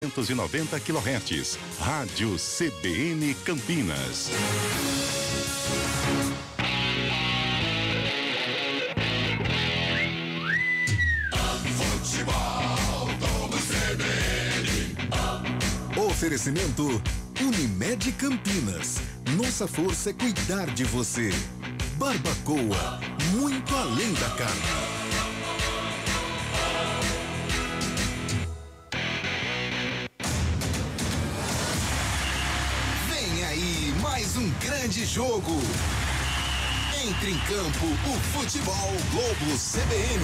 290 kHz. Rádio CBN Campinas. Oferecimento Unimed Campinas. Nossa força é cuidar de você. Barbacoa, muito além da carne. Vem aí mais um grande jogo. Entre em campo o Futebol Globo CBN.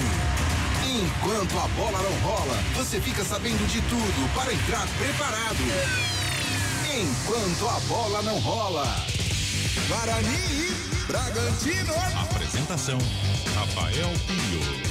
Enquanto a bola não rola, você fica sabendo de tudo para entrar preparado. Enquanto a bola não rola. Guarani e Bragantino. Apresentação: Rafael Pinho.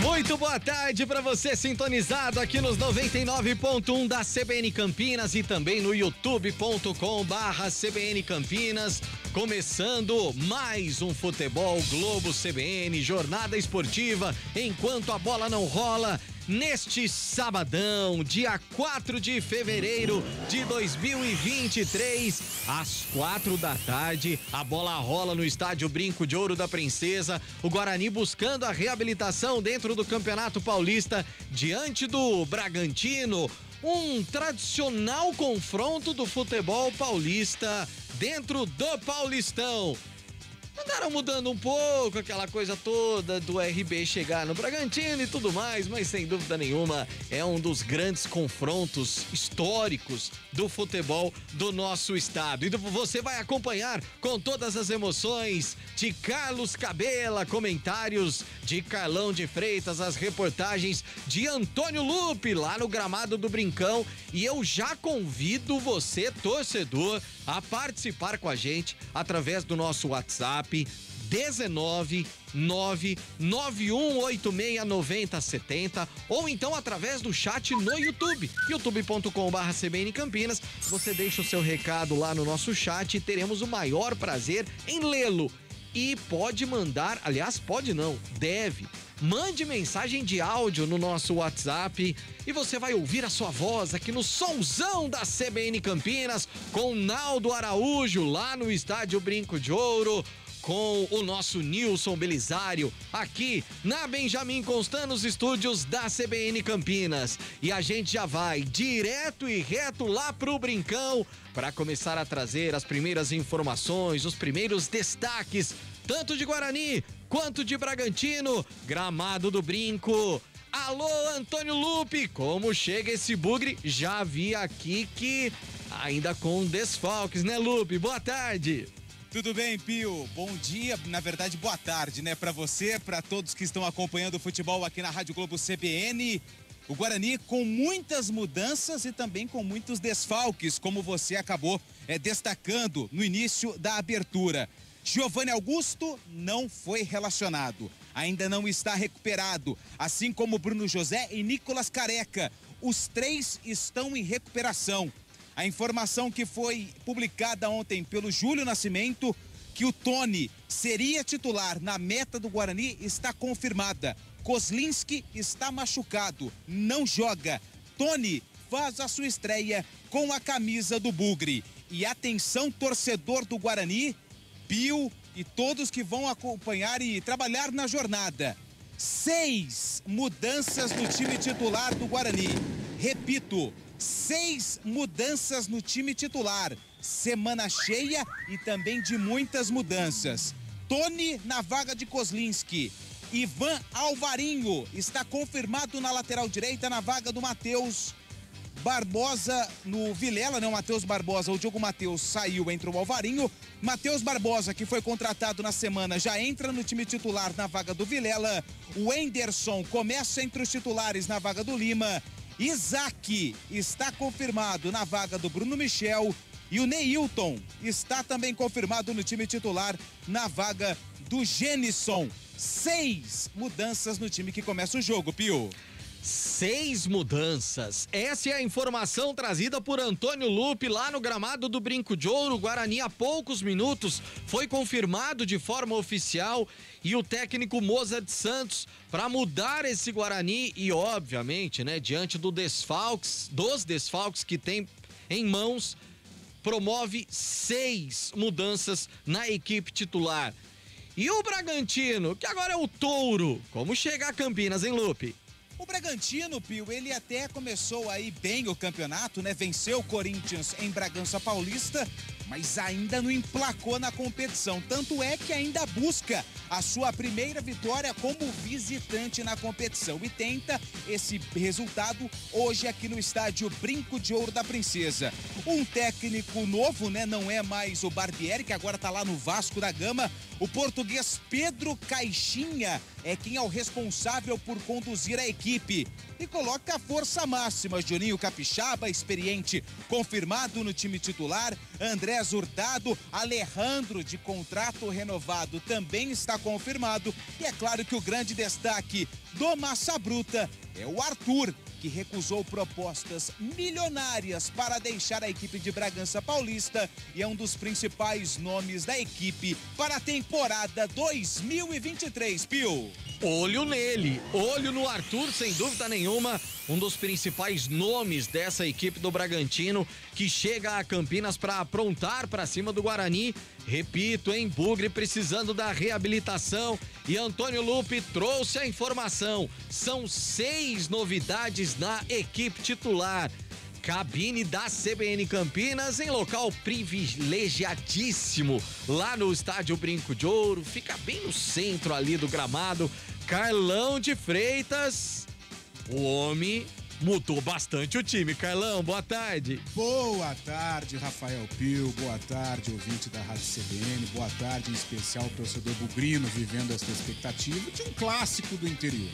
Muito boa tarde para você sintonizado aqui nos 99.1 da CBN Campinas e também no youtube.com/CBN Campinas. Começando mais um Futebol Globo CBN, jornada esportiva enquanto a bola não rola. Neste sabadão, dia 4 de fevereiro de 2023, às 4 da tarde, a bola rola no estádio Brinco de Ouro da Princesa. O Guarani buscando a reabilitação dentro do Campeonato Paulista diante do Bragantino. Um tradicional confronto do futebol paulista dentro do Paulistão. Andaram mudando um pouco aquela coisa toda do RB chegar no Bragantino e tudo mais, mas sem dúvida nenhuma é um dos grandes confrontos históricos do futebol do nosso estado. E você vai acompanhar com todas as emoções de Carlos Cabela, comentários de Carlão de Freitas, as reportagens de Antônio Lupe lá no gramado do Brincão. E eu já convido você, torcedor, a participar com a gente através do nosso WhatsApp 19991869070 ou então através do chat no YouTube, youtube.com/CBN Campinas. Você deixa o seu recado lá no nosso chat e teremos o maior prazer em lê-lo. E pode mandar, aliás, pode não, deve. Mande mensagem de áudio no nosso WhatsApp e você vai ouvir a sua voz aqui no Sonzão da CBN Campinas com Naldo Araújo lá no estádio Brinco de Ouro, com o nosso Nilson Belisário aqui na Benjamin Constant nos estúdios da CBN Campinas. E a gente já vai direto e reto lá pro Brincão para começar a trazer as primeiras informações, os primeiros destaques, tanto de Guarani quanto de Bragantino, gramado do Brinco. Alô, Antônio Lupe, como chega esse bugre? Já vi aqui que ainda com desfalques, né, Lupe? Boa tarde. Tudo bem, Pio? Bom dia, na verdade, boa tarde, né? Para você, para todos que estão acompanhando o futebol aqui na Rádio Globo CBN. O Guarani com muitas mudanças e também com muitos desfalques, como você acabou destacando no início da abertura. Giovanni Augusto não foi relacionado, ainda não está recuperado, assim como Bruno José e Nicolas Careca. Os três estão em recuperação. A informação que foi publicada ontem pelo Júlio Nascimento, que o Tony seria titular na meta do Guarani, está confirmada. Kozlinski está machucado, não joga. Tony faz a sua estreia com a camisa do Bugre. E atenção, torcedor do Guarani, Pio e todos que vão acompanhar e trabalhar na jornada. 6 mudanças no time titular do Guarani. Repito, 6 mudanças no time titular. Semana cheia e também de muitas mudanças. Tony na vaga de Kozlinski. Ivan Alvarinho está confirmado na lateral direita na vaga do Matheus Barbosa no Vilela, não, Matheus Barbosa, o Diogo Matheus saiu, entrou o Alvarinho. Matheus Barbosa, que foi contratado na semana, já entra no time titular na vaga do Vilela. O Enderson começa entre os titulares na vaga do Lima. Isaac está confirmado na vaga do Bruno Michel. E o Neilton está também confirmado no time titular na vaga do Genison. 6 mudanças no time que começa o jogo, Pio. 6 mudanças. Essa é a informação trazida por Antônio Lupe lá no gramado do Brinco de Ouro. Guarani, há poucos minutos, foi confirmado de forma oficial e o técnico Mozart Santos, para mudar esse Guarani e, obviamente, né, diante dos desfalques que tem em mãos, promove 6 mudanças na equipe titular. E o Bragantino, que agora é o Touro, como chega a Campinas, hein, Lupe? O Bragantino, Pio, ele até começou aí bem o campeonato, né? Venceu o Corinthians em Bragança Paulista, mas ainda não emplacou na competição. Tanto é que ainda busca a sua primeira vitória como visitante na competição e tenta esse resultado hoje aqui no estádio Brinco de Ouro da Princesa. Um técnico novo, né? Não é mais o Barbieri, que agora tá lá no Vasco da Gama. O português Pedro Caixinha é quem é o responsável por conduzir a equipe e coloca a força máxima. Juninho Capixaba, experiente, confirmado no time titular. André Hurtado, Alejandro, de contrato renovado, também está confirmado. E é claro que o grande destaque do Massa Bruta é o Arthur, que recusou propostas milionárias para deixar a equipe de Bragança Paulista e é um dos principais nomes da equipe para a temporada 2023, Pio. Olho nele, olho no Arthur, sem dúvida nenhuma, um dos principais nomes dessa equipe do Bragantino, que chega a Campinas para aprontar para cima do Guarani. Repito, hein, Bugre precisando da reabilitação e Antônio Lupe trouxe a informação. São 6 novidades na equipe titular. Cabine da CBN Campinas em local privilegiadíssimo lá no estádio Brinco de Ouro, fica bem no centro ali do gramado. Carlão de Freitas, o homem mudou bastante o time. Carlão, boa tarde. Boa tarde, Rafael Pio, boa tarde, ouvinte da Rádio CBN, boa tarde em especial ao torcedor bugrino vivendo essa expectativa de um clássico do interior.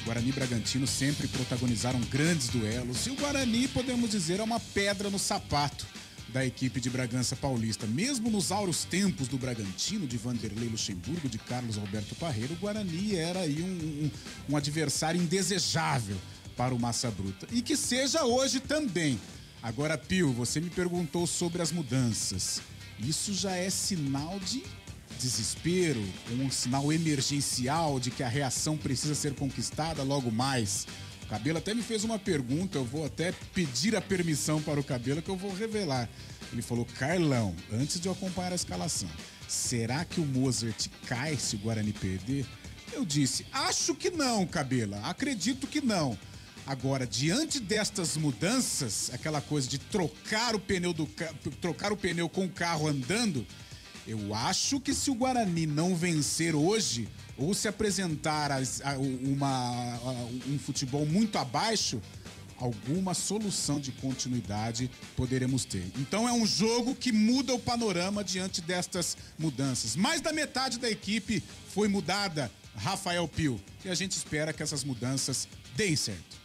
Guarani e Bragantino sempre protagonizaram grandes duelos e o Guarani, podemos dizer, é uma pedra no sapato da equipe de Bragança Paulista. Mesmo nos áureos tempos do Bragantino, de Vanderlei Luxemburgo, de Carlos Alberto Parreira, o Guarani era aí um adversário indesejável para o Massa Bruta. E que seja hoje também. Agora, Pio, você me perguntou sobre as mudanças. Isso já é sinal de desespero, um sinal emergencial de que a reação precisa ser conquistada logo mais. O Cabelo até me fez uma pergunta, eu vou até pedir a permissão para o Cabelo que eu vou revelar. Ele falou: Carlão, antes de eu acompanhar a escalação, será que o Mozart cai se o Guarani perder? Eu disse: acho que não, Cabelo, acredito que não. Agora, diante destas mudanças, aquela coisa de trocar o pneu com o carro andando, eu acho que se o Guarani não vencer hoje, ou se apresentar um futebol muito abaixo, alguma solução de continuidade poderemos ter. Então é um jogo que muda o panorama diante destas mudanças. Mais da metade da equipe foi mudada, Rafael Pio, e a gente espera que essas mudanças deem certo.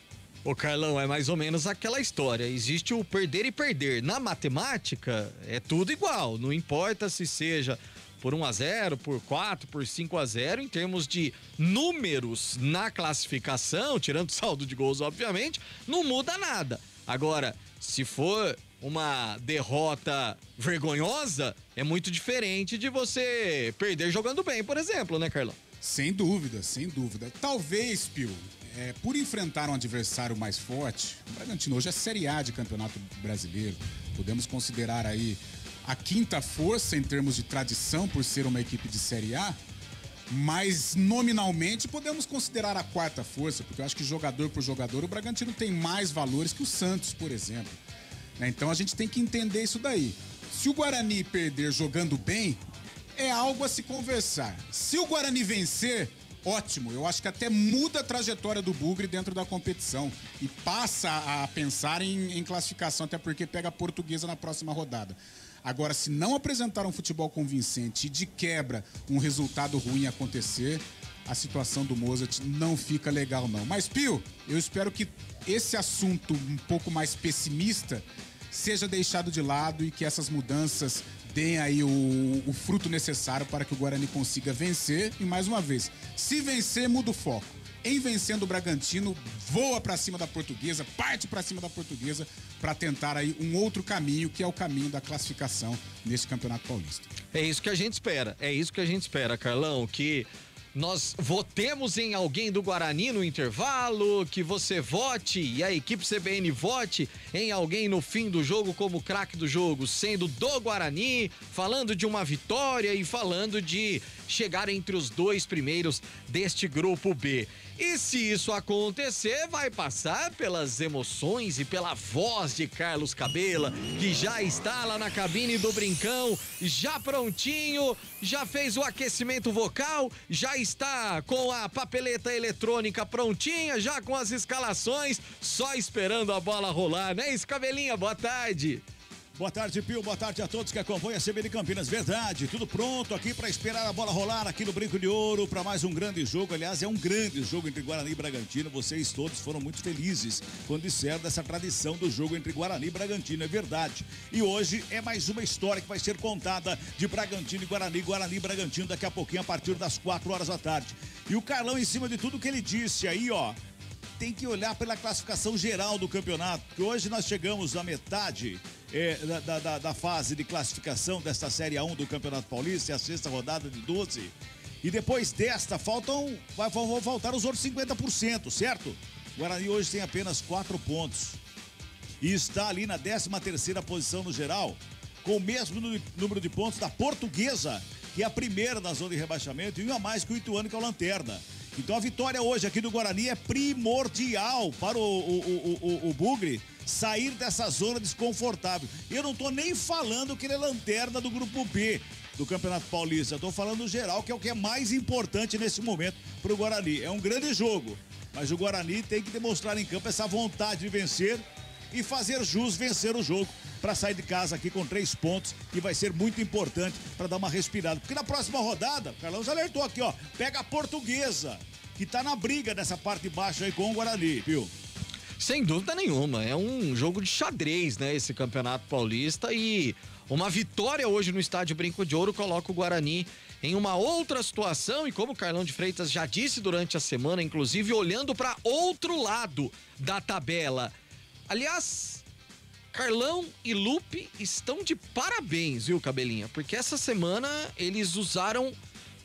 Ô Carlão, é mais ou menos aquela história, existe o perder e perder. Na matemática é tudo igual, não importa se seja por 1-0, por 4, por 5-0, em termos de números na classificação, tirando o saldo de gols, obviamente, não muda nada. Agora, se for uma derrota vergonhosa, é muito diferente de você perder jogando bem, por exemplo, né, Carlão? Sem dúvida, sem dúvida. Talvez, Pio, por enfrentar um adversário mais forte, o Bragantino hoje é Série A de Campeonato Brasileiro. Podemos considerar aí a quinta força em termos de tradição por ser uma equipe de Série A, mas nominalmente podemos considerar a quarta força, porque eu acho que jogador por jogador o Bragantino tem mais valores que o Santos, por exemplo. Então a gente tem que entender isso daí. Se o Guarani perder jogando bem, é algo a se conversar. Se o Guarani vencer, ótimo, eu acho que até muda a trajetória do Bugre dentro da competição e passa a pensar em classificação, até porque pega a Portuguesa na próxima rodada. Agora, se não apresentar um futebol convincente e de quebra um resultado ruim acontecer, a situação do Mozart não fica legal não. Mas, Pio, eu espero que esse assunto um pouco mais pessimista seja deixado de lado e que essas mudanças deem aí o fruto necessário para que o Guarani consiga vencer. E mais uma vez, se vencer, muda o foco. em vencendo o Bragantino, voa pra cima da Portuguesa, parte pra cima da Portuguesa pra tentar aí um outro caminho, que é o caminho da classificação nesse Campeonato Paulista. É isso que a gente espera, Carlão, que nós votemos em alguém do Guarani no intervalo, que você vote e a equipe CBN vote em alguém no fim do jogo como craque do jogo, sendo do Guarani, falando de uma vitória e falando de chegar entre os 2 primeiros deste grupo B. E se isso acontecer, vai passar pelas emoções e pela voz de Carlos Cabela, que já está lá na cabine do Brincão, já prontinho, já fez o aquecimento vocal, já está com a papeleta eletrônica prontinha, já com as escalações, só esperando a bola rolar, né? Isso, Cabelinha, boa tarde. Boa tarde, Pio. Boa tarde a todos que acompanham a CBN Campinas. Verdade, tudo pronto aqui para esperar a bola rolar aqui no Brinco de Ouro para mais um grande jogo. Aliás, é um grande jogo entre Guarani e Bragantino. Vocês todos foram muito felizes quando disseram dessa tradição do jogo entre Guarani e Bragantino. É verdade. E hoje é mais uma história que vai ser contada de Bragantino e Guarani. Guarani e Bragantino daqui a pouquinho, a partir das 4 horas da tarde. E o Carlão, em cima de tudo que ele disse aí, ó, tem que olhar pela classificação geral do campeonato, porque hoje nós chegamos na metade da fase de classificação desta Série A1 do Campeonato Paulista, é a 6ª rodada de 12, e depois desta vão faltar os outros 50%, certo? O Guarani hoje tem apenas 4 pontos e está ali na 13ª posição no geral, com o mesmo número de pontos da Portuguesa, que é a primeira na zona de rebaixamento, e um a mais que o Ituano, que é o Lanterna. Então a vitória hoje aqui do Guarani é primordial para o Bugre sair dessa zona desconfortável. Eu não tô nem falando que ele é lanterna do grupo B do Campeonato Paulista, eu tô falando no geral, que é o que é mais importante nesse momento para o Guarani. É um grande jogo, mas o Guarani tem que demonstrar em campo essa vontade de vencer e fazer jus vencer o jogo para sair de casa aqui com 3 pontos, que vai ser muito importante para dar uma respirada. Porque na próxima rodada, o Carlão já alertou aqui, ó, pega a Portuguesa, que tá na briga dessa parte de baixo aí com o Guarani, viu? Sem dúvida nenhuma, é um jogo de xadrez, né, esse Campeonato Paulista, e uma vitória hoje no Estádio Brinco de Ouro coloca o Guarani em uma outra situação, e como o Carlão de Freitas já disse durante a semana, inclusive olhando para outro lado da tabela. Aliás, Carlão e Lupe estão de parabéns, viu, Cabelinha? Porque essa semana eles usaram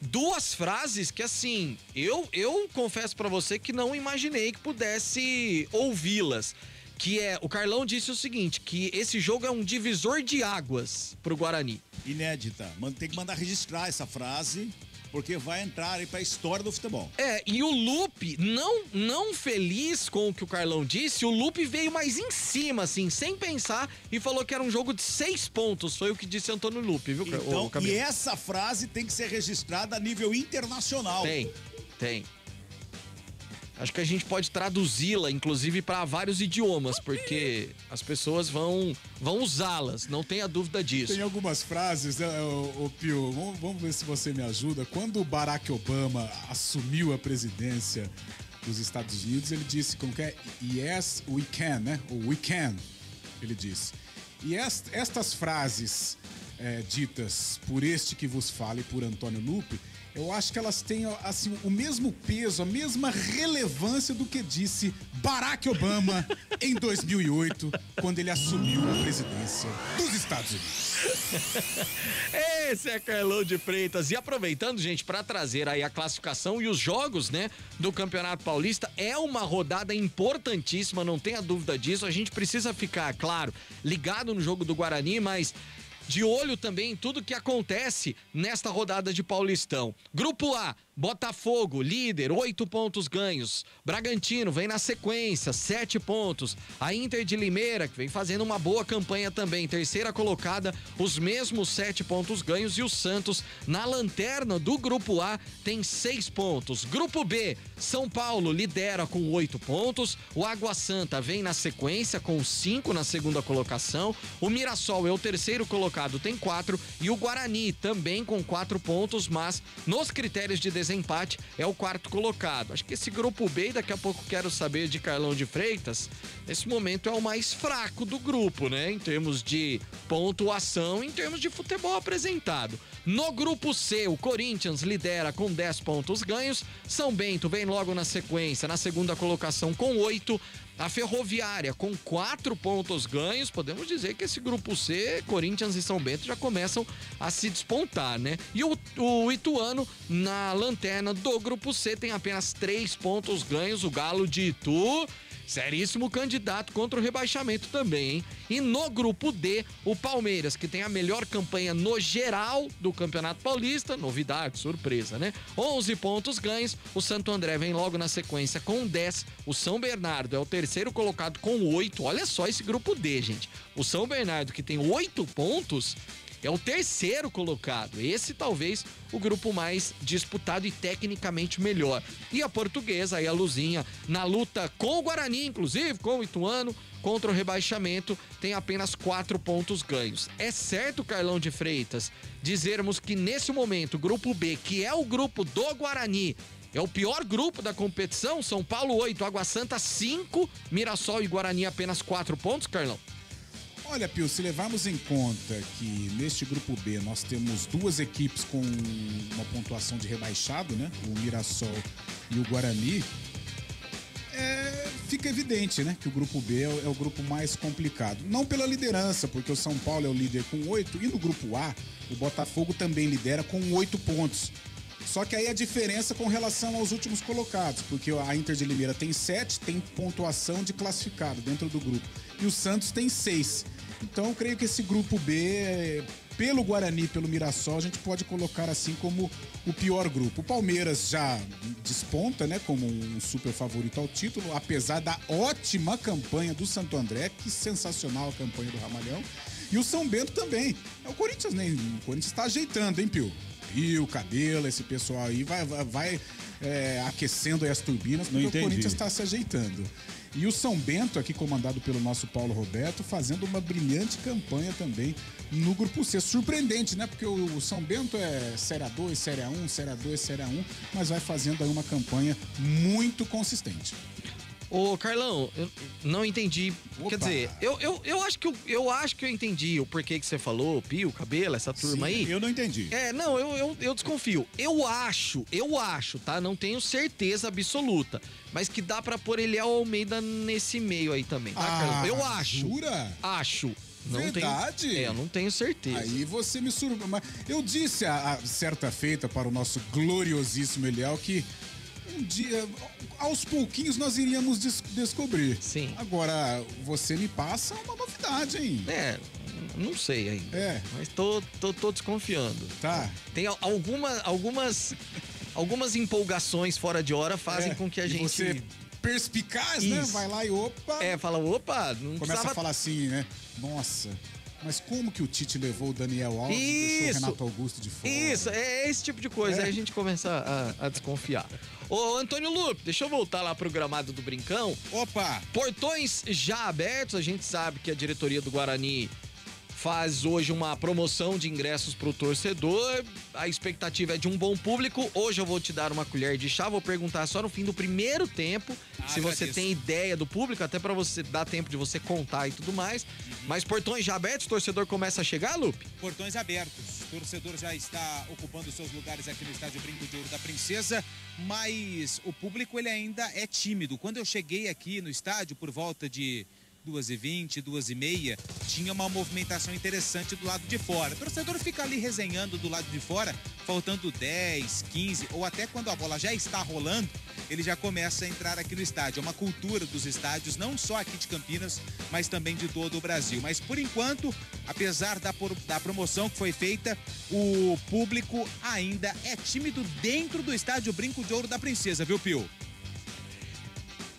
2 frases que, assim, eu confesso pra você que não imaginei que pudesse ouvi-las. Que é, o Carlão disse o seguinte, que esse jogo é um divisor de águas pro Guarani. Inédita. Tem que mandar registrar essa frase, porque vai entrar aí pra história do futebol. E o Lupe, não feliz com o que o Carlão disse, o Lupe veio mais em cima, assim, sem pensar, e falou que era um jogo de 6 pontos. Foi o que disse Antônio Lupe, viu, então, e essa frase tem que ser registrada a nível internacional. Tem. Acho que a gente pode traduzi-la, inclusive, para vários idiomas, porque as pessoas vão usá-las, não tenha dúvida disso. Tem algumas frases, né, Pio, vamos ver se você me ajuda. Quando o Barack Obama assumiu a presidência dos Estados Unidos, ele disse, como que é? Yes, we can, né? Ou we can, ele disse. E estas frases ditas por este que vos fala e por Antônio Lupe, eu acho que elas têm, assim, o mesmo peso, a mesma relevância do que disse Barack Obama em 2008, quando ele assumiu a presidência dos Estados Unidos. Esse é Carlão de Freitas. E aproveitando, gente, para trazer aí a classificação e os jogos, né, do Campeonato Paulista, é uma rodada importantíssima, não tenha dúvida disso. A gente precisa ficar, claro, ligado no jogo do Guarani, mas de olho também em tudo que acontece nesta rodada de Paulistão. Grupo A, Botafogo, líder, 8 pontos ganhos. Bragantino vem na sequência, 7 pontos. A Inter de Limeira, que vem fazendo uma boa campanha também, 3ª colocada, os mesmos 7 pontos ganhos. E o Santos, na lanterna do Grupo A, tem 6 pontos. Grupo B, São Paulo lidera com 8 pontos. O Água Santa vem na sequência com 5 na 2ª colocação. O Mirassol é o 3º colocado, tem 4. E o Guarani também com 4 pontos, mas nos critérios de desempate desempate, é o quarto colocado. Acho que esse grupo B, e daqui a pouco quero saber de Carlão de Freitas, nesse momento é o mais fraco do grupo, né? Em termos de pontuação, em termos de futebol apresentado. No grupo C, o Corinthians lidera com 10 pontos ganhos. São Bento vem logo na sequência, na segunda colocação com 8. A Ferroviária com 4 pontos ganhos. Podemos dizer que esse grupo C, Corinthians e São Bento, já começam a se despontar, né? E o Ituano, na lanterna do grupo C, tem apenas 3 pontos ganhos. O Galo de Itu, seríssimo candidato contra o rebaixamento também, hein? E no grupo D, o Palmeiras, que tem a melhor campanha no geral do Campeonato Paulista, novidade, surpresa, né? 11 pontos ganhos, o Santo André vem logo na sequência com 10, o São Bernardo é o terceiro colocado com 8, olha só esse grupo D, gente. O São Bernardo, que tem 8 pontos, é o terceiro colocado. Esse talvez o grupo mais disputado e tecnicamente melhor. E a Portuguesa, aí a Luzinha, na luta com o Guarani, inclusive, com o Ituano, contra o rebaixamento, tem apenas 4 pontos ganhos. É certo, Carlão de Freitas, dizermos que nesse momento o grupo B, que é o grupo do Guarani, é o pior grupo da competição? São Paulo 8, Água Santa 5, Mirassol e Guarani apenas 4 pontos, Carlão? Olha, Pio, se levarmos em conta que neste grupo B nós temos 2 equipes com uma pontuação de rebaixado, né? O Mirassol e o Guarani, fica evidente, né? Que o grupo B é o grupo mais complicado. Não pela liderança, porque o São Paulo é o líder com 8, e no grupo A, o Botafogo também lidera com 8 pontos. Só que aí a diferença com relação aos últimos colocados, porque a Inter de Limeira tem 7, tem pontuação de classificado dentro do grupo, e o Santos tem 6. Então eu creio que esse grupo B, pelo Guarani, pelo Mirassol, a gente pode colocar assim como o pior grupo. O Palmeiras já desponta, né, como um super favorito ao título, apesar da ótima campanha do Santo André, que sensacional a campanha do Ramalhão. E o São Bento também. O Corinthians está ajeitando, hein, Pio? Pio, Cabelo, esse pessoal aí vai aquecendo aí as turbinas, porque o Corinthians está se ajeitando. E o São Bento, aqui comandado pelo nosso Paulo Roberto, fazendo uma brilhante campanha também no Grupo C. Surpreendente, né? Porque o São Bento é Série A2, Série A1, Série A2, Série A1, mas vai fazendo aí uma campanha muito consistente. Ô, Carlão, eu não entendi. Opa. Quer dizer, eu acho que eu entendi o porquê que você falou, Pio, Cabelo, essa turma Sim, aí. eu não entendi. Não, eu desconfio. Eu acho, tá? Não tenho certeza absoluta. Mas que dá pra pôr Eliel Almeida nesse meio aí também, tá, Carlão? Eu acho. Jura? Acho. Não Verdade? Eu não tenho certeza. Aí você me surpreendeu. Eu disse a certa feita para o nosso gloriosíssimo Eliel que um dia, aos pouquinhos, nós iríamos descobrir. Sim. Agora, você me passa uma novidade, hein? Não sei ainda. Mas tô desconfiando. Tá. Tem algumas empolgações fora de hora fazem com que a gente... Você, perspicaz, né? Vai lá e opa... fala, opa, não começa precisava... a falar assim, né? Nossa... Mas como que o Tite levou o Daniel Alves e deixou o Renato Augusto de fora? Isso, é esse tipo de coisa. Aí a gente começa a desconfiar. Ô, Antônio Lupe, deixa eu voltar lá pro gramado do Brincão. Opa! Portões já abertos, a gente sabe que a diretoria do Guarani faz hoje uma promoção de ingressos pro torcedor. A expectativa é de um bom público. Hoje eu vou te dar uma colher de chá, vou perguntar só no fim do primeiro tempo se você tem ideia do público, até pra você dar tempo de você contar e tudo mais. Mas portões já abertos, o torcedor começa a chegar, Lupe? Portões abertos. O torcedor já está ocupando seus lugares aqui no estádio Brinco de Ouro da Princesa, mas o público ele ainda é tímido. Quando eu cheguei aqui no estádio por volta de 2h20, 2h30, tinha uma movimentação interessante do lado de fora. O torcedor fica ali resenhando do lado de fora, faltando 10, 15, ou até quando a bola já está rolando, ele já começa a entrar aqui no estádio. É uma cultura dos estádios, não só aqui de Campinas, mas também de todo o Brasil. Mas por enquanto, apesar da promoção que foi feita, o público ainda é tímido dentro do estádio Brinco de Ouro da Princesa, viu, Pio?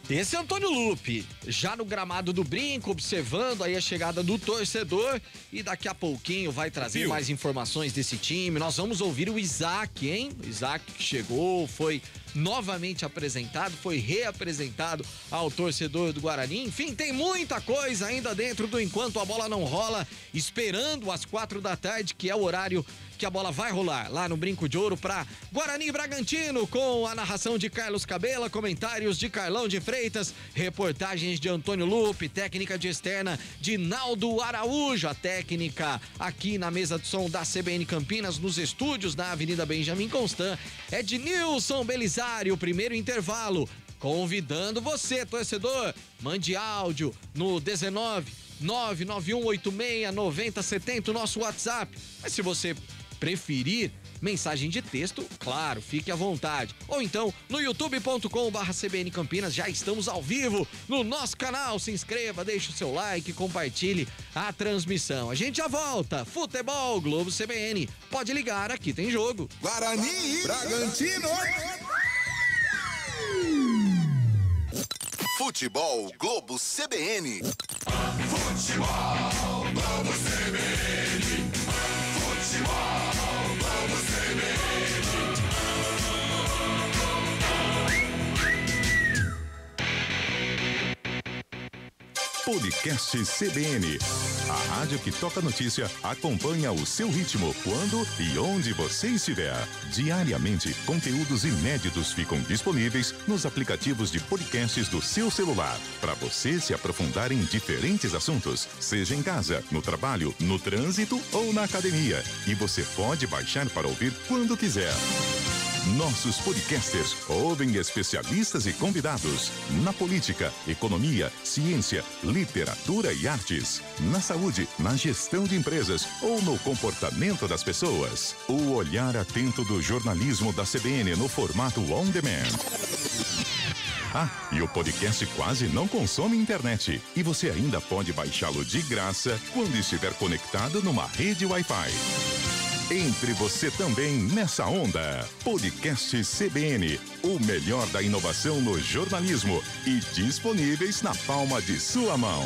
Esse é Antônio Lupe, já no gramado do Brinco, observando aí a chegada do torcedor, e daqui a pouquinho vai trazer mais informações desse time. Nós vamos ouvir o Isaac, hein? O Isaac que chegou, foi novamente apresentado, foi reapresentado ao torcedor do Guarani. Enfim, tem muita coisa ainda dentro do Enquanto a Bola Não Rola, esperando às 4 da tarde, que é o horário que a bola vai rolar lá no Brinco de Ouro para Guarani e Bragantino, com a narração de Carlos Cabela, comentários de Carlão de Freitas, reportagens de Antônio Lupe, técnica de externa de Naldo Araújo, a técnica aqui na mesa de som da CBN Campinas, nos estúdios na Avenida Benjamin Constant, é de Nilson Belisário. Primeiro intervalo, convidando você, torcedor, mande áudio no 19-99186-9070, nosso WhatsApp. Mas se você preferir mensagem de texto, claro, fique à vontade. Ou então, no youtube.com/CBN Campinas, já estamos ao vivo no nosso canal. Se inscreva, deixe o seu like, compartilhe a transmissão. A gente já volta. Futebol Globo CBN. Pode ligar, aqui tem jogo. Guarani e Bragantino. Futebol Globo CBN. Futebol Globo CBN. Futebol Globo CBN. Podcast CBN. A rádio que toca notícia acompanha o seu ritmo quando e onde você estiver. Diariamente, conteúdos inéditos ficam disponíveis nos aplicativos de podcasts do seu celular, para você se aprofundar em diferentes assuntos, seja em casa, no trabalho, no trânsito ou na academia. E você pode baixar para ouvir quando quiser. Nossos podcasters ouvem especialistas e convidados na política, economia, ciência, literatura e artes, na saúde, na gestão de empresas ou no comportamento das pessoas. O olhar atento do jornalismo da CBN no formato on demand. Ah, e o podcast quase não consome internet. E você ainda pode baixá-lo de graça quando estiver conectado numa rede Wi-Fi. Entre você também nessa onda. Podcast CBN, o melhor da inovação no jornalismo e disponíveis na palma de sua mão.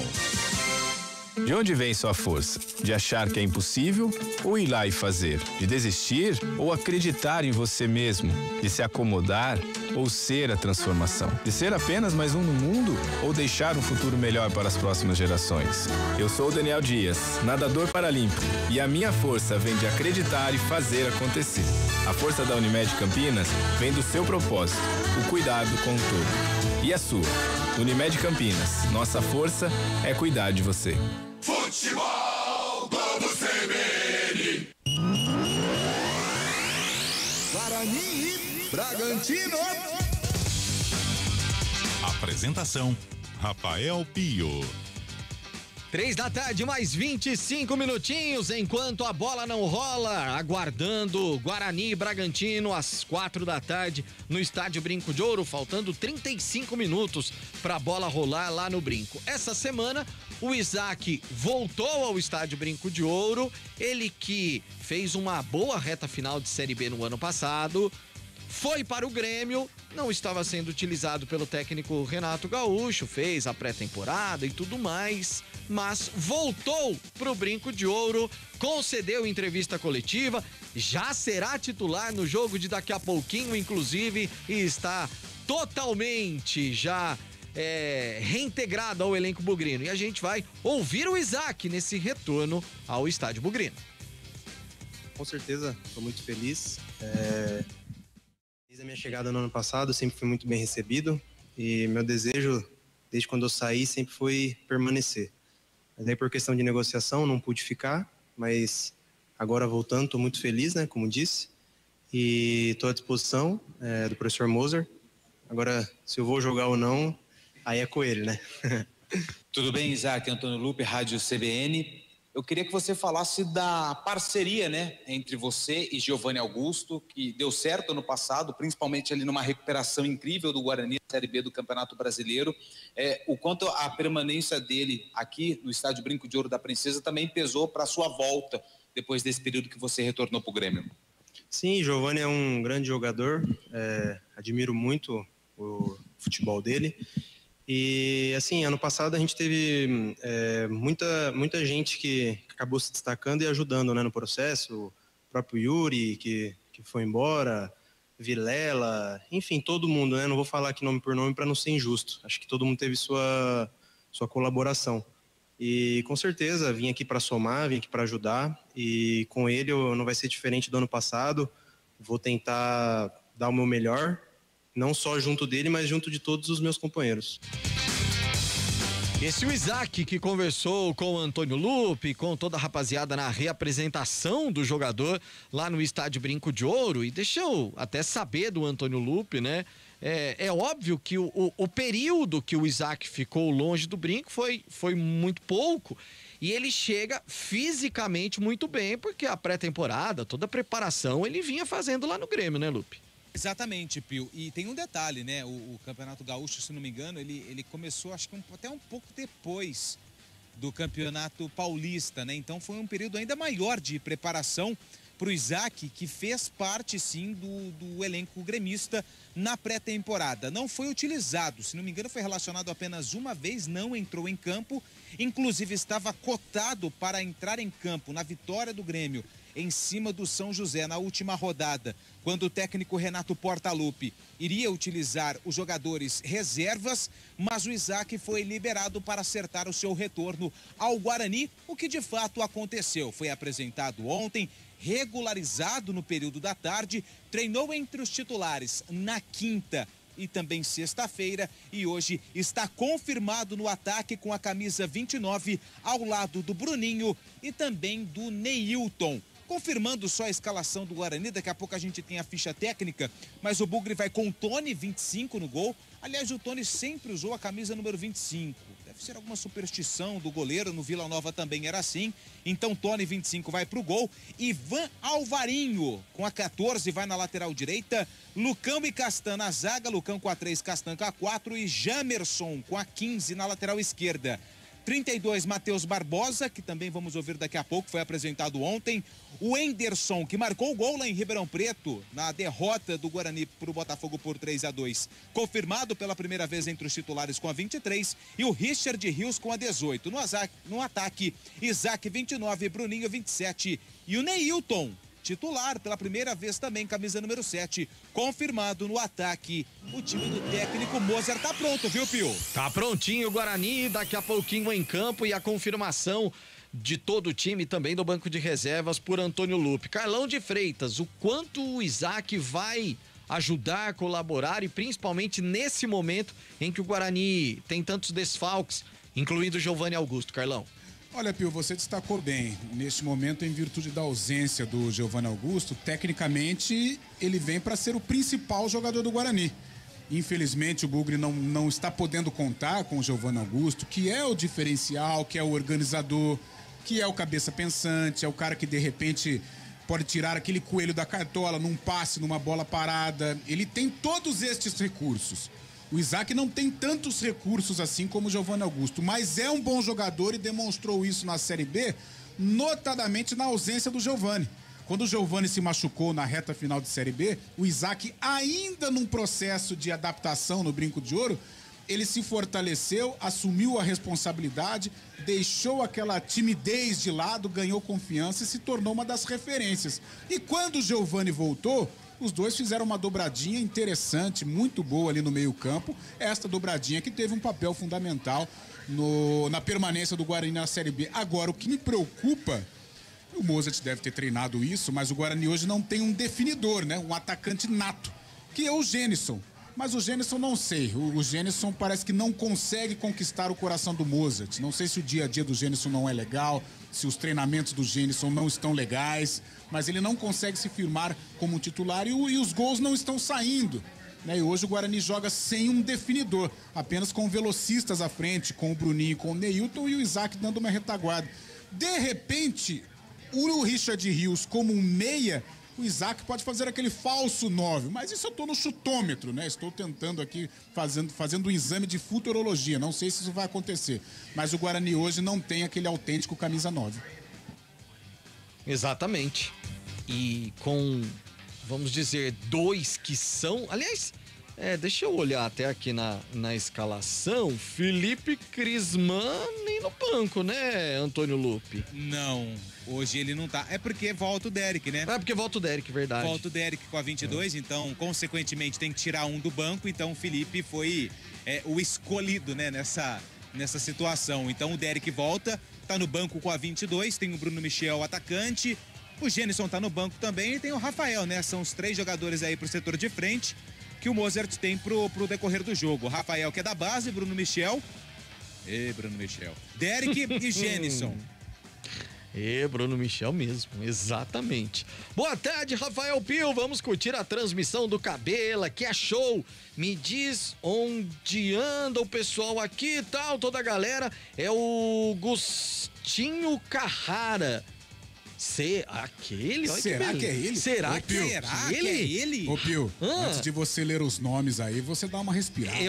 De onde vem sua força? De achar que é impossível ou ir lá e fazer? De desistir ou acreditar em você mesmo? De se acomodar ou ser a transformação? De ser apenas mais um no mundo ou deixar um futuro melhor para as próximas gerações? Eu sou o Daniel Dias, nadador paralímpico, e a minha força vem de acreditar e fazer acontecer. A força da Unimed Campinas vem do seu propósito, o cuidado com o todo. E a sua? Unimed Campinas, nossa força é cuidar de você. Futebol Globo CBN. Guarani e Bragantino. Apresentação: Rafael Pio. 3 da tarde, mais 25 minutinhos, enquanto a bola não rola, aguardando Guarani e Bragantino às 4 da tarde no Estádio Brinco de Ouro, faltando 35 minutos para a bola rolar lá no Brinco. Essa semana, o Isaac voltou ao Estádio Brinco de Ouro, ele que fez uma boa reta final de Série B no ano passado, foi para o Grêmio, não estava sendo utilizado pelo técnico Renato Gaúcho, fez a pré-temporada e tudo mais, mas voltou para o Brinco de Ouro, concedeu entrevista coletiva, já será titular no jogo de daqui a pouquinho, inclusive, e está totalmente já reintegrado ao elenco bugrino. E a gente vai ouvir o Isaac nesse retorno ao estádio bugrino. Com certeza, estou muito feliz. Desde a minha chegada no ano passado, sempre fui muito bem recebido e meu desejo, desde quando eu saí, sempre foi permanecer. Mas aí, por questão de negociação, não pude ficar, mas agora voltando, estou muito feliz, né, como disse, e estou à disposição do professor Moser. Agora, se eu vou jogar ou não, aí é com ele, né? Tudo bem, Isaac? Antônio Lupe, Rádio CBN. Eu queria que você falasse da parceria, né, entre você e Giovanni Augusto, que deu certo ano passado, principalmente ali numa recuperação incrível do Guarani, Série B do Campeonato Brasileiro. O quanto a permanência dele aqui no Estádio Brinco de Ouro da Princesa também pesou para a sua volta depois desse período que você retornou para o Grêmio. Sim, Giovanni é um grande jogador, admiro muito o futebol dele. E, assim, ano passado a gente teve muita gente que acabou se destacando e ajudando, né, no processo. O próprio Yuri, que foi embora, Vilela, enfim, todo mundo, né? Não vou falar aqui nome por nome para não ser injusto. Acho que todo mundo teve sua colaboração. E com certeza vim aqui para somar, vim aqui para ajudar, e com ele não vai ser diferente do ano passado. Vou tentar dar o meu melhor, não só junto dele, mas junto de todos os meus companheiros. Esse é o Isaac que conversou com o Antônio Lupe, com toda a rapaziada na reapresentação do jogador lá no Estádio Brinco de Ouro, e deixa eu até saber do Antônio Lupe, né? É óbvio que o período que o Isaac ficou longe do Brinco foi muito pouco, e ele chega fisicamente muito bem, porque a pré-temporada, toda a preparação ele vinha fazendo lá no Grêmio, né, Lupe? Exatamente, Pio. E tem um detalhe, né? O Campeonato Gaúcho, se não me engano, ele começou, acho que até um pouco depois do Campeonato Paulista, né? Então foi um período ainda maior de preparação para o Isaac, que fez parte, sim, do elenco gremista na pré-temporada. Não foi utilizado, se não me engano, foi relacionado apenas uma vez, não entrou em campo. Inclusive, estava cotado para entrar em campo na vitória do Grêmio em cima do São José na última rodada, quando o técnico Renato Portaluppi iria utilizar os jogadores reservas, mas o Isaac foi liberado para acertar o seu retorno ao Guarani, o que de fato aconteceu. Foi apresentado ontem, regularizado no período da tarde, treinou entre os titulares na quinta e também sexta-feira, e hoje está confirmado no ataque com a camisa 29 ao lado do Bruninho e também do Neilton. Confirmando só a escalação do Guarani, daqui a pouco a gente tem a ficha técnica, mas o Bugre vai com o Tony, 25 no gol. Aliás, o Tony sempre usou a camisa número 25. Deve ser alguma superstição do goleiro, no Vila Nova também era assim. Então, Tony, 25, vai pro gol. Ivan Alvarinho, com a 14, vai na lateral direita. Lucão e Castan na zaga, Lucão com a 3, Castan com a 4 e Jamerson com a 15 na lateral esquerda. 32, Matheus Barbosa, que também vamos ouvir daqui a pouco, foi apresentado ontem. O Enderson, que marcou o gol lá em Ribeirão Preto, na derrota do Guarani para o Botafogo por 3-2. Confirmado pela primeira vez entre os titulares com a 23. E o Richard Rios com a 18. No ataque, Isaac, 29, Bruninho, 27. E o Neilton, titular pela primeira vez também, camisa número 7, confirmado no ataque. O time do técnico Moser tá pronto, viu, Pio? Tá prontinho o Guarani, daqui a pouquinho em campo, e a confirmação de todo o time também do banco de reservas por Antônio Lupe. Carlão de Freitas, o quanto o Isaac vai ajudar, colaborar, e principalmente nesse momento em que o Guarani tem tantos desfalques, incluindo o Giovanni Augusto, Carlão? Olha, Pio, você destacou bem. Neste momento, em virtude da ausência do Giovanni Augusto, tecnicamente, ele vem para ser o principal jogador do Guarani. Infelizmente, o Bugre não está podendo contar com o Giovanni Augusto, que é o diferencial, que é o organizador, que é o cabeça pensante, é o cara que, de repente, pode tirar aquele coelho da cartola num passe, numa bola parada. Ele tem todos estes recursos. O Isaac não tem tantos recursos assim como o Giovanni Augusto, mas é um bom jogador e demonstrou isso na Série B, notadamente na ausência do Giovanni. Quando o Giovanni se machucou na reta final de Série B, o Isaac, ainda num processo de adaptação no Brinco de Ouro, ele se fortaleceu, assumiu a responsabilidade, deixou aquela timidez de lado, ganhou confiança e se tornou uma das referências. E quando o Giovanni voltou, os dois fizeram uma dobradinha interessante, muito boa ali no meio-campo. Esta dobradinha que teve um papel fundamental na permanência do Guarani na Série B. Agora, o que me preocupa, o Mozart deve ter treinado isso, mas o Guarani hoje não tem um definidor, né? Um atacante nato, que é o Gênison. Mas o Gênison não sei, o Gênison parece que não consegue conquistar o coração do Mozart. Não sei se o dia a dia do Gênison não é legal, se os treinamentos do Gênison não estão legais, mas ele não consegue se firmar como titular e os gols não estão saindo, né? E hoje o Guarani joga sem um definidor, apenas com velocistas à frente, com o Bruninho, com o Neilton e o Isaac dando uma retaguarda. De repente, o Richard Rios como um meia, o Isaac pode fazer aquele falso 9, mas isso eu estou no chutômetro, né? Estou tentando aqui, fazendo um exame de futurologia, não sei se isso vai acontecer, mas o Guarani hoje não tem aquele autêntico camisa 9. Exatamente. E com, vamos dizer, dois que são, aliás, Deixa eu olhar até aqui na escalação. Felipe Crisman nem no banco, né, Antônio Lupe? Não, hoje ele não tá. É porque volta o Derek, né? Porque volta o Derek, verdade. Volta o Derek com a 22, então, consequentemente, tem que tirar um do banco. Então, o Felipe foi o escolhido, né, nessa situação. Então, o Derek volta, tá no banco com a 22, tem o Bruno Michel, atacante. O Genison tá no banco também e tem o Rafael, né? São os 3 jogadores aí pro setor de frente que o Mozart tem pro decorrer do jogo. Rafael, que é da base, Bruno Michel. Derek e Genison. Bruno Michel mesmo, exatamente. Boa tarde, Rafael Pio. Vamos curtir a transmissão do Cabela, que é show. Me diz onde anda o pessoal aqui e tal, toda a galera. É o Gustinho Carrara. Aquele? Olha Será que é ele? Será que é ele? Ô, Pio, antes de você ler os nomes aí, você dá uma respirada.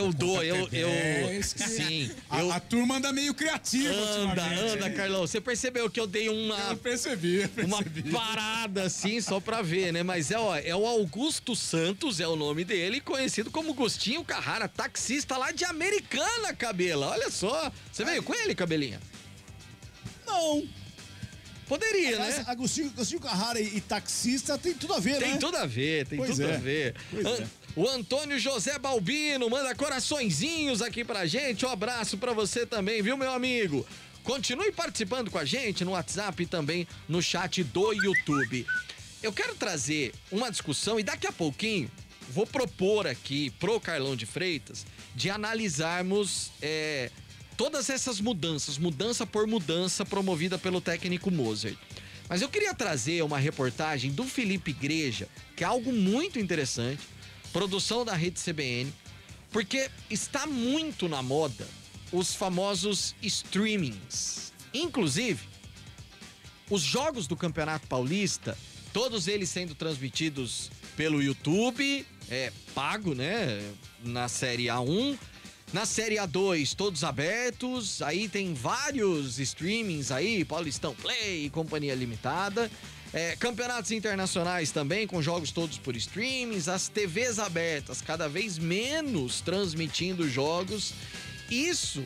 Sim. A turma anda meio criativa Anda, Carlão. Você percebeu que eu dei uma... Eu percebi. Uma parada assim, só pra ver, né? Mas é o Augusto Santos, é o nome dele, conhecido como Gustinho Carrara, taxista lá de Americana, Cabela. Olha só. Você veio com ele, Cabelinha? Não. Poderia, aliás, né? Agostinho Carrara e taxista tem tudo a ver, né? Tem tudo a ver. O Antônio José Balbino manda coraçõezinhos aqui pra gente. Um abraço pra você também, viu, meu amigo? Continue participando com a gente no WhatsApp e também no chat do YouTube. Eu quero trazer uma discussão e daqui a pouquinho vou propor aqui pro Carlão de Freitas de analisarmos todas essas mudança por mudança promovida pelo técnico Mozart. Mas eu queria trazer uma reportagem do Felipe Igreja, que é algo muito interessante, produção da Rede CBN, porque está muito na moda os famosos streamings. Inclusive, os jogos do Campeonato Paulista, todos eles sendo transmitidos pelo YouTube, pago, né, na Série A1, na Série A2, todos abertos, aí tem vários streamings aí, Paulistão Play, Companhia Limitada, campeonatos internacionais também, com jogos todos por streamings, as TVs abertas cada vez menos transmitindo jogos. Isso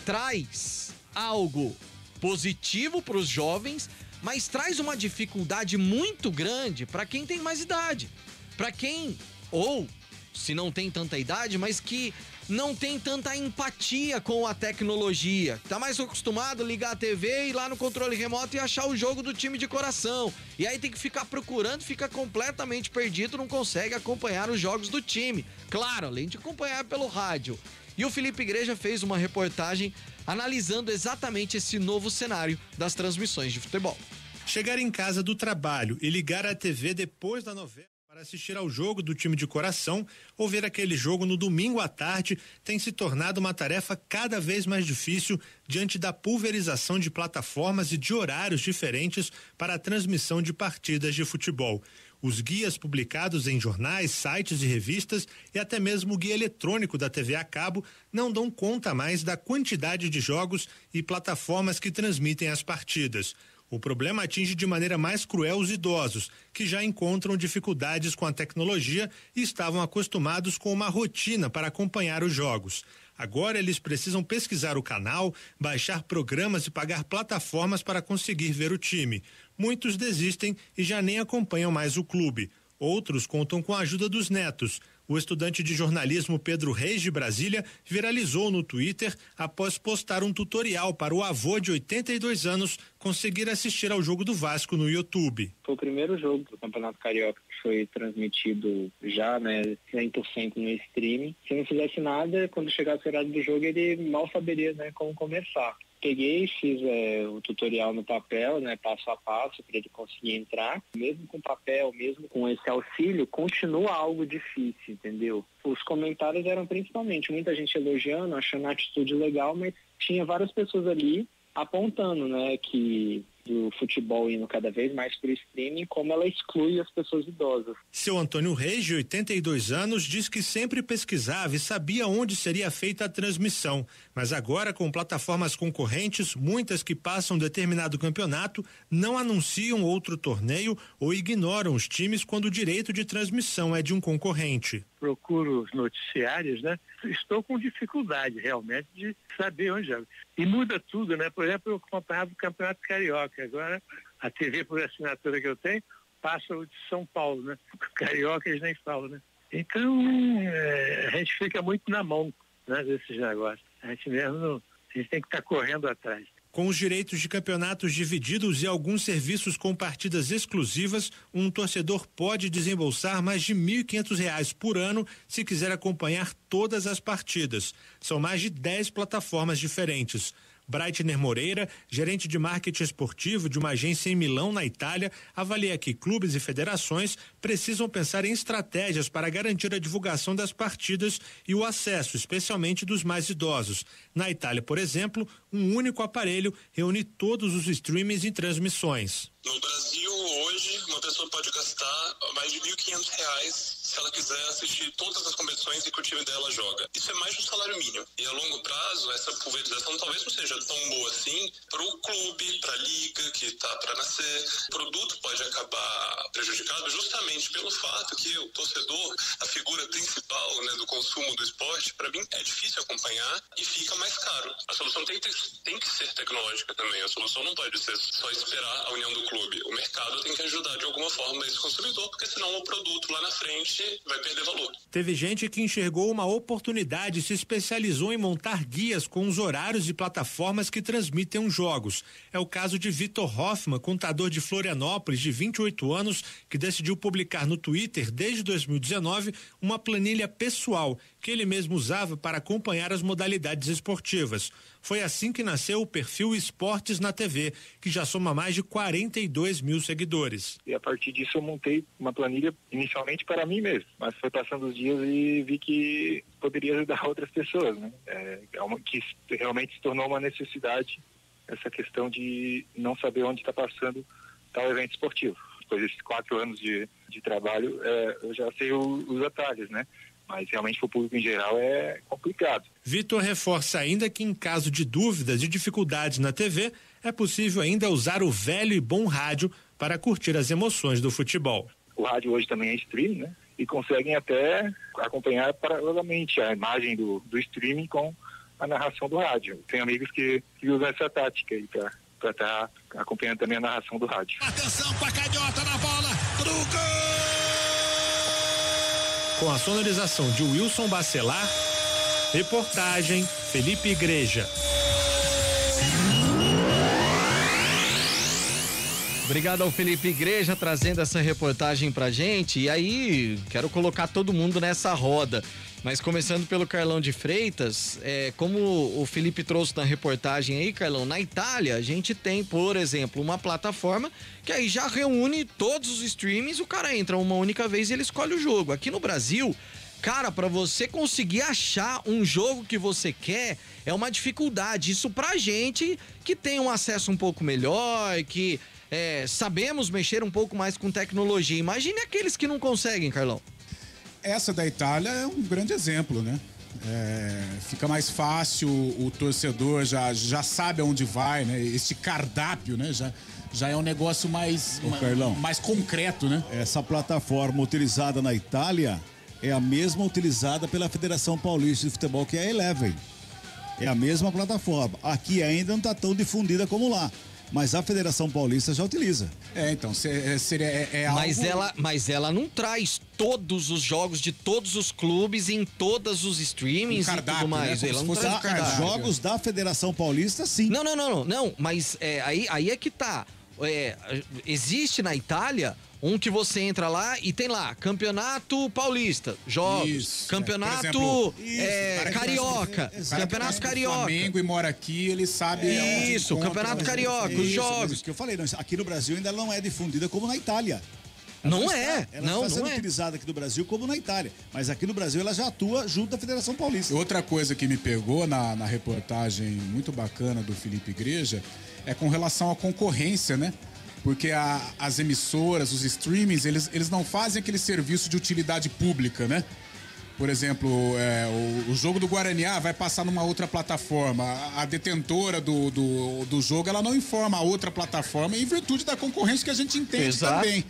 traz algo positivo para os jovens, mas traz uma dificuldade muito grande para quem tem mais idade, para quem, ou se não tem tanta idade, mas que não tem tanta empatia com a tecnologia. Tá mais acostumado a ligar a TV e ir lá no controle remoto e achar o jogo do time de coração. E aí tem que ficar procurando, fica completamente perdido, não consegue acompanhar os jogos do time. Claro, além de acompanhar pelo rádio. E o Felipe Igreja fez uma reportagem analisando exatamente esse novo cenário das transmissões de futebol. Chegar em casa do trabalho e ligar a TV depois da novela para assistir ao jogo do time de coração ou ver aquele jogo no domingo à tarde tem se tornado uma tarefa cada vez mais difícil diante da pulverização de plataformas e de horários diferentes para a transmissão de partidas de futebol. Os guias publicados em jornais, sites e revistas e até mesmo o guia eletrônico da TV a cabo não dão conta mais da quantidade de jogos e plataformas que transmitem as partidas. O problema atinge de maneira mais cruel os idosos, que já encontram dificuldades com a tecnologia e estavam acostumados com uma rotina para acompanhar os jogos. Agora eles precisam pesquisar o canal, baixar programas e pagar plataformas para conseguir ver o time. Muitos desistem e já nem acompanham mais o clube. Outros contam com a ajuda dos netos. O estudante de jornalismo Pedro Reis, de Brasília, viralizou no Twitter após postar um tutorial para o avô de 82 anos conseguir assistir ao jogo do Vasco no YouTube. Foi o primeiro jogo do Campeonato Carioca que foi transmitido já, 100% no streaming. Se não fizesse nada, quando chegasse o horário do jogo, ele mal saberia, como começar. Peguei, fiz o tutorial no papel, passo a passo, para ele conseguir entrar. Mesmo com papel, mesmo com esse auxílio, continua algo difícil, entendeu? Os comentários eram principalmente muita gente elogiando, achando a atitude legal, mas tinha várias pessoas ali apontando, que do futebol indo cada vez mais para o streaming, como ela exclui as pessoas idosas. Seu Antônio Reis, de 82 anos, diz que sempre pesquisava e sabia onde seria feita a transmissão, mas agora com plataformas concorrentes, muitas que passam determinado campeonato, não anunciam outro torneio ou ignoram os times quando o direito de transmissão é de um concorrente. procuro os noticiários, né? Estou com dificuldade realmente de saber onde joga. E muda tudo, né? Por exemplo, eu acompanhava o Campeonato Carioca. Agora, a TV por assinatura que eu tenho passa o de São Paulo, né? O Carioca eles nem falam, né? Então, a gente fica muito na mão, né, desses negócios. A gente tem que estar correndo atrás. Com os direitos de campeonatos divididos e alguns serviços com partidas exclusivas, um torcedor pode desembolsar mais de R$ 1.500 por ano se quiser acompanhar todas as partidas. São mais de 10 plataformas diferentes. Breitner Moreira, gerente de marketing esportivo de uma agência em Milão, na Itália, avalia que clubes e federações precisam pensar em estratégias para garantir a divulgação das partidas e o acesso, especialmente dos mais idosos. Na Itália, por exemplo, um único aparelho reúne todos os streamings e transmissões. No Brasil, hoje, uma pessoa pode gastar mais de R$ 1.500 se ela quiser assistir todas as competições em que o time dela joga. Isso é mais de um salário mínimo. E a longo prazo, essa pulverização talvez não seja tão boa assim para o clube, para a liga que está para nascer. O produto pode acabar prejudicado justamente pelo fato que o torcedor, a figura principal, né, do consumo do esporte, para mim é difícil acompanhar e fica mais caro. A solução tem que ser tecnológica também. A solução não pode ser só esperar a união do clube. O mercado tem que ajudar de alguma forma esse consumidor, porque senão o produto lá na frente vai perder valor. Teve gente que enxergou uma oportunidade e se especializou em montar guias com os horários e plataformas que transmitem os jogos. É o caso de Vitor Hoffman, contador de Florianópolis, de 28 anos, que decidiu publicar no Twitter, desde 2019, uma planilha pessoal que ele mesmo usava para acompanhar as modalidades esportivas. Foi assim que nasceu o perfil Esportes na TV, que já soma mais de 42 mil seguidores. E a partir disso eu montei uma planilha inicialmente para mim mesmo, mas foi passando os dias e vi que poderia ajudar outras pessoas, né? Que realmente se tornou uma necessidade, essa questão de não saber onde está passando tal evento esportivo. Depois desses 4 anos de trabalho, eu já sei os atalhos, né? Mas realmente para o público em geral é complicado. Vitor reforça ainda que em caso de dúvidas e dificuldades na TV, é possível ainda usar o velho e bom rádio para curtir as emoções do futebol. O rádio hoje também é streaming, né? E conseguem até acompanhar paralelamente a imagem do streaming com a narração do rádio. Tem amigos que usam essa tática aí para estar acompanhando também a narração do rádio. Atenção para Canhota na bola, pro gol! Com a sonorização de Wilson Bacelar, reportagem Felipe Igreja. Obrigado ao Felipe Igreja trazendo essa reportagem pra gente. E aí, quero colocar todo mundo nessa roda. Mas começando pelo Carlão de Freitas, como o Felipe trouxe na reportagem aí, Carlão, na Itália a gente tem, por exemplo, uma plataforma que aí já reúne todos os streamings, o cara entra uma única vez e ele escolhe o jogo. Aqui no Brasil, cara, pra você conseguir achar um jogo que você quer é uma dificuldade. Isso pra gente que tem um acesso um pouco melhor, que sabemos mexer um pouco mais com tecnologia. Imagine aqueles que não conseguem, Carlão. Essa da Itália é um grande exemplo, né? Fica mais fácil, o torcedor já sabe aonde vai, né? Esse cardápio, né? Já é um negócio mais concreto, né? Essa plataforma utilizada na Itália é a mesma utilizada pela Federação Paulista de Futebol, que é a Eleven. É a mesma plataforma. Aqui ainda não está tão difundida como lá. Mas a Federação Paulista já utiliza. Então, seria algo... Mas ela não traz todos os jogos de todos os clubes em todos os streamings e tudo mais. Né? Ela não traz cardápio. Jogos da Federação Paulista, sim. Não, mas aí é que tá. Existe na Itália um que você entra lá e tem lá Campeonato Paulista, jogos, isso, Campeonato Carioca, Campeonato Carioca. Flamengo e mora aqui, ele sabe. Isso, Campeonato Carioca, os jogos. Isso que eu falei, aqui no Brasil ainda não é difundida como na Itália. Ela não está sendo utilizada aqui no Brasil como na Itália, mas aqui no Brasil ela já atua junto da Federação Paulista. Outra coisa que me pegou na reportagem muito bacana do Felipe Igreja é com relação à concorrência, né? Porque as emissoras, os streamings, eles não fazem aquele serviço de utilidade pública, né? Por exemplo, o jogo do Guarani vai passar numa outra plataforma. A detentora do jogo, ela não informa a outra plataforma em virtude da concorrência que a gente entende também.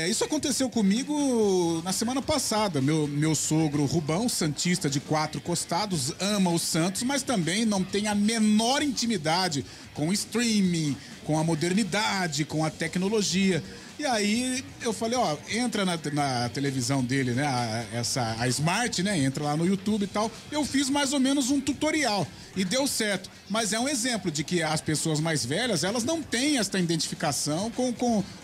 Isso aconteceu comigo na semana passada. Meu sogro Rubão, santista de 4 costados, ama o Santos, mas também não tem a menor intimidade com o streaming, com a modernidade, com a tecnologia. E aí eu falei, entra na televisão dele, né, a Smart, né, entra lá no YouTube e tal. Eu fiz mais ou menos um tutorial e deu certo. Mas é um exemplo de que as pessoas mais velhas, elas não têm essa identificação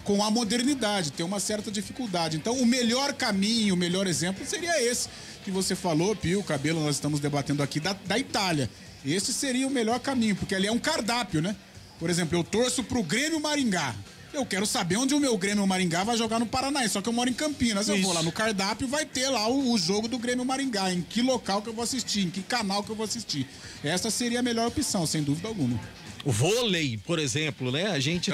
com a modernidade, tem uma certa dificuldade. Então o melhor caminho, o melhor exemplo seria esse que você falou, Pio, Cabelo, nós estamos debatendo aqui da Itália. Esse seria o melhor caminho, porque ali é um cardápio, né? Por exemplo, eu torço pro Grêmio Maringá. Eu quero saber onde o meu Grêmio Maringá vai jogar no Paraná, só que eu moro em Campinas. Eu vou lá no cardápio, vai ter lá o jogo do Grêmio Maringá, em que local que eu vou assistir, em que canal que eu vou assistir. Essa seria a melhor opção, sem dúvida alguma. O vôlei, por exemplo, né? A gente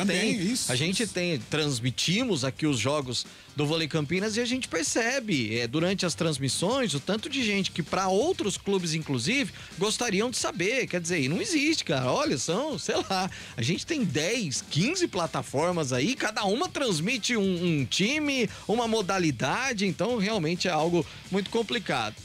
transmitimos aqui os jogos do Vôlei Campinas e a gente percebe durante as transmissões o tanto de gente que para outros clubes, inclusive, gostariam de saber. Quer dizer, não existe, cara. Olha, sei lá, a gente tem 10, 15 plataformas aí, cada uma transmite um time, uma modalidade, então realmente é algo muito complicado.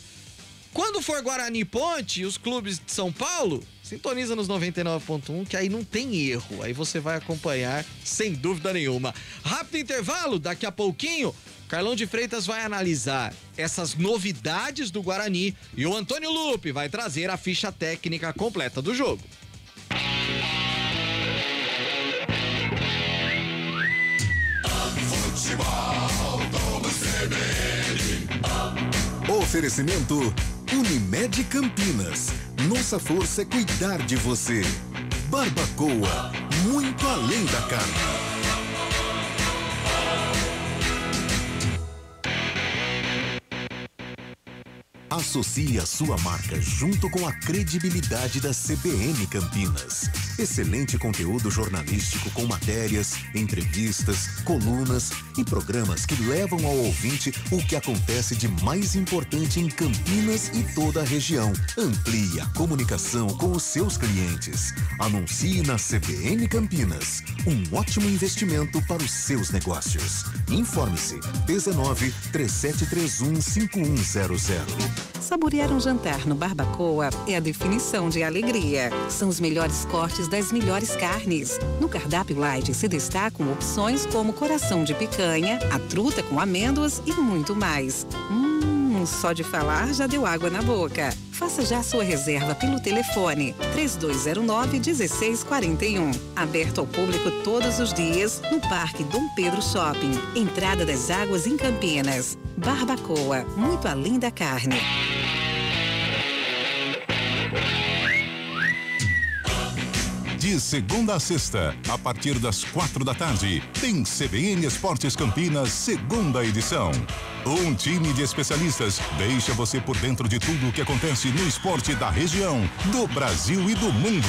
Quando for Guarani e Ponte, os clubes de São Paulo, sintoniza nos 99.1, que aí não tem erro. Aí você vai acompanhar sem dúvida nenhuma. Rápido intervalo, daqui a pouquinho, Carlão de Freitas vai analisar essas novidades do Guarani e o Antônio Lupe vai trazer a ficha técnica completa do jogo. Oferecimento Unimed Campinas. Nossa força é cuidar de você. Barbacoa, muito além da carne. Associe a sua marca junto com a credibilidade da CBN Campinas. Excelente conteúdo jornalístico com matérias, entrevistas, colunas e programas que levam ao ouvinte o que acontece de mais importante em Campinas e toda a região. Amplie a comunicação com os seus clientes. Anuncie na CBN Campinas. Um ótimo investimento para os seus negócios. Informe-se 19 3731 5100. Saborear um jantar no Barbacoa é a definição de alegria. São os melhores cortes das melhores carnes. No cardápio light se destacam opções como coração de picanha, a truta com amêndoas e muito mais. Só de falar já deu água na boca. Faça já sua reserva pelo telefone 3209-1641. Aberto ao público todos os dias no Parque Dom Pedro Shopping. Entrada das Águas em Campinas. Barbacoa, muito além da carne. De segunda a sexta, a partir das 4 da tarde, tem CBN Esportes Campinas, segunda edição. Um time de especialistas deixa você por dentro de tudo o que acontece no esporte da região, do Brasil e do mundo.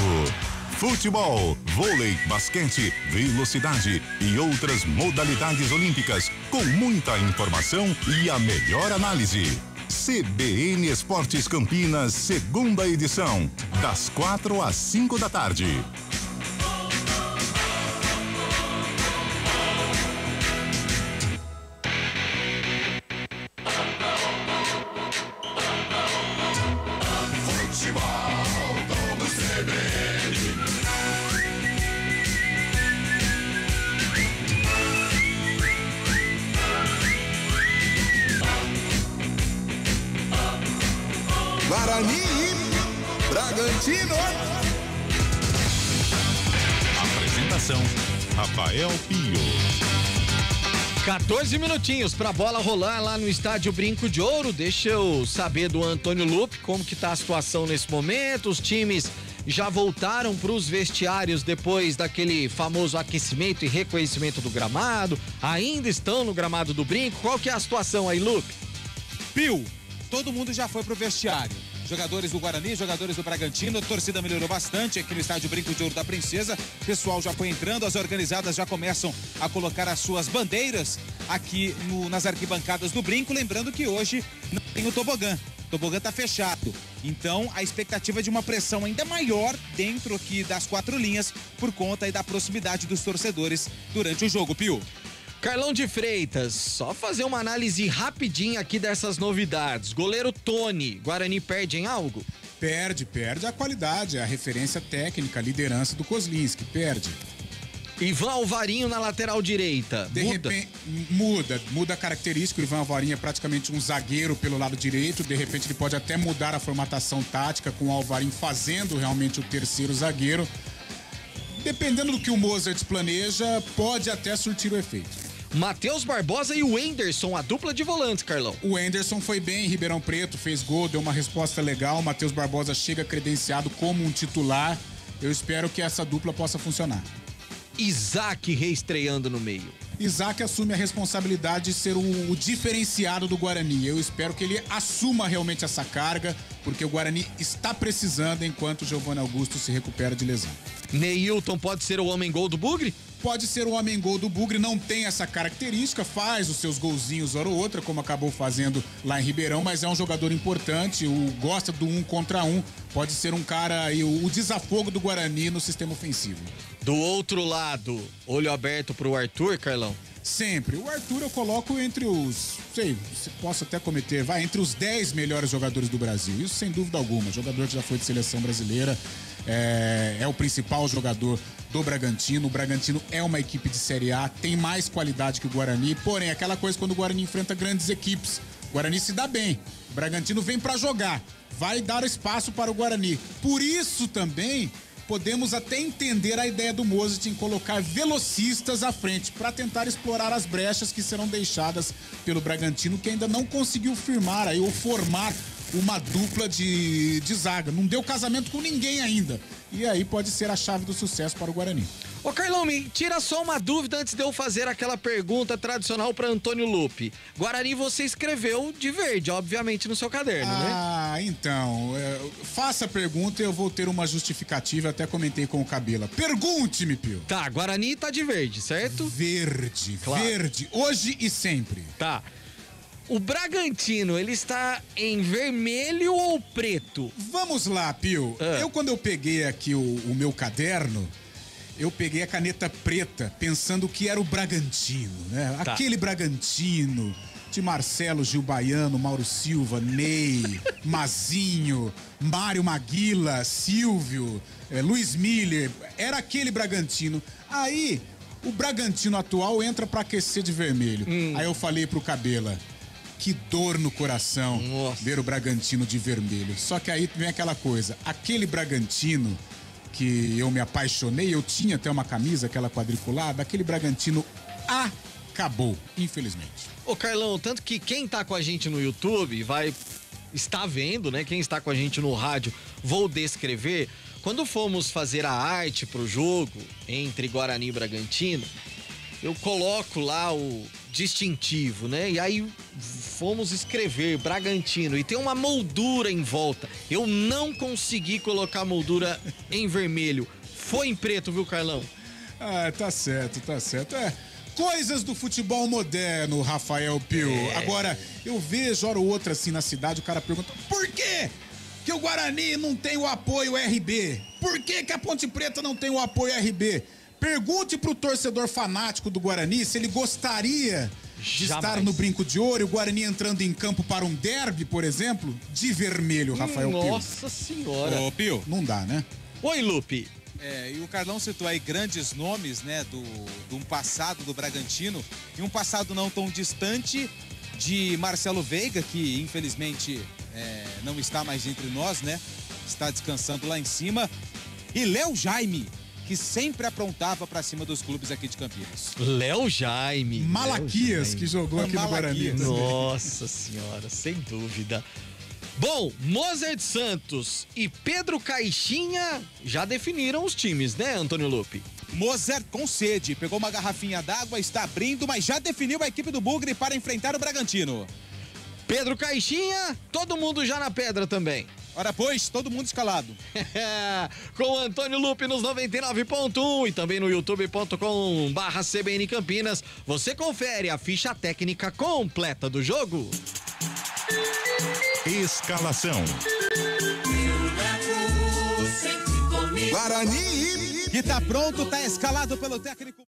Futebol, vôlei, basquete, velocidade e outras modalidades olímpicas, com muita informação e a melhor análise. CBN Esportes Campinas, segunda edição, das 4 às 5 da tarde. Guarani e Bragantino. Apresentação, Rafael Pio. 14 minutinhos pra bola rolar lá no estádio Brinco de Ouro. Deixa eu saber do Antônio Lupe como que tá a situação nesse momento. Os times já voltaram pros vestiários depois daquele famoso aquecimento e reconhecimento do gramado. Ainda estão no gramado do Brinco. Qual que é a situação aí, Lupe? Pio, todo mundo já foi pro vestiário. Jogadores do Guarani, jogadores do Bragantino, a torcida melhorou bastante aqui no estádio Brinco de Ouro da Princesa. O pessoal já foi entrando, as organizadas já começam a colocar as suas bandeiras aqui nas arquibancadas do Brinco. Lembrando que hoje não tem o tobogã. O tobogã tá fechado. Então, a expectativa é de uma pressão ainda maior dentro aqui das 4 linhas por conta aí da proximidade dos torcedores durante o jogo, Pio. Carlão de Freitas, só fazer uma análise rapidinha aqui dessas novidades. Goleiro Tony, Guarani perde em algo? Perde a qualidade, a referência técnica, a liderança do Kozlinski, perde. Ivan Alvarinho na lateral direita, muda a característica. O Ivan Alvarinho é praticamente um zagueiro pelo lado direito, de repente ele pode até mudar a formatação tática com o Alvarinho fazendo realmente o terceiro zagueiro. Dependendo do que o Mozart planeja, pode até surtir o efeito. Matheus Barbosa e o Enderson, a dupla de volantes, Carlão. O Enderson foi bem em Ribeirão Preto, fez gol, deu uma resposta legal. O Matheus Barbosa chega credenciado como um titular. Eu espero que essa dupla possa funcionar. Isaac reestreando no meio. Isaac assume a responsabilidade de ser o diferenciado do Guarani. Eu espero que ele assuma realmente essa carga, porque o Guarani está precisando enquanto o Giovanni Augusto se recupera de lesão. Neilton pode ser o homem-gol do Bugre? Pode ser o homem-gol do Bugre, não tem essa característica, faz os seus golzinhos hora ou outra, como acabou fazendo lá em Ribeirão, mas é um jogador importante, gosta do 1 contra 1, pode ser um cara aí, o desafogo do Guarani no sistema ofensivo. Do outro lado, olho aberto pro Arthur, Carlão? Sempre. O Arthur eu coloco entre os, posso até cometer, entre os 10 melhores jogadores do Brasil, isso sem dúvida alguma, jogador que já foi de seleção brasileira, é o principal jogador do Bragantino. O Bragantino é uma equipe de Série A, tem mais qualidade que o Guarani, porém, aquela coisa quando o Guarani enfrenta grandes equipes, o Guarani se dá bem, o Bragantino vem pra jogar, vai dar espaço para o Guarani. Por isso também podemos até entender a ideia do Mozart em colocar velocistas à frente para tentar explorar as brechas que serão deixadas pelo Bragantino, que ainda não conseguiu firmar aí, ou formar uma dupla de zaga. Não deu casamento com ninguém ainda. E aí pode ser a chave do sucesso para o Guarani. Ô Carlão, me tira só uma dúvida antes de eu fazer aquela pergunta tradicional para Antônio Lupe. Guarani você escreveu de verde, obviamente, no seu caderno, né? Ah, então, faça a pergunta e eu vou ter uma justificativa, até comentei com o Cabela. Pergunte-me, Pio. Tá, Guarani tá de verde, certo? Verde, claro. Verde, hoje e sempre. Tá. O Bragantino, ele está em vermelho ou preto? Vamos lá, Pio. Quando eu peguei aqui o meu caderno, eu peguei a caneta preta, pensando que era o Bragantino, né? Tá. Aquele Bragantino de Marcelo, Gil Baiano, Mauro Silva, Ney, Mazinho, Mário Maguila, Silvio, Luiz Miller. Era aquele Bragantino. Aí, o Bragantino atual entra pra aquecer de vermelho. Aí eu falei pro Cabela, que dor no coração ver o Bragantino de vermelho. Só que aí vem aquela coisa, aquele Bragantino que eu me apaixonei, eu tinha até uma camisa, aquela quadriculada, aquele Bragantino acabou, infelizmente. Ô Carlão, tanto que quem tá com a gente no YouTube está vendo, né? Quem está com a gente no rádio, vou descrever. Quando fomos fazer a arte pro jogo entre Guarani e Bragantino, eu coloco lá o distintivo, né? E aí fomos escrever Bragantino e tem uma moldura em volta. Eu não consegui colocar a moldura em vermelho. Foi em preto, viu, Carlão? Ah, tá certo. Coisas do futebol moderno, Rafael Pio. Agora, eu vejo hora ou outra assim na cidade, o cara pergunta, por quê que o Guarani não tem o apoio RB? Por que que a Ponte Preta não tem o apoio RB? Pergunte pro torcedor fanático do Guarani se ele gostaria de estar no Brinco de Ouro e o Guarani entrando em campo para um derby, por exemplo, de vermelho, Rafael Pio. Nossa senhora. Ô, Pio. Não dá, né? Oi, Lupe. E o Carlão citou aí grandes nomes, né, de um passado do Bragantino e um passado não tão distante de Marcelo Veiga, que infelizmente não está mais entre nós, né? Está descansando lá em cima. E Léo Jaime, que sempre aprontava pra cima dos clubes aqui de Campinas. Léo Jaime. Malaquias, que jogou aqui no Guarani. Nossa senhora, sem dúvida. Bom, Mozart Santos e Pedro Caixinha já definiram os times, né, Antônio Lupe? Mozart com sede, pegou uma garrafinha d'água, está abrindo, mas já definiu a equipe do Bugre para enfrentar o Bragantino. Pedro Caixinha, todo mundo já na pedra também. Ora pois, todo mundo escalado. Com o Antônio Lupe nos 99.1 e também no youtube.com/CBN Campinas, você confere a ficha técnica completa do jogo. Escalação. Guarani. Que tá pronto, tá escalado pelo técnico.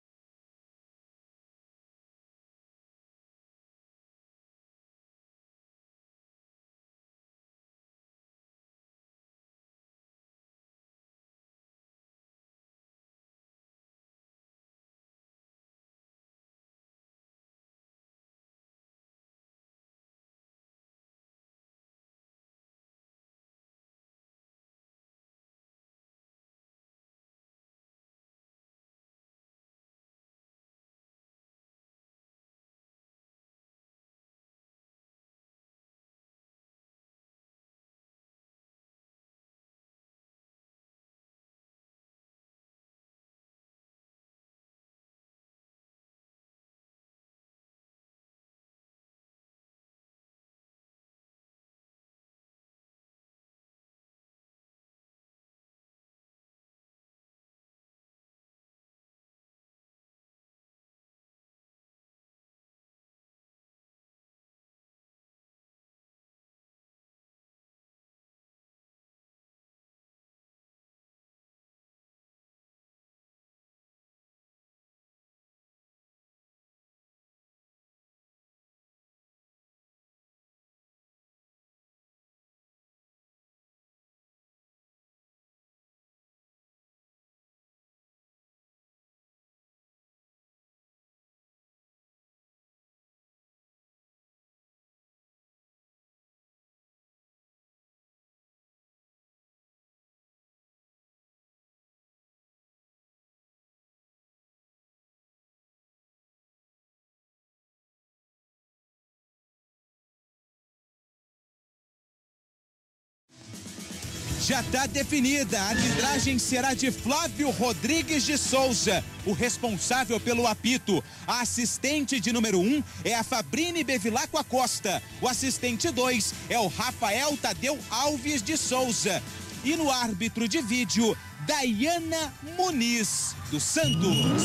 Já está definida, a arbitragem será de Flávio Rodrigues de Souza, o responsável pelo apito. A assistente de número 1 é a Fabrine Bevilacqua Costa. O assistente 2 é o Rafael Tadeu Alves de Souza. E no árbitro de vídeo, Dayana Muniz, do Santos.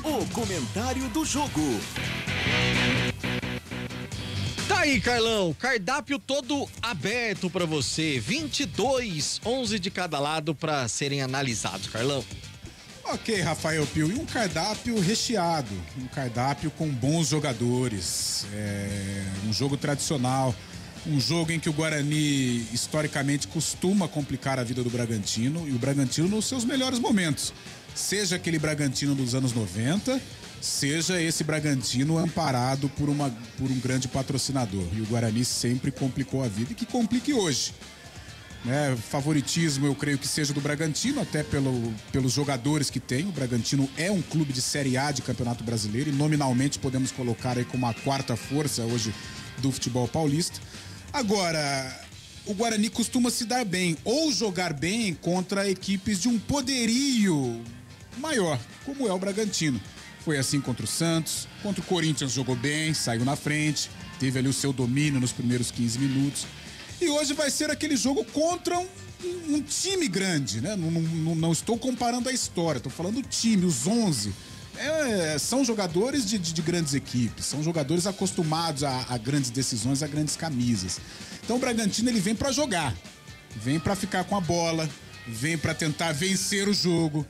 O comentário do jogo. Tá aí, Carlão, cardápio todo aberto pra você, 22, 11 de cada lado pra serem analisados, Carlão. Ok, Rafael Pio, e um cardápio recheado, um cardápio com bons jogadores, um jogo tradicional, um jogo em que o Guarani historicamente costuma complicar a vida do Bragantino, e o Bragantino nos seus melhores momentos, seja aquele Bragantino dos anos 90, seja esse Bragantino amparado por um grande patrocinador, e o Guarani sempre complicou a vida e que complique hoje. Favoritismo eu creio que seja do Bragantino, até pelos jogadores que tem. O Bragantino é um clube de Série A de Campeonato Brasileiro e nominalmente podemos colocar aí como a quarta força hoje do futebol paulista. Agora, o Guarani costuma se dar bem ou jogar bem contra equipes de um poderio maior, como é o Bragantino. Foi assim contra o Santos, contra o Corinthians jogou bem, saiu na frente, teve ali o seu domínio nos primeiros 15 minutos. E hoje vai ser aquele jogo contra um time grande, né? Não estou comparando a história, estou falando do time, os 11. São jogadores de grandes equipes, são jogadores acostumados a grandes decisões, a grandes camisas. Então o Bragantino ele vem para jogar, vem para ficar com a bola, vem para tentar vencer o jogo.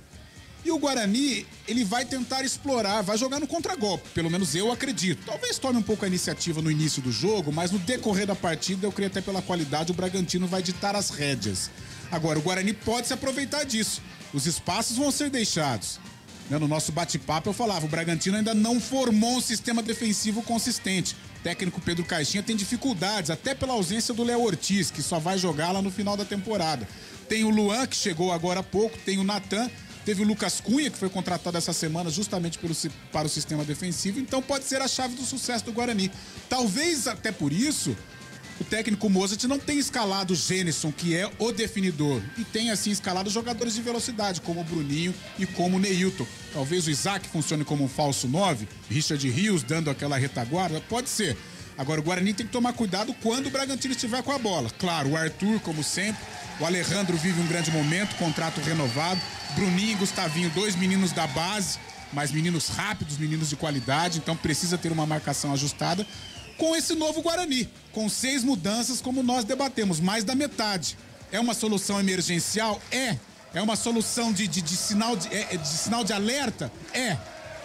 E o Guarani, ele vai tentar explorar, vai jogar no contragolpe, pelo menos eu acredito. Talvez tome um pouco a iniciativa no início do jogo, mas no decorrer da partida, eu creio até pela qualidade, o Bragantino vai ditar as rédeas. Agora, o Guarani pode se aproveitar disso. Os espaços vão ser deixados. No nosso bate-papo eu falava, o Bragantino ainda não formou um sistema defensivo consistente. O técnico Pedro Caixinha tem dificuldades, até pela ausência do Léo Ortiz, que só vai jogar lá no final da temporada. Tem o Luan, que chegou agora há pouco, tem o Natan. Teve o Lucas Cunha, que foi contratado essa semana justamente para o sistema defensivo. Então pode ser a chave do sucesso do Guarani. Talvez até por isso o técnico Mozart não tenha escalado o Gênison, que é o definidor. E tenha assim escalado jogadores de velocidade, como o Bruninho e como o Neilton. Talvez o Isaac funcione como um falso 9, Richard Rios dando aquela retaguarda. Pode ser. Agora o Guarani tem que tomar cuidado quando o Bragantino estiver com a bola. Claro, o Arthur, como sempre. O Alejandro vive um grande momento, contrato renovado. Bruninho e Gustavinho, 2 meninos da base, mas meninos rápidos, meninos de qualidade, então precisa ter uma marcação ajustada com esse novo Guarani, com 6 mudanças como nós debatemos, mais da metade. É uma solução emergencial? É uma solução de sinal de alerta?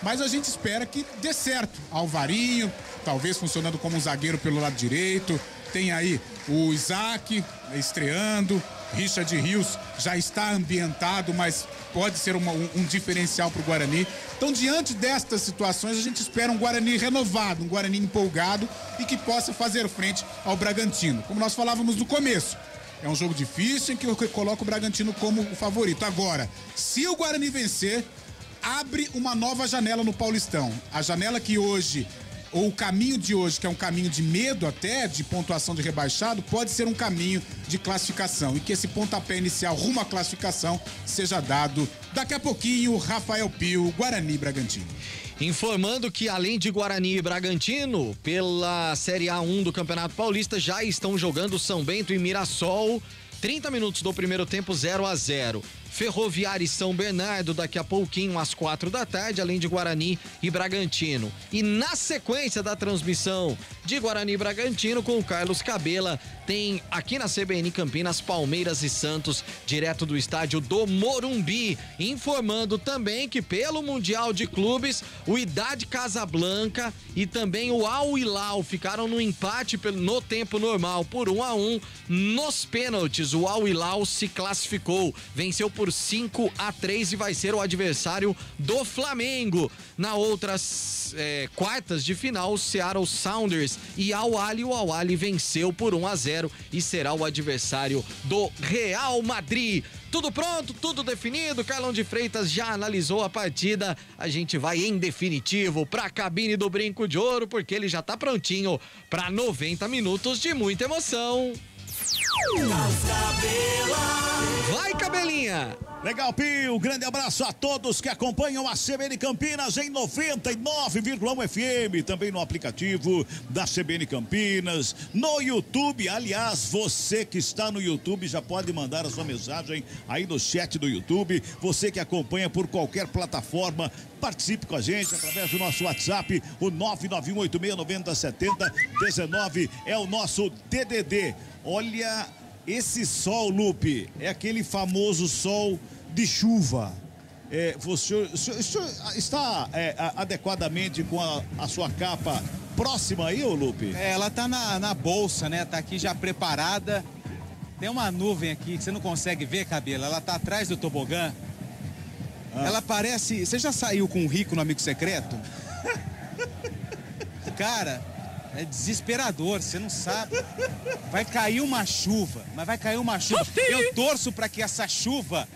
Mas a gente espera que dê certo. Alvarinho, talvez funcionando como um zagueiro pelo lado direito, tem aí o Isaac estreando, Richard Rios já está ambientado, mas pode ser um diferencial para o Guarani. Então, diante destas situações, a gente espera um Guarani renovado, um Guarani empolgado e que possa fazer frente ao Bragantino. Como nós falávamos no começo, é um jogo difícil em que eu coloco o Bragantino como o favorito. Agora, se o Guarani vencer, abre uma nova janela no Paulistão. A janela que hoje, ou o caminho de hoje, que é um caminho de medo até, de pontuação de rebaixado, pode ser um caminho de classificação. E que esse pontapé inicial rumo à classificação seja dado daqui a pouquinho. Rafael Pio, Guarani e Bragantino. Informando que além de Guarani e Bragantino, pela Série A1 do Campeonato Paulista, já estão jogando São Bento e Mirassol. 30 minutos do primeiro tempo, 0-0. Ferroviária e São Bernardo daqui a pouquinho às 4 da tarde, além de Guarani e Bragantino. E na sequência da transmissão de Guarani e Bragantino com o Carlos Cabela, tem aqui na CBN Campinas Palmeiras e Santos, direto do estádio do Morumbi. Informando também que pelo Mundial de Clubes, o Wydad Casablanca e também o Al Hilal ficaram no empate no tempo normal por 1-1. Nos pênaltis, o Al Hilal se classificou, venceu por por 5-3 e vai ser o adversário do Flamengo. Na outras quartas de final, o Seattle Sounders e Al Ahly. O Al Ahly venceu por 1-0 e será o adversário do Real Madrid. Tudo pronto, tudo definido. Carlão de Freitas já analisou a partida. A gente vai em definitivo pra cabine do Brinco de Ouro, porque ele já tá prontinho pra 90 minutos de muita emoção. Vai, Cabelinha! Legal, Pio. Grande abraço a todos que acompanham a CBN Campinas em 99,1 FM. Também no aplicativo da CBN Campinas, no YouTube. Aliás, você que está no YouTube já pode mandar a sua mensagem aí no chat do YouTube. Você que acompanha por qualquer plataforma, participe com a gente através do nosso WhatsApp, o 991869070. é o nosso DDD. Olha, esse sol, Lupe, é aquele famoso sol de chuva. O senhor está adequadamente com a sua capa próxima aí, ô Lupe? Ela tá na bolsa, né? Tá aqui já preparada. Tem uma nuvem aqui que você não consegue ver, Cabelo. Ela tá atrás do tobogã. Ela parece... Você já saiu com um rico no Amigo Secreto? Cara, é desesperador, você não sabe. Vai cair uma chuva, mas vai cair uma chuva. Eu torço para que essa chuva,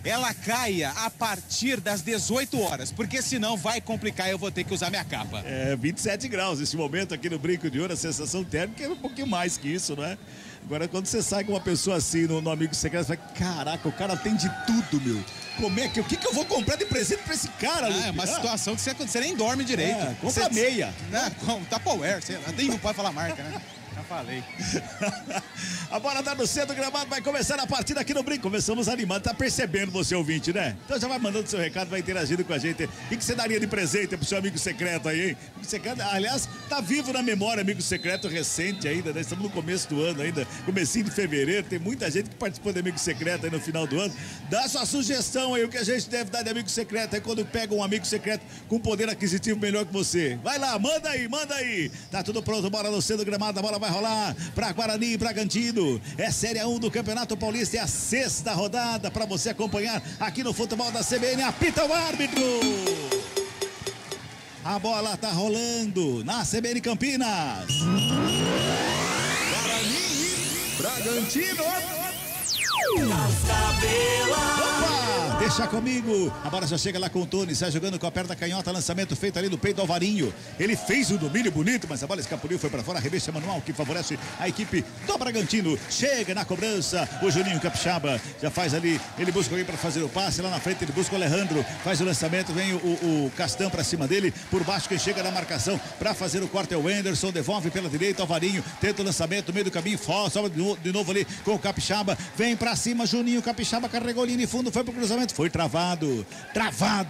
ela caia a partir das 18 horas, porque senão vai complicar e eu vou ter que usar minha capa. 27 graus nesse momento aqui no Brinco de Ouro, a sensação térmica é um pouquinho mais que isso, né? Agora, quando você sai com uma pessoa assim no Amigo Secreto, você fala, caraca, o cara tem de tudo, meu. Como é que, o que eu vou comprar de presente pra esse cara, Lupe? É uma situação que você nem dorme direito. Compra meia. Tupperware, nem pode falar marca, né? Já falei. A bola tá no centro do gramado, vai começar a partida aqui no Brinco. Começamos animando, tá percebendo você, ouvinte, né? Então já vai mandando seu recado, vai interagindo com a gente. O que você daria de presente pro seu amigo secreto aí, hein? Secreto, aliás, tá vivo na memória, amigo secreto recente ainda, né? Estamos no começo do ano ainda, comecinho de fevereiro, tem muita gente que participou de amigo secreto aí no final do ano. Dá sua sugestão aí, o que a gente deve dar de amigo secreto aí quando pega um amigo secreto com poder aquisitivo melhor que você. Vai lá, manda aí, manda aí. Tá tudo pronto, bola no centro do gramado, a bola vai rolar para Guarani e Bragantino. É Série 1 do Campeonato Paulista, é a 6ª rodada para você acompanhar aqui no futebol da CBN. Apita o árbitro. A bola tá rolando na CBN Campinas. Guarani e Bragantino. Opa, deixa comigo. A bola já chega lá com o Tony, sai jogando com a perna canhota, lançamento feito ali no peito do Alvarinho. Ele fez um domínio bonito, mas a bola escapuliu, foi para fora, arremesso manual que favorece a equipe do Bragantino. Chega na cobrança, o Juninho Capixaba já faz ali, ele busca alguém para fazer o passe, lá na frente ele busca o Alejandro, faz o lançamento, vem o Castan para cima dele, por baixo quem chega na marcação para fazer o corte é o Anderson, devolve pela direita, Alvarinho tenta o lançamento, meio do caminho, sobra de novo ali com o Capixaba, vem pra cima, Juninho Capixaba carregou linha de fundo, foi pro cruzamento, foi travado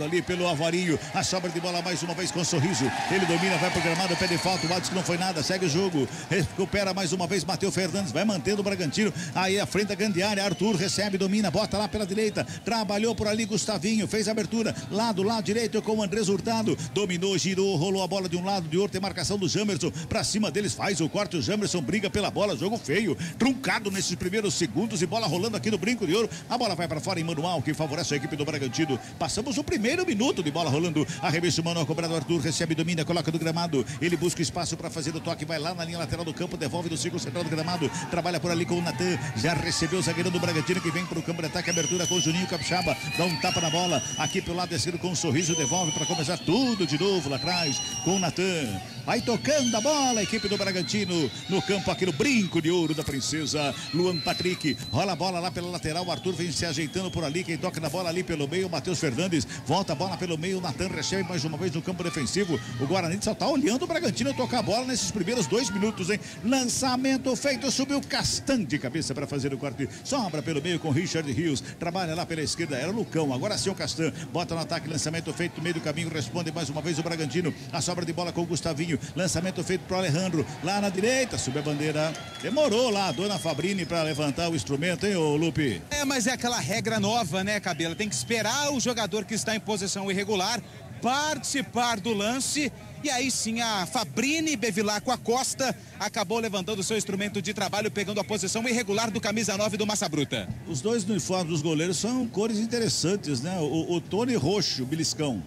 ali pelo Alvarinho, a sobra de bola mais uma vez com o Sorriso, ele domina, vai pro gramado, pede falta, o Watson que não foi nada, segue o jogo, recupera mais uma vez, Matheus Fernandes, vai mantendo o Bragantino, aí à frente da grande área, Arthur recebe, domina, bota lá pela direita, trabalhou por ali, Gustavinho, fez a abertura, do lado direito com o Andrés Hurtado, dominou, girou, rolou a bola de um lado, de outro, tem marcação do Jamerson, pra cima deles, faz o corte, o Jamerson briga pela bola, jogo feio, truncado nesses primeiros segundos e bola rolando aqui no Brinco de Ouro, a bola vai para fora em manual, que favorece a equipe do Bragantino, passamos o primeiro minuto de bola rolando, arremesso manual cobrado, Arthur recebe, domina, coloca no gramado, ele busca espaço para fazer o toque, vai lá na linha lateral do campo, devolve do círculo central do gramado, trabalha por ali com o Natan, já recebeu o zagueiro do Bragantino que vem para o campo de ataque, abertura com o Juninho Capixaba, dá um tapa na bola, aqui pelo lado esquerdo com um sorriso, devolve para começar tudo de novo lá atrás com o Natan, vai tocando a bola, a equipe do Bragantino no campo aqui no Brinco de Ouro da Princesa, Luan Patrick, rola a bola lá pela lateral, o Arthur vem se ajeitando por ali, quem toca na bola ali pelo meio, o Matheus Fernandes, volta a bola pelo meio, o Natan recebe mais uma vez no campo defensivo, o Guarani só tá olhando o Bragantino tocar a bola nesses primeiros 2 minutos, hein? Lançamento feito, subiu Castan de cabeça para fazer o corte, sobra pelo meio com Richard Rios, trabalha lá pela esquerda, era o Lucão, agora sim o Castan, bota no ataque, lançamento feito no meio do caminho, responde mais uma vez o Bragantino, a sobra de bola com o Gustavinho, lançamento feito pro Alejandro, lá na direita, subiu a bandeira, demorou lá a dona Fabrini para levantar o instrumento, hein, ô Lupe? Mas é aquela regra nova, né, Cabelo? Tem que esperar o jogador que está em posição irregular participar do lance E aí sim a Fabrini Bevilacqua Costa acabou levantando o seu instrumento de trabalho, pegando a posição irregular do camisa 9 do Massa Bruta. Os dois uniformes dos goleiros são cores interessantes, né? O Tony roxo, beliscão.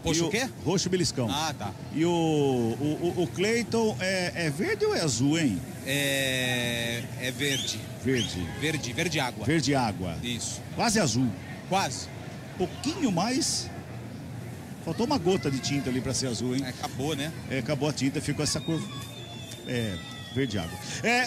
Roxo o quê? Roxo beliscão. Ah, tá. E o Cleiton é verde ou é azul, hein? É verde. Verde água. Verde água. Isso. Quase azul. Quase. Pouquinho mais. Faltou uma gota de tinta ali pra ser azul, hein? Acabou, né? Acabou a tinta, ficou essa cor. Verde água.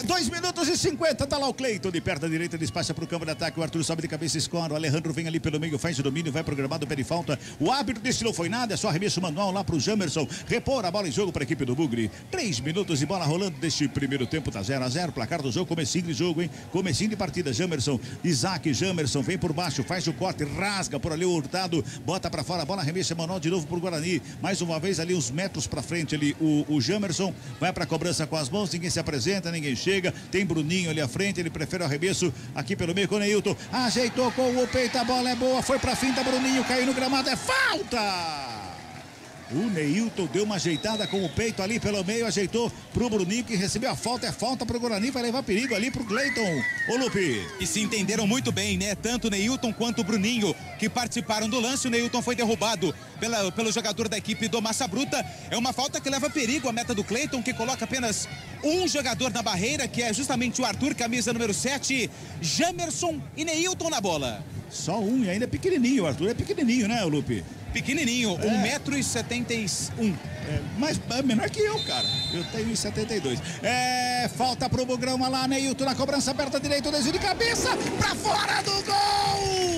2 minutos e 50, tá lá o Cleiton, de perto da direita, despacha pro campo de ataque, o Arthur sobe de cabeça e escora, o Alejandro vem ali pelo meio, faz o domínio, vai programado, pede falta, o árbitro disse não foi nada, é só arremesso manual lá pro Jamerson, repor a bola em jogo pra equipe do Bugre, 3 minutos e bola rolando deste primeiro tempo, tá 0-0, placar do jogo, comecinho de jogo, hein, comecinho de partida, Jamerson, Isaac, Jamerson, vem por baixo, faz o corte, rasga por ali o Hurtado, bota pra fora, a bola arremesso manual de novo pro Guarani, mais uma vez ali uns metros pra frente ali, o Jamerson, vai pra cobrança com as mãos, ninguém se apresenta, ninguém chega, tem Bruninho ali à frente, ele prefere o arremesso aqui pelo meio com o Neilton, ajeitou com o peito, a bola é boa, foi pra finta, Bruninho caiu no gramado, é falta! O Neilton deu uma ajeitada com o peito ali pelo meio, ajeitou pro Bruninho que recebeu a falta, é falta pro Guarani, vai levar perigo ali pro Cleiton. Ô Lupe. E se entenderam muito bem, né? Tanto o Neilton quanto o Bruninho que participaram do lance. O Neilton foi derrubado pelo jogador da equipe do Massa Bruta. É uma falta que leva perigo à meta do Cleiton, que coloca apenas um jogador na barreira, que é justamente o Arthur, camisa número 7, Jamerson e Neilton na bola. Só um, e ainda é pequenininho, o Arthur é pequenininho, né, Lupe? Pequenininho, 1,71 m. Mas é menor que eu, cara. Eu tenho 1,72 m. Falta pro Bugrão lá, Neilton na cobrança, aberta direita, o desvio de cabeça, pra fora do gol!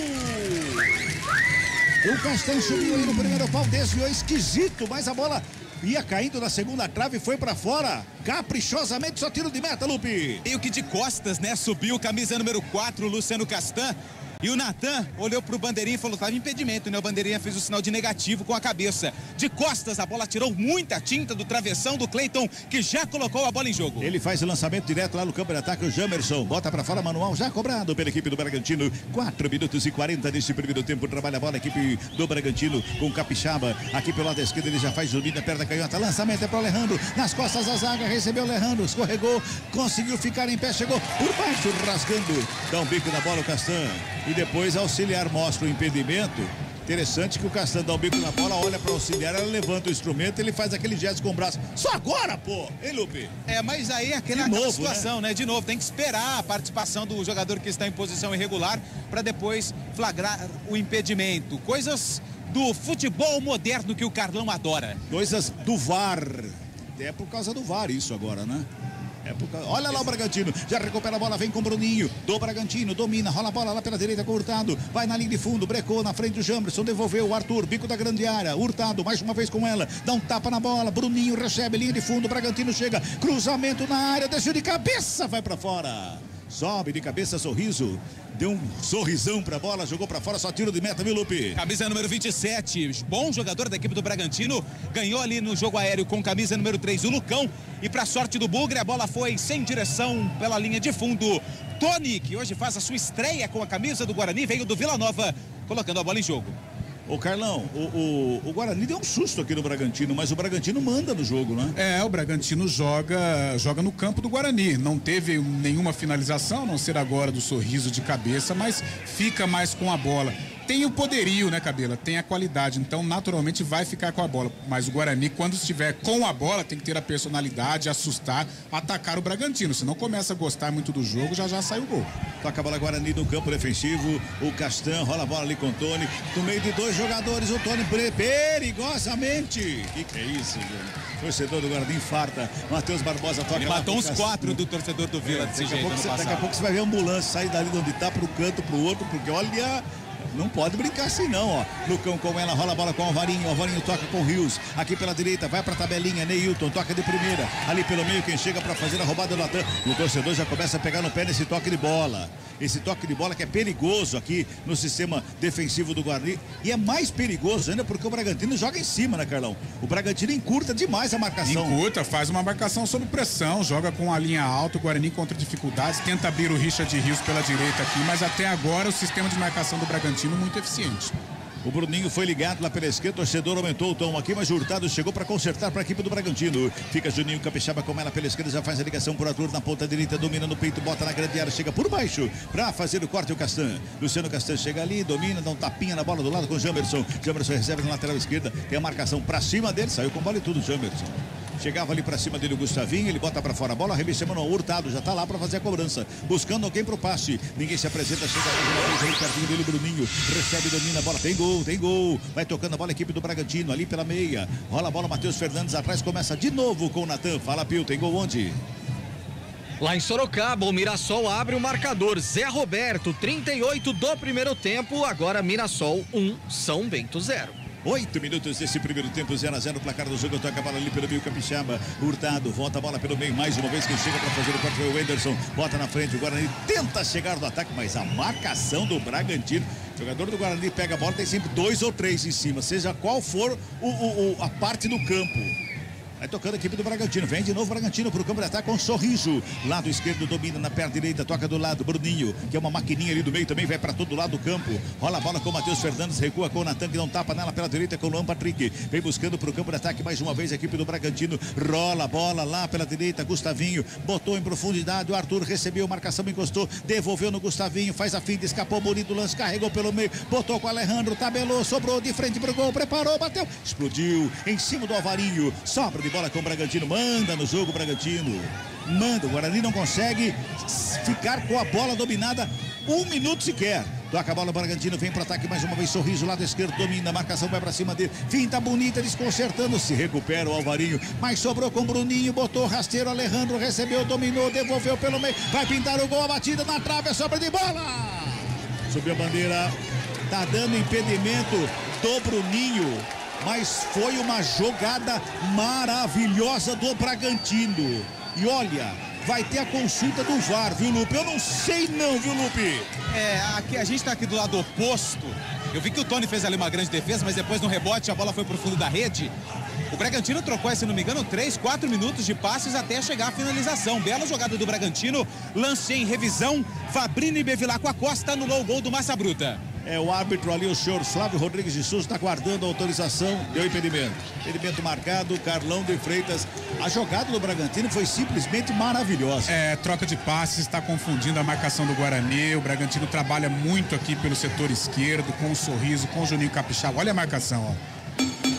O Castanho subiu aí no primeiro pau, desviou esquisito, mas a bola ia caindo na segunda trave, foi pra fora, caprichosamente, só tiro de meta, Lupe. E o que de costas, né? Subiu camisa número 4, Luciano Castan. E o Natan olhou pro Bandeirinha e falou, tava impedimento, né? O Bandeirinha fez o sinal de negativo com a cabeça. De costas, a bola tirou muita tinta do travessão do Cleiton, que já colocou a bola em jogo. Ele faz o lançamento direto lá no campo de ataque, o Jamerson bota pra fora, manual já cobrado pela equipe do Bragantino. 4 minutos e 40 desse primeiro tempo, trabalha a bola a equipe do Bragantino com o Capixaba. Aqui pelo lado esquerdo ele já faz o domínio, perna canhota, lançamento é pro Alejandro, nas costas da zaga, recebeu o Alejandro, escorregou, conseguiu ficar em pé, chegou por baixo, rasgando, dá um bico na bola o Castan. E depois a auxiliar mostra o impedimento. Interessante que o Castan dá o bico na bola, olha para o auxiliar, ela levanta o instrumento, ele faz aquele gesto com o braço. Só agora, pô! Hein, Lupe? Mas aí aquela situação, né? De novo, tem que esperar a participação do jogador que está em posição irregular para depois flagrar o impedimento. Coisas do futebol moderno que o Carlão adora. Coisas do VAR. É por causa do VAR isso agora, né? Olha lá o Bragantino, já recupera a bola, vem com o Bruninho, do Bragantino, domina, rola a bola lá pela direita com o Hurtado, vai na linha de fundo, brecou na frente do Jamerson, devolveu o Arthur, bico da grande área, Hurtado mais uma vez com ela, dá um tapa na bola, Bruninho recebe, linha de fundo, Bragantino chega, cruzamento na área, desceu de cabeça, vai pra fora. Sobe de cabeça, Sorriso. Deu um sorrisão pra bola, jogou pra fora, só tiro de meta, viu, Lupe? Camisa número 27, bom jogador da equipe do Bragantino. Ganhou ali no jogo aéreo com camisa número 3, o Lucão. E pra sorte do Bugre, a bola foi sem direção pela linha de fundo. Tony, que hoje faz a sua estreia com a camisa do Guarani, veio do Vila Nova, colocando a bola em jogo. Ô Carlão, o Guarani deu um susto aqui no Bragantino, mas o Bragantino manda no jogo, né? O Bragantino joga no campo do Guarani. Não teve nenhuma finalização, a não ser agora do Sorriso de cabeça, mas fica mais com a bola. Tem o poderio, né, Cabela? Tem a qualidade, então naturalmente vai ficar com a bola. Mas o Guarani, quando estiver com a bola, tem que ter a personalidade, assustar, atacar o Bragantino. Senão começa a gostar muito do jogo, já sai o gol. Toca a bola Guarani no campo defensivo, o Castan rola a bola ali com o Tony. No meio de dois jogadores, o Tony perigosamente. Que é isso, velho? Torcedor do Guarani infarta. Matheus Barbosa toca. Ele matou uns 4 do torcedor do Vila desse jeito. Daqui a pouco você vai ver a ambulância sair dali de onde tá pro canto, pro outro, porque olha. Não pode brincar assim não, ó. Lucão com ela, rola a bola com o Alvarinho toca com o Rios, aqui pela direita, vai pra tabelinha, Neilton, toca de primeira, ali pelo meio, quem chega pra fazer a roubada do Natan, o torcedor já começa a pegar no pé nesse toque de bola, que é perigoso aqui no sistema defensivo do Guarani, e é mais perigoso ainda porque o Bragantino joga em cima, né, Carlão? O Bragantino encurta demais a marcação. Encurta, faz uma marcação sob pressão, joga com a linha alta, o Guarani contra dificuldades, tenta abrir o Richard Rios pela direita aqui, mas até agora o sistema de marcação do Bragantino muito eficiente. O Bruninho foi ligado lá pela esquerda, o torcedor aumentou o tom aqui, mas o Hurtado chegou para consertar para a equipe do Bragantino. Fica Juninho Capixaba com ela pela esquerda, já faz a ligação por Arthur na ponta direita, domina no peito, bota na grande área, chega por baixo para fazer o corte o Castan. Luciano Castan chega ali, domina, dá um tapinha na bola do lado com o Jamerson. Jamerson recebe na lateral esquerda, tem a marcação para cima dele, saiu com bola e tudo, Jamerson. Chegava ali pra cima dele o Gustavinho, ele bota pra fora a bola, arremessa o Hurtado, já tá lá pra fazer a cobrança, buscando alguém pro passe. Ninguém se apresenta, chega ali pertinho dele, Bruninho, recebe, domina a bola, tem gol. Vai tocando a bola a equipe do Bragantino, ali pela meia. Rola a bola, Matheus Fernandes atrás, começa de novo com o Natan. Fala, Pio, tem gol onde? Lá em Sorocaba, o Mirassol abre o marcador. Zé Roberto, 38 do primeiro tempo, agora Mirassol 1, São Bento 0. 8 minutos desse primeiro tempo, 0-0 o placar do jogo. Toca a bola ali pelo meio, Capixaba. Hurtado, volta a bola pelo meio. Mais uma vez quem chega para fazer o corte foi o Wenderson. Bota na frente, o Guarani tenta chegar no ataque, mas a marcação do Bragantino. O jogador do Guarani pega a bola, tem sempre 2 ou 3 em cima, seja qual for a parte do campo. Vai tocando a equipe do Bragantino. Vem de novo o Bragantino pro campo de ataque com um Sorriso. Lado esquerdo domina na perna direita. Toca do lado. Bruninho, que é uma maquininha ali do meio, também vai para todo lado do campo. Rola a bola com o Matheus Fernandes. Recua com o Natan, que não tapa nela pela direita com o Luan Patrick. Vem buscando pro campo de ataque mais uma vez a equipe do Bragantino. Rola a bola lá pela direita. Gustavinho botou em profundidade. O Arthur recebeu, marcação encostou. Devolveu no Gustavinho. Faz a finta, escapou bonito lance. Carregou pelo meio. Botou com o Alejandro. Tabelou, sobrou de frente pro gol. Preparou, bateu. Explodiu em cima do Alvarinho. Sobra de bola com o Bragantino, manda no jogo o Bragantino, manda, o Guarani não consegue ficar com a bola dominada 1 minuto sequer. Toca a bola, o Bragantino vem para ataque mais uma vez, Sorriso, lado esquerdo, domina, a marcação vai para cima dele, finta bonita, desconcertando, se recupera o Alvarinho, mas sobrou com o Bruninho, botou rasteiro, Alejandro recebeu, dominou, devolveu pelo meio, vai pintar o gol, a batida na trave, a sobra de bola, subiu a bandeira, tá dando impedimento do Bruninho. Mas foi uma jogada maravilhosa do Bragantino. E olha, vai ter a consulta do VAR, viu, Lupe? Eu não sei não, viu, Lupe? Aqui, a gente tá aqui do lado oposto. Eu vi que o Tony fez ali uma grande defesa, mas depois no rebote a bola foi pro fundo da rede. O Bragantino trocou, se não me engano, 3, 4 minutos de passes até chegar à finalização. Bela jogada do Bragantino, lance em revisão. Fabrini e Bevilacqua Costa anulou o gol do Massa Bruta. O árbitro ali, o senhor Flávio Rodrigues de Souza, está guardando a autorização, deu impedimento. Impedimento marcado, Carlão de Freitas. A jogada do Bragantino foi simplesmente maravilhosa. Troca de passes, está confundindo a marcação do Guarani. O Bragantino trabalha muito aqui pelo setor esquerdo, com o Sorriso, com o Juninho Capixaba. Olha a marcação, ó.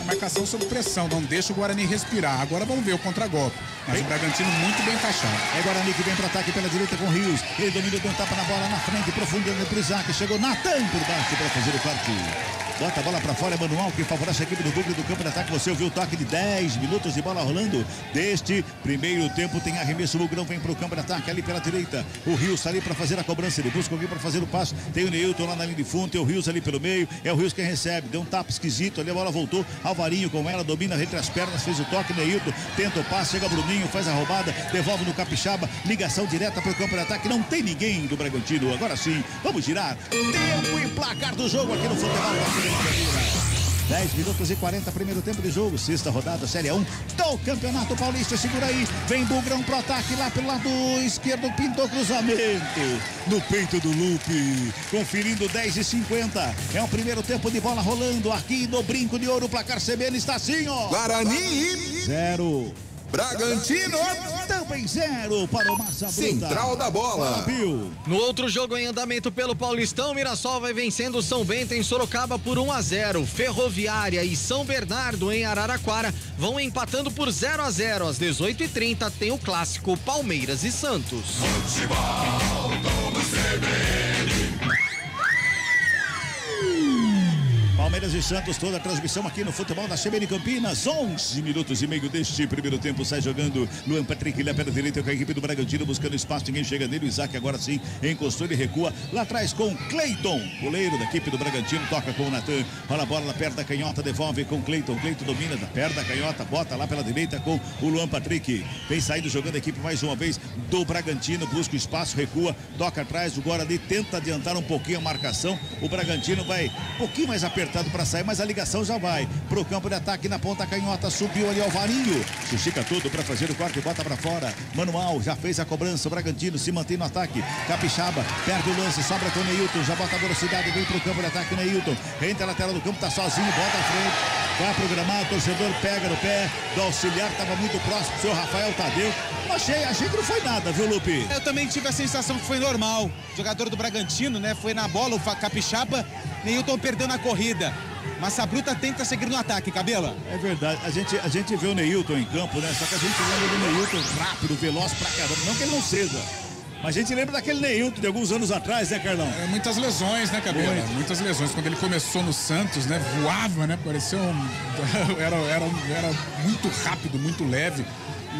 A marcação sob pressão, não deixa o Guarani respirar. Agora vamos ver o contragolpe. Mas o Bragantino muito bem encaixado. É Guarani que vem para ataque pela direita com o Rios. Ele domina, deu um tapa na bola na frente, profundando pro Isaac. Chegou Natan por baixo para fazer o corte. Bota a bola para fora, é Manual que favorece a equipe do Bugre do campo de ataque. Você ouviu o toque de 10 minutos de bola rolando deste primeiro tempo. Tem arremesso, o Bugrão vem para o campo de ataque ali pela direita. O Rios está ali para fazer a cobrança. Ele busca alguém para fazer o passo. Tem o Neilton lá na linha de fundo. Tem o Rios ali pelo meio. É o Rios quem recebe. Deu um tapa esquisito ali. A bola voltou. Alvarinho com ela, domina entre as pernas. Fez o toque. Neilton tenta o passe. Chega Bruninho, faz a roubada. Devolve no Capixaba. Ligação direta para o campo de ataque. Não tem ninguém do Bragantino. Agora sim, vamos girar. Tempo e placar do jogo aqui no futebol. 10 minutos e 40, primeiro tempo de jogo, sexta rodada, Série 1 do Campeonato Paulista. Segura aí, vem Bugrão pro ataque lá pelo lado esquerdo, pintou cruzamento no peito do Lupe, conferindo 10:50. É o primeiro tempo de bola rolando aqui no Brinco de Ouro. O placar CBN está assim, ó: Guarani 0, Bragantino também 0 para o Massa Bruta. Central da bola. No outro jogo em andamento pelo Paulistão, Mirassol vai vencendo o São Bento em Sorocaba por 1-0. Ferroviária e São Bernardo em Araraquara vão empatando por 0-0. Às 18h30 tem o clássico Palmeiras e Santos. Futebol do CBN. Palmeiras e Santos, toda a transmissão aqui no futebol da CBN Campinas. 11 minutos e meio deste primeiro tempo. Sai jogando Luan Patrick lá pela direita com a equipe do Bragantino, buscando espaço. Ninguém chega nele. O Isaac agora sim encostou e recua lá atrás com Cleiton, goleiro da equipe do Bragantino. Toca com o Natan. Rola a bola na perna da canhota. Devolve com Cleiton. Cleiton domina da perna da canhota. Bota lá pela direita com o Luan Patrick. Vem saindo jogando a equipe mais uma vez do Bragantino. Busca o espaço, recua. Toca atrás. O Guarani tenta adiantar um pouquinho a marcação. O Bragantino vai um pouquinho mais apertado para para sair, mas a ligação já vai pro campo de ataque na ponta canhota. Subiu ali Alvarinho. Se estica tudo para fazer o corte e bota para fora. Manual já fez a cobrança. O Bragantino se mantém no ataque. Capixaba perde o lance, sobra com o Neilton. Já bota a velocidade, vem pro campo de ataque. Neilton entra a lateral do campo, tá sozinho, bota à frente. Vai pro gramado, o torcedor pega no pé do auxiliar, estava muito próximo, o senhor Rafael Tadeu. Achei que não foi nada, viu, Lupe? Eu também tive a sensação que foi normal. O jogador do Bragantino, né, foi na bola, o Capixaba, Neilton perdeu na corrida. Massa Bruta tenta seguir no ataque, Cabela. É verdade, a gente vê o Neilton em campo, né? Só que a gente lembra do Neilton rápido, veloz pra caramba. Não que ele não seja. Mas a gente lembra daquele Neilton de alguns anos atrás, né, Carlão? Muitas lesões, né, Cabela? Muitas lesões. Quando ele começou no Santos, né, voava, né? Parecia era muito rápido, muito leve.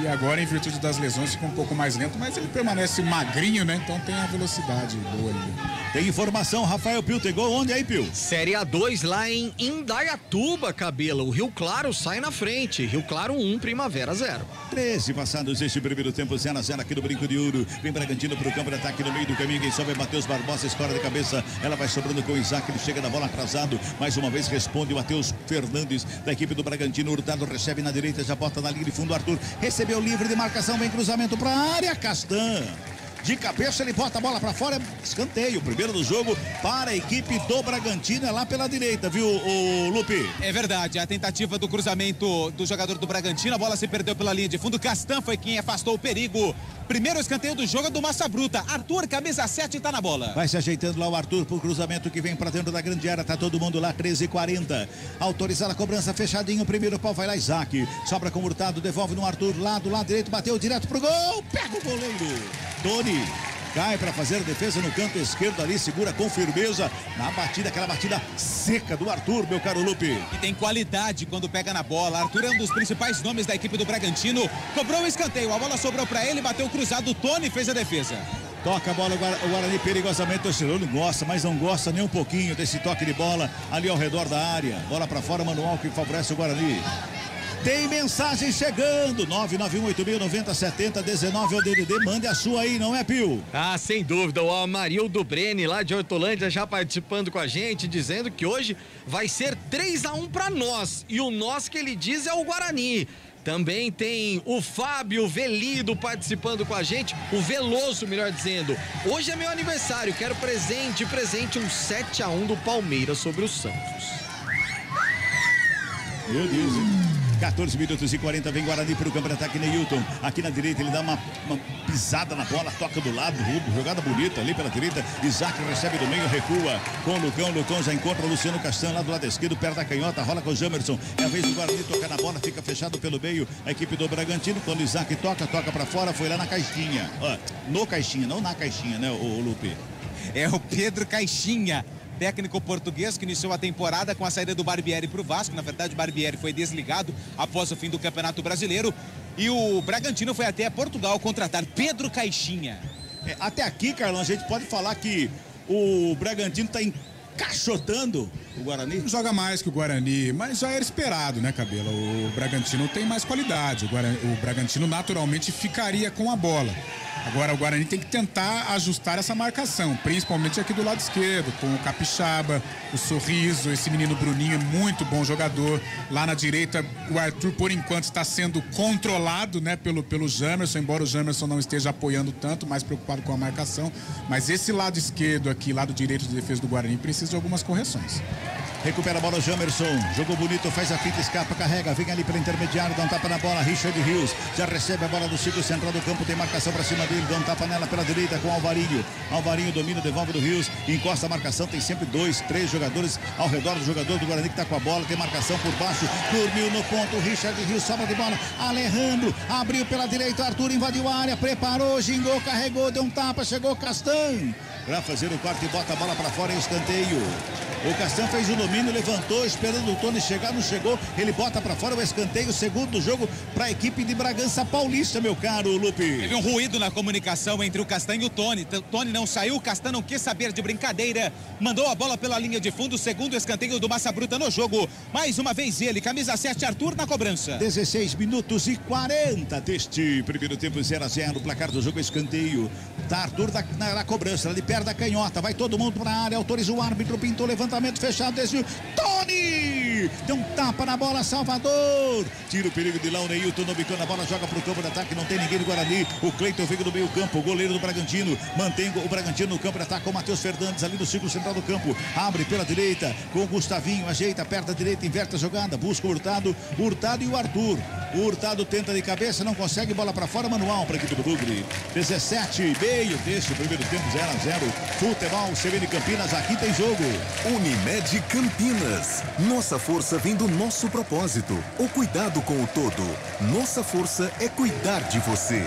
E agora, em virtude das lesões, fica um pouco mais lento, mas ele permanece magrinho, né? Então tem a velocidade boa ali. Tem informação, Rafael Pio, tem gol onde aí, Pio? Série A2 lá em Indaiatuba, Cabela. O Rio Claro sai na frente. Rio Claro 1, Primavera 0. 13 passados este primeiro tempo, 0-0 aqui no Brinco de Ouro. Vem Bragantino pro campo de ataque no meio do caminho. Quem sobe é Matheus Barbosa, escora de cabeça. Ela vai sobrando com o Isaac, ele chega na bola atrasado. Mais uma vez responde o Matheus Fernandes, da equipe do Bragantino. Hurtado recebe na direita, já bota na linha de fundo. Arthur recebeu livre de marcação, vem cruzamento pra área. Castan. De cabeça ele bota a bola pra fora, escanteio, primeiro do jogo para a equipe do Bragantino, é lá pela direita, viu, o Lupe? É verdade, a tentativa do cruzamento do jogador do Bragantino, a bola se perdeu pela linha de fundo, Castan foi quem afastou o perigo. Primeiro escanteio do jogo é do Massa Bruta, Arthur, camisa 7, tá na bola. Vai se ajeitando lá o Arthur pro cruzamento que vem pra dentro da grande área, tá todo mundo lá, 13h40. Autorizada a cobrança, fechadinho, o primeiro pau vai lá, Isaac. Sobra com o Hurtado, devolve no Arthur, lá do lado direito, bateu direto pro gol, pega o goleiro. Tony cai para fazer a defesa no canto esquerdo ali, segura com firmeza na batida, aquela batida seca do Arthur, meu caro Lupe. E tem qualidade quando pega na bola. Arthur é um dos principais nomes da equipe do Bragantino. Cobrou o escanteio, a bola sobrou para ele, bateu cruzado, o Tony fez a defesa. Toca a bola, o Guarani perigosamente, o torcedor não gosta, mas não gosta nem um pouquinho desse toque de bola ali ao redor da área. Bola para fora, manual que favorece o Guarani. Tem mensagem chegando, 991809070, 19 é o DDD, mande a sua aí, não é, Pio? Ah, sem dúvida, o Amarildo Breni lá de Hortolândia já participando com a gente, dizendo que hoje vai ser 3-1 para nós, e o nós que ele diz é o Guarani. Também tem o Fábio Velido participando com a gente, o Veloso, melhor dizendo. Hoje é meu aniversário, quero presente um 7-1 do Palmeiras sobre o Santos. Meu Deus, hein? 14 minutos e 40, vem Guarani para o campo de ataque, Neilton. Aqui na direita ele dá uma pisada na bola, toca do lado, jogada bonita ali pela direita. Isaac recebe do meio, recua com o Lucão. Lucão já encontra o Luciano Castan lá do lado esquerdo, perto da canhota, rola com o Jamerson. É a vez do Guarani tocar na bola, fica fechado pelo meio. A equipe do Bragantino, quando o Isaac toca para fora, foi lá na caixinha. Ó, no caixinha, não na caixinha, né, o Lupe? É o Pedro Caixinha, técnico português que iniciou a temporada com a saída do Barbieri para o Vasco. Na verdade, o Barbieri foi desligado após o fim do Campeonato Brasileiro. E o Bragantino foi até Portugal contratar Pedro Caixinha. Até aqui, Carlão, a gente pode falar que o Bragantino está encaixotando o Guarani. Joga mais que o Guarani, mas já era esperado, né, Cabela? O Bragantino tem mais qualidade. O Bragantino naturalmente ficaria com a bola. Agora o Guarani tem que tentar ajustar essa marcação, principalmente aqui do lado esquerdo, com o Capixaba, o Sorriso, esse menino Bruninho é muito bom jogador. Lá na direita, o Arthur, por enquanto, está sendo controlado, né, pelo Jamerson, embora o Jamerson não esteja apoiando tanto, mais preocupado com a marcação. Mas esse lado esquerdo aqui, lado direito de defesa do Guarani, precisa de algumas correções. Recupera a bola o Jamerson, jogou bonito, faz a finta, escapa, carrega, vem ali pela intermediária, dá um tapa na bola, Richard Rios, já recebe a bola do círculo central do campo, tem marcação pra cima dele, dá um tapa nela pela direita com o Alvarinho. Alvarinho domina, devolve do Rios, encosta a marcação, tem sempre 2, 3 jogadores ao redor do jogador do Guarani que tá com a bola, tem marcação por baixo, dormiu no ponto, Richard Rios, sobra de bola, Alejandro, abriu pela direita, Arthur invadiu a área, preparou, gingou, carregou, deu um tapa, chegou Castan pra fazer o corte e bota a bola pra fora em escanteio. O Castan fez o domínio, levantou, esperando o Tony chegar, não chegou, ele bota pra fora o escanteio, segundo do jogo pra equipe de Bragança Paulista, meu caro Lupe. Teve um ruído na comunicação entre o Castan e o Tony. O Tony não saiu, o Castan não quis saber de brincadeira, mandou a bola pela linha de fundo, segundo escanteio do Massa Bruta no jogo. Mais uma vez ele, camisa 7, Arthur na cobrança. 16 minutos e 40 deste primeiro tempo, 0-0, placar do jogo, escanteio. Tá Arthur na cobrança, ali perto perda canhota, vai todo mundo pra área, autoriza o árbitro, pintou levantamento fechado, desvio, Tony! Deu um tapa na bola, Salvador! Tira o perigo de lá, o Neilton no bicão na bola, joga pro campo de ataque, não tem ninguém do Guarani, o Cleiton fica no meio campo, o goleiro do Bragantino, mantém o Bragantino no campo de ataque com o Matheus Fernandes ali no círculo central do campo, abre pela direita, com o Gustavinho, ajeita, aperta a direita, inverte a jogada, busca o Hurtado e o Arthur. O Hurtado tenta de cabeça, não consegue, bola pra fora, manual pra equipe do Bugre. 17,5 deste primeiro tempo, 0-0. Futebol CBN Campinas, aqui tem jogo. Unimed Campinas. Nossa força vem do nosso propósito. O cuidado com o todo. Nossa força é cuidar de você.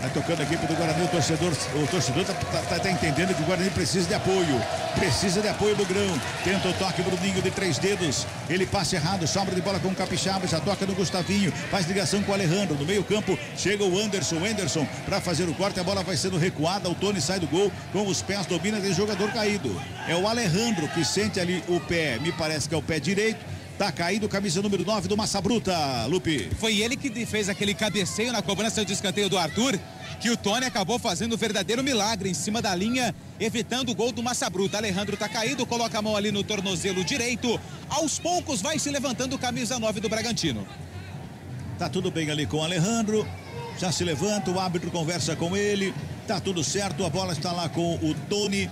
Vai tocando a equipe do Guarani, o torcedor tá entendendo que o Guarani precisa de apoio do grão. Tenta o toque, Bruninho de 3 dedos, ele passa errado, sobra de bola com o Capixaba, já toca no Gustavinho, faz ligação com o Alejandro, no meio campo, chega o Anderson para fazer o corte, a bola vai sendo recuada, o Tony sai do gol, com os pés domina, tem jogador caído, é o Alejandro que sente ali o pé, me parece que é o pé direito. Tá caído, camisa número 9 do Massa Bruta, Lupe. Foi ele que fez aquele cabeceio na cobrança de escanteio do Arthur, que o Tony acabou fazendo um verdadeiro milagre em cima da linha, evitando o gol do Massa Bruta. Alejandro tá caído, coloca a mão ali no tornozelo direito. Aos poucos vai se levantando o camisa 9 do Bragantino. Tá tudo bem ali com o Alejandro. Já se levanta, o árbitro conversa com ele. Tá tudo certo, a bola está lá com o Tony.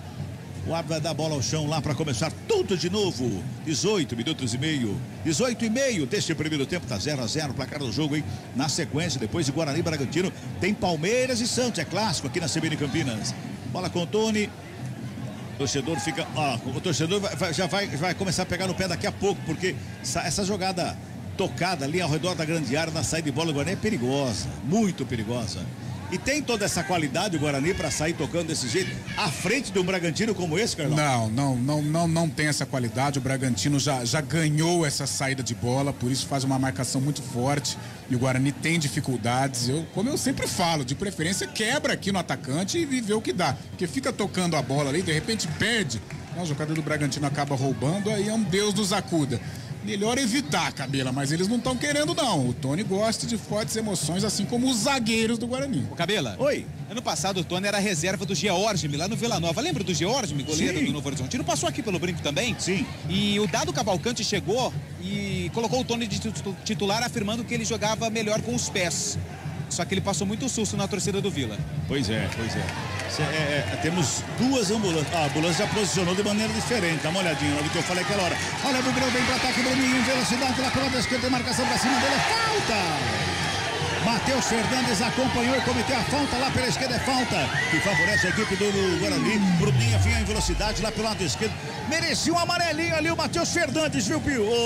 O árbitro vai dar a bola ao chão lá para começar tudo de novo. 18 minutos e meio. 18 e meio deste primeiro tempo. Tá 0-0 placar do jogo, hein? Na sequência, depois de Guarani e Bragantino, tem Palmeiras e Santos. É clássico aqui na CBN Campinas. Bola com o Tony. O torcedor fica... o torcedor vai começar a pegar no pé daqui a pouco, porque essa jogada tocada ali ao redor da grande área, na saída de bola do Guarani é perigosa. Muito perigosa. E tem toda essa qualidade o Guarani para sair tocando desse jeito à frente de um Bragantino como esse, Carlão? Não tem essa qualidade. O Bragantino já ganhou essa saída de bola, por isso faz uma marcação muito forte e o Guarani tem dificuldades. Como eu sempre falo, de preferência quebra aqui no atacante e vê o que dá, porque fica tocando a bola ali, de repente perde. O jogador do Bragantino acaba roubando, aí é um Deus nos acuda. Melhor evitar, Cabela, mas eles não estão querendo, não. O Tony gosta de fortes emoções, assim como os zagueiros do Guarani. O Cabela. Oi. Ano passado o Tony era reserva do Georgime, lá no Vila Nova. Lembra do Georgime, goleiro do Novo Horizontino? Passou aqui pelo Brinco também? Sim. E o Dado Cavalcante chegou e colocou o Tony de titular, afirmando que ele jogava melhor com os pés. Só que ele passou muito susto na torcida do Vila. Pois é. Temos duas ambulâncias. A ambulância já posicionou de maneira diferente. Dá uma olhadinha no que eu falei aquela hora. Olha o Bugrão, vem para ataque, Bruninho, velocidade lá pela esquerda, tem marcação para cima dele, é falta! Matheus Fernandes acompanhou e cometeu a falta lá pela esquerda, é falta que favorece a equipe do Guarani. Bruninho vinha em velocidade lá pelo lado esquerdo. Merecia um amarelinho ali o Matheus Fernandes, viu,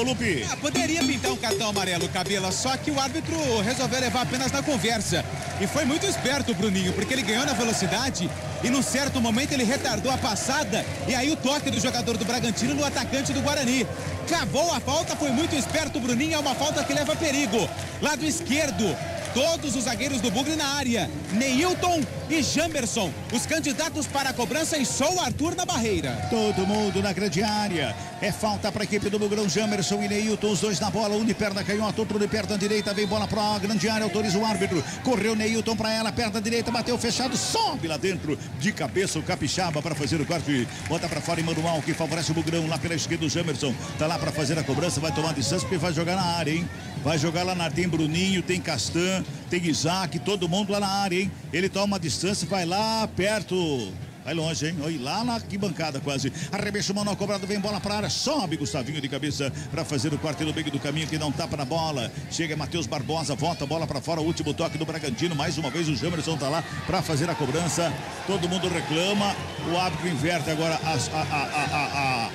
Lupe? Poderia pintar um cartão amarelo, Cabela, só que o árbitro resolveu levar apenas na conversa. E foi muito esperto o Bruninho, porque ele ganhou na velocidade e num certo momento ele retardou a passada e aí o toque do jogador do Bragantino no atacante do Guarani. Cavou a falta, foi muito esperto o Bruninho, é uma falta que leva perigo. Lado esquerdo, todos os zagueiros do Bugre na área. Neilton e Jamerson, os candidatos para a cobrança, e só o Arthur na barreira. Todo mundo na grande área. É falta para a equipe do Bugrão, Jamerson e Neilton, os dois na bola, um de perna canhota, outro de perna direita, vem bola para a grande área, autoriza o árbitro. Correu Neilton para ela, perna direita, bateu fechado, sobe lá dentro, de cabeça o Capixaba para fazer o corte. Bota para fora em manual, que favorece o Bugrão, lá pela esquerda o Jamerson. Tá lá para fazer a cobrança, vai tomar distância porque vai jogar na área, hein? Vai jogar lá na área, tem Bruninho, tem Castan, tem Isaac, todo mundo lá na área, hein? Ele toma distância, vai lá perto, vai longe, hein? Olha lá na arquibancada quase. Arremesso manual cobrado, vem bola para a área, sobe Gustavinho de cabeça para fazer o corte no meio do caminho, que dá um tapa na bola. Chega Matheus Barbosa, volta a bola para fora, o último toque do Bragantino, mais uma vez o Jamerson tá lá para fazer a cobrança. Todo mundo reclama, o árbitro inverte agora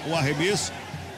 o arremesso.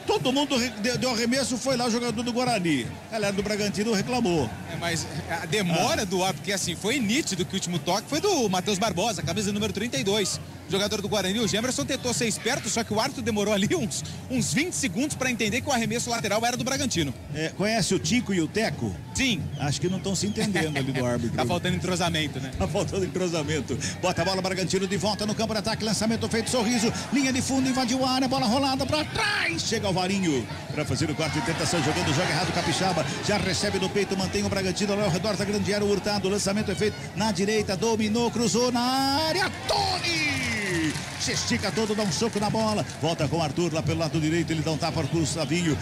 Todo mundo deu arremesso, foi lá o jogador do Guarani. A galera do Bragantino reclamou. Mas a demora do árbitro, porque assim, foi nítido que o último toque foi do Matheus Barbosa, camisa número 32. Jogador do Guarani, o Gemerson tentou ser esperto, só que o árbitro demorou ali uns 20 segundos para entender que o arremesso lateral era do Bragantino. Conhece o Tico e o Teco? Sim. Acho que não estão se entendendo ali do árbitro. Tá faltando entrosamento, né? Tá faltando entrosamento. Bota a bola, Bragantino de volta no campo de ataque, lançamento feito, sorriso, linha de fundo, invadiu a área, bola rolada para trás, chega o Varinho para fazer o corte de tentação, jogando, joga errado, Capixaba, já recebe no peito, mantém o Bragantino ao redor da grande área, o Hurtado, lançamento é feito na direita, dominou, cruzou na área, Tony! se estica todo, dá um soco na bola, volta com o Arthur lá pelo lado direito, ele dá um tapa para o Gustavinho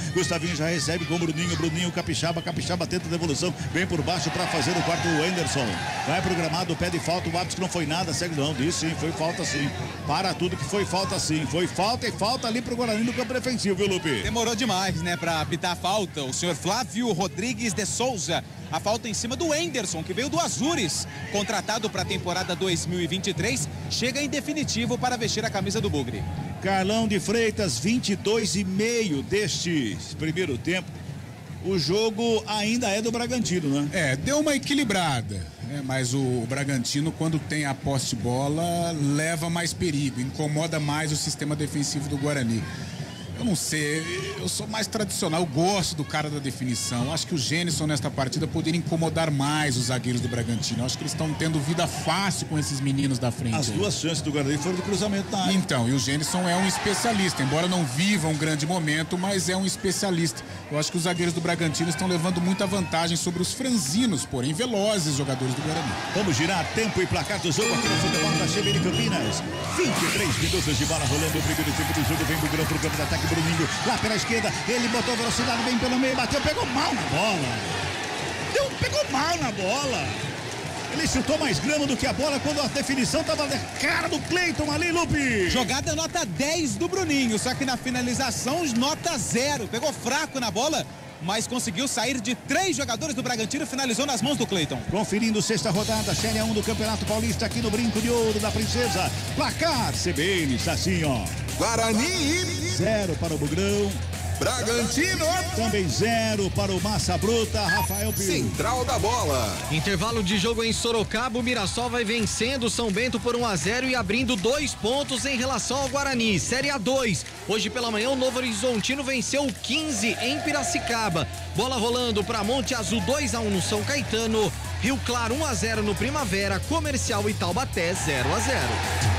já recebe com o Bruninho, Capixaba tenta a devolução, vem por baixo para fazer o quarto, o Anderson, vai pro gramado, pede falta, o árbitro que não foi nada, segue não, disse sim, foi falta sim, para tudo que foi falta sim, foi falta e falta ali pro Guarani no campo defensivo, viu, Lupe? Demorou demais, né, pra apitar a falta, o senhor Flávio Rodrigues de Souza, a falta em cima do Anderson, que veio do Azures, contratado para a temporada 2023, chega em definitivo para vestir a camisa do Bugre. Carlão de Freitas, 22,5 deste primeiro tempo. O jogo ainda é do Bragantino, né? Deu uma equilibrada, né? Mas o Bragantino, quando tem a posse de bola, leva mais perigo, incomoda mais o sistema defensivo do Guarani. Eu não sei, eu sou mais tradicional, eu gosto do cara da definição. Acho que o Gênison nesta partida poderia incomodar mais os zagueiros do Bragantino. Acho que eles estão tendo vida fácil com esses meninos da frente. As duas chances do Guarani foram de cruzamento na área. Então, e o Gênison é um especialista, embora não viva um grande momento, mas é um especialista. Eu acho que os zagueiros do Bragantino estão levando muita vantagem sobre os franzinos, porém velozes jogadores do Guarani. Vamos girar tempo e placar do jogo aqui no futebol da CBN Campinas. 23 minutos de bola rolando o primeiro tempo do jogo, vem Bugrão pro campo de ataque. Bruninho, lá pela esquerda, ele botou velocidade bem pelo meio, bateu, pegou mal na bola. Pegou mal na bola. Ele chutou mais grama do que a bola quando a definição estava na cara do Cleiton ali, Lupe. Jogada nota 10 do Bruninho, só que na finalização nota 0. Pegou fraco na bola, mas conseguiu sair de 3 jogadores do Bragantino e finalizou nas mãos do Cleiton. Conferindo sexta rodada, Série 1 do Campeonato Paulista aqui no Brinco de Ouro da Princesa. Placar CBN, está assim, ó. Guarani 0 para o Bugrão. Bragantino também 0 para o Massa Bruta, Rafael Pio. Central da bola. Intervalo de jogo em Sorocaba, o Mirassol vai vencendo o São Bento por 1-0 e abrindo 2 pontos em relação ao Guarani. Série A2, hoje pela manhã o Novo Horizontino venceu o 15 em Piracicaba. Bola rolando para Monte Azul 2-1 no São Caetano. Rio Claro 1-0 no Primavera, Comercial e Taubaté 0-0.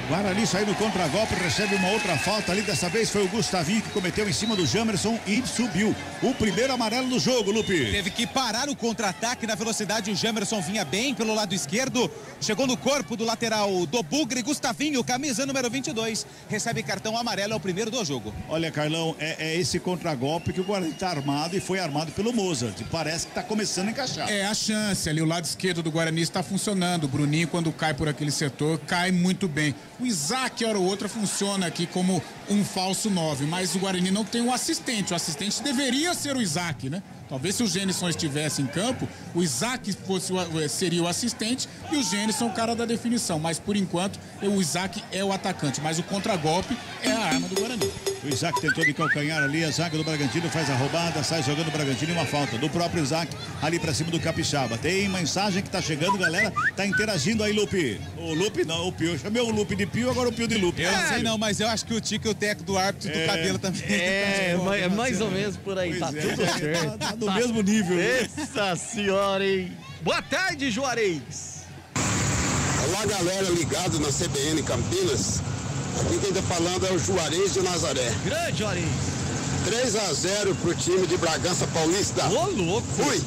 Guarani saiu no contragolpe, recebe uma outra falta ali, dessa vez foi o Gustavinho que cometeu em cima do Jamerson e subiu. O primeiro amarelo do jogo, Lupe. Teve que parar o contra-ataque na velocidade, o Jamerson vinha bem pelo lado esquerdo, chegou no corpo do lateral do Bugre, Gustavinho, camisa número 22, recebe cartão amarelo, é o primeiro do jogo. Olha, Carlão, é esse contragolpe que o Guarani está armado e foi armado pelo Mozart, parece que está começando a encaixar. É a chance ali, o lado esquerdo do Guarani está funcionando, o Bruninho quando cai por aquele setor, cai muito bem. O Isaac, hora ou outra, funciona aqui como um falso 9, mas o Guarani não tem um assistente. O assistente deveria ser o Isaac, né? Talvez se o Gênison estivesse em campo, o Isaac seria o assistente e o Gênison o cara da definição. Mas, por enquanto, o Isaac é o atacante, mas o contragolpe é a arma do Guarani. O Isaac tentou de calcanhar ali, a zaga do Bragantino faz a roubada, sai jogando o Bragantino e uma falta do próprio Isaac ali pra cima do Capixaba. Tem mensagem que tá chegando, galera, tá interagindo aí, Lupe. O Lupe não, o Pio, eu chamei o Lupe de Pio, agora o Pio de Lupe. Eu não sei não, mas eu acho que o Tico e o Teco do árbitro do cabelo também. É mais ou menos por aí, tá tudo certo. Tá do mesmo nível. Nossa senhora, hein? Boa tarde, Juarez. Olá, galera, ligado na CBN Campinas. Aqui quem tá falando é o Juarez de Nazaré. Grande, Juarez. 3-0 pro time de Bragança Paulista. Ô, louco. Fui.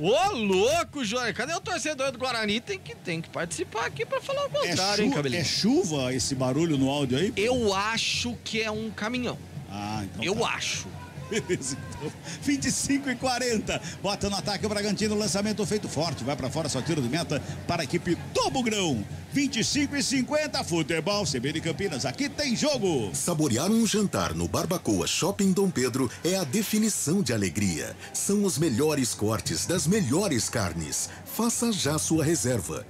Ô, louco, Juarez. Cadê o torcedor do Guarani? Tem que participar aqui pra falar o contrário, hein, Cabelinho? É chuva esse barulho no áudio aí? Eu acho que é um caminhão. Ah, então eu acho. Beleza, então. 25:40. Bota no ataque o Bragantino, lançamento feito forte. Vai pra fora, só tiro de meta para a equipe do Bugrão. 25:50, futebol, CBN Campinas. Aqui tem jogo. Saborear um jantar no Barbacoa Shopping Dom Pedro é a definição de alegria. São os melhores cortes das melhores carnes. Faça já sua reserva.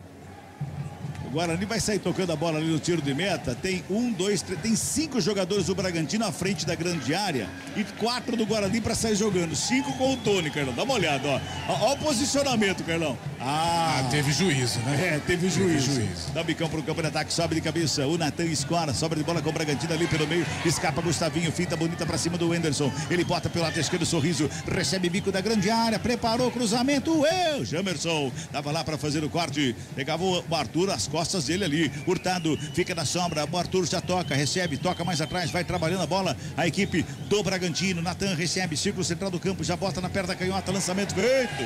O Guarani vai sair tocando a bola ali no tiro de meta. Tem 1, 2, 3, tem 5 jogadores do Bragantino à frente da grande área e 4 do Guarani para sair jogando. 5 com o Tony, Carlão. Dá uma olhada, ó. Ó o posicionamento, Carlão. Teve juízo, né? Teve juízo. Dá o bicão pro campo de ataque, sobe de cabeça. O Natan escora, sobra de bola com o Bragantino ali pelo meio. Escapa Gustavinho, finta bonita pra cima do Anderson. Ele bota pelo lado esquerdo, sorriso. Recebe bico da grande área, preparou o cruzamento. Jamerson tava lá pra fazer o corte. Pegava o Arthur, as costas dele ali. Hurtado fica na sombra. O Arthur já toca, recebe, toca mais atrás, vai trabalhando a bola. A equipe do Bragantino. Natan recebe, círculo central do campo, já bota na perna da canhota, lançamento feito.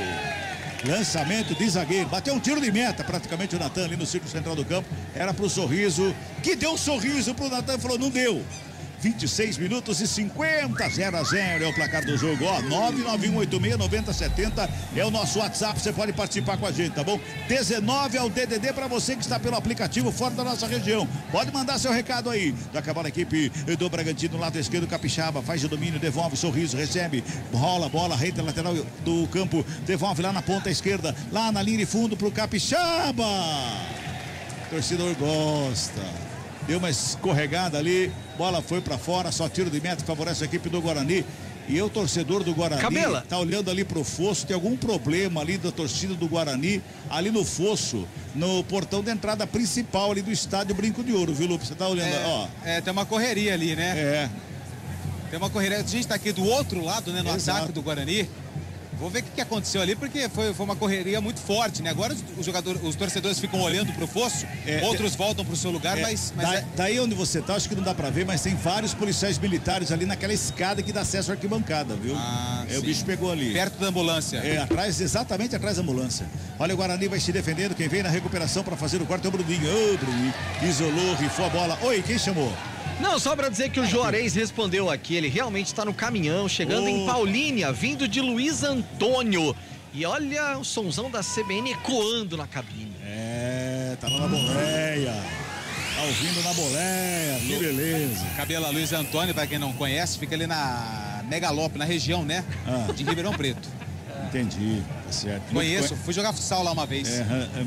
Lançamento de zagueiro. Bateu um tiro de meta, praticamente o Natan ali no círculo central do campo. Era pro Sorriso, que deu um sorriso pro Natan, falou, não deu. 26 minutos e 50, 0-0 é o placar do jogo, ó, 991869070 é o nosso WhatsApp, você pode participar com a gente, tá bom? 19 é o DDD para você que está pelo aplicativo fora da nossa região, pode mandar seu recado aí. Já acabou a equipe do Bragantino, lado esquerdo, Capixaba, faz o domínio, devolve, Sorriso, recebe, rola, bola, reta lateral do campo, devolve lá na ponta esquerda, lá na linha de fundo pro Capixaba, o torcedor gosta. Deu uma escorregada ali, bola foi pra fora, só tiro de meta, favorece a equipe do Guarani. E eu, torcedor do Guarani, tá olhando ali pro fosso, tem algum problema ali da torcida do Guarani, ali no fosso, no portão de entrada principal ali do estádio Brinco de Ouro, viu, Lupe? Você tá olhando, ó. Tem uma correria ali, né? Tem uma correria, a gente tá aqui do outro lado, né, no ataque do Guarani. Vou ver o que aconteceu ali, porque foi uma correria muito forte, né? Agora os torcedores ficam olhando pro fosso, outros voltam pro seu lugar, mas daí onde você tá, acho que não dá pra ver, mas tem vários policiais militares ali naquela escada que dá acesso à arquibancada, viu? O bicho pegou ali. Perto da ambulância. Exatamente atrás da ambulância. Olha, o Guarani vai se defendendo, quem vem na recuperação pra fazer o corte é o Bruninho. Ô, Bruninho, isolou, rifou a bola. Oi, quem chamou? Não, só pra dizer que o Juarez respondeu aqui, ele realmente está no caminhão, chegando em Paulínia, vindo de Luiz Antônio. E olha o sonzão da CBN ecoando na cabine. Tá lá na boleia. Tá ouvindo na boleia, que beleza. Cabela Luiz Antônio, pra quem não conhece, fica ali na Megalópolis, na região, né? De Ribeirão Preto. Entendi, tá certo. Conheço, fui jogar futsal lá uma vez.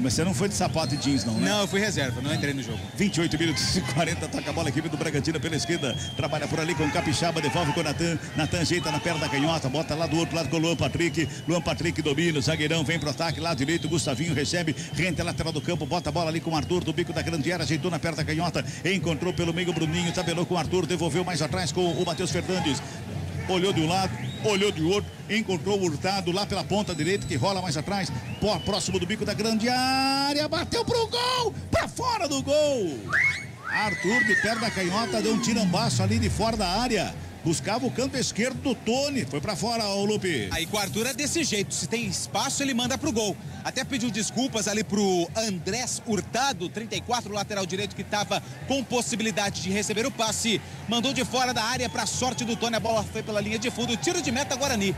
Mas você não foi de sapato e jeans, não, né? Não, eu fui reserva, não entrei no jogo. 28 minutos e 40, toca a bola, a equipe do Bragantino pela esquerda, trabalha por ali com o Capixaba, devolve com o Natan, Natan ajeita na perna da canhota, bota lá do outro lado com o Luan Patrick domina, o zagueirão vem pro ataque, lado direito, Gustavinho recebe, rente lateral do campo, bota a bola ali com o Arthur, do bico da grande área, ajeitou na perna da canhota, encontrou pelo meio o Bruninho, tabelou com o Arthur, devolveu mais atrás com o Matheus Fernandes. Olhou de um lado, olhou de outro, encontrou o Hurtado lá pela ponta direita, que rola mais atrás, próximo do bico da grande área, bateu pro gol, pra fora do gol. Arthur, de perna da canhota, deu um tirambaço ali de fora da área. Buscava o canto esquerdo do Tony. Foi pra fora, ô Lupe. Aí com o Arthur é desse jeito. Se tem espaço, ele manda pro gol. Até pediu desculpas ali pro Andrés Hurtado, 34, lateral direito, que tava com possibilidade de receber o passe. Mandou de fora da área pra sorte do Tony. A bola foi pela linha de fundo. Tiro de meta, Guarani.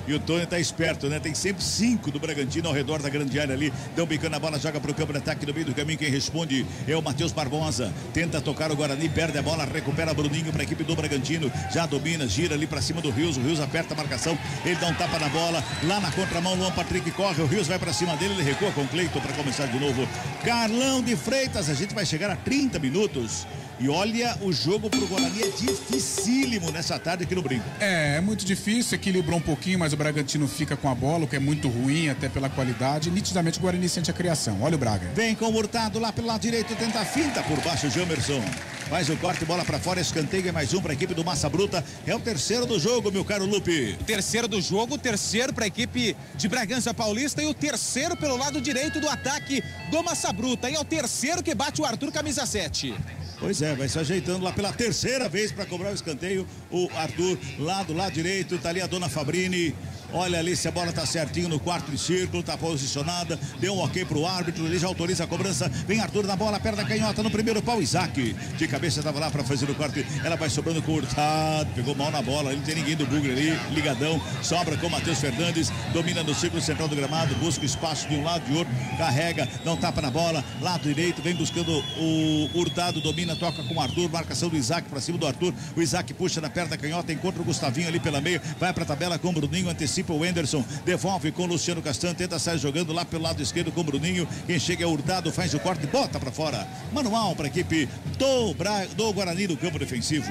E o Tony tá esperto, né? Tem sempre 5 do Bragantino ao redor da grande área ali. Dão bicando a bola, joga pro campo de ataque no meio do caminho. Quem responde é o Matheus Barbosa. Tenta tocar o Guarani, perde a bola, recupera Bruninho pra equipe do Bragantino. Já domina, gira ali pra cima do Rios. O Rios aperta a marcação. Ele dá um tapa na bola. Lá na contramão, Luan Patrick corre. O Rios vai pra cima dele. Ele recua com o Cleiton pra começar de novo. Carlão de Freitas. A gente vai chegar a 30 minutos. E olha, o jogo pro Guarani é dificílimo nessa tarde aqui no Brinco. É muito difícil, equilibrou um pouquinho, mas o Bragantino fica com a bola, o que é muito ruim, até pela qualidade. Nitidamente o Guarani sente a criação. Olha o Braga. Vem com o Hurtado lá pelo lado direito, tenta a finta por baixo, Jamerson. Faz o corte, bola pra fora, escanteio, é mais um pra equipe do Massa Bruta. É o terceiro do jogo, meu caro Lupe. O terceiro do jogo, o terceiro pra equipe de Bragança Paulista e o terceiro pelo lado direito do ataque do Massa Bruta. E é o terceiro que bate o Arthur, camisa 7. Pois é, vai se ajeitando lá pela terceira vez para cobrar o escanteio. O Arthur lá do lado direito, tá ali a dona Fabrini. Olha ali se a bola tá certinho no quarto de círculo, tá posicionada, deu um ok pro árbitro, ele já autoriza a cobrança. Vem Arthur na bola, perna canhota no primeiro pau, Isaac. De cabeça tava lá para fazer o corte, ela vai sobrando com o Hurtado, pegou mal na bola, ali não tem ninguém do Bugre ali, ligadão, sobra com o Matheus Fernandes, domina no círculo central do gramado, busca espaço de um lado e de outro, carrega, dá um tapa na bola, lado direito, vem buscando o Hurtado, domina, toca com o Arthur, marcação do Isaac para cima do Arthur, o Isaac puxa na perna canhota, encontra o Gustavinho ali pela meia, vai pra tabela com o Bruninho, antecipa o Wenderson, devolve com o Luciano Castan, tenta sair jogando lá pelo lado esquerdo com o Bruninho, quem chega é o Hurtado, faz o corte, bota pra fora, manual pra equipe do Guarani no campo defensivo.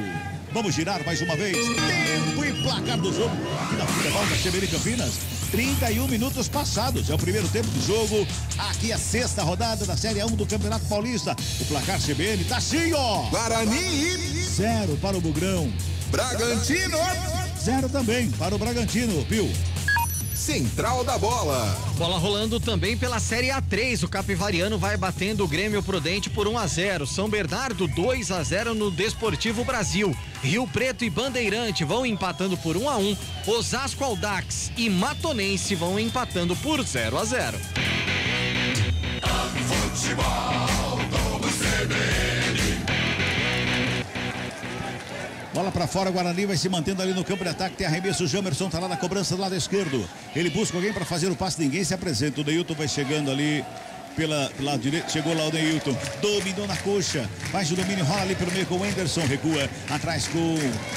Vamos girar mais uma vez, tempo e placar do jogo, aqui na Futebol da CBN Campinas, 31 minutos passados, é o primeiro tempo do jogo, aqui a sexta rodada da Série 1 do Campeonato Paulista, o placar CBN tá assim, ó, Guarani 0 para o Bugrão, Bragantino 0 também para o Bragantino, Pio. Central da Bola. Bola rolando também pela Série A3. O Capivariano vai batendo o Grêmio Prudente por 1-0. São Bernardo 2-0 no Desportivo Brasil. Rio Preto e Bandeirante vão empatando por 1-1. Osasco, Audax e Matonense vão empatando por 0-0. Futebol Globo CBN. Bola pra fora, o Guarani vai se mantendo ali no campo de ataque, tem arremesso, o Jamerson tá lá na cobrança do lado esquerdo. Ele busca alguém para fazer o passe, ninguém se apresenta. O Neilton vai chegando ali pelo lado direito, chegou lá o Neilton, dominou na coxa, faz o domínio, rola ali pelo meio com o Anderson, recua, atrás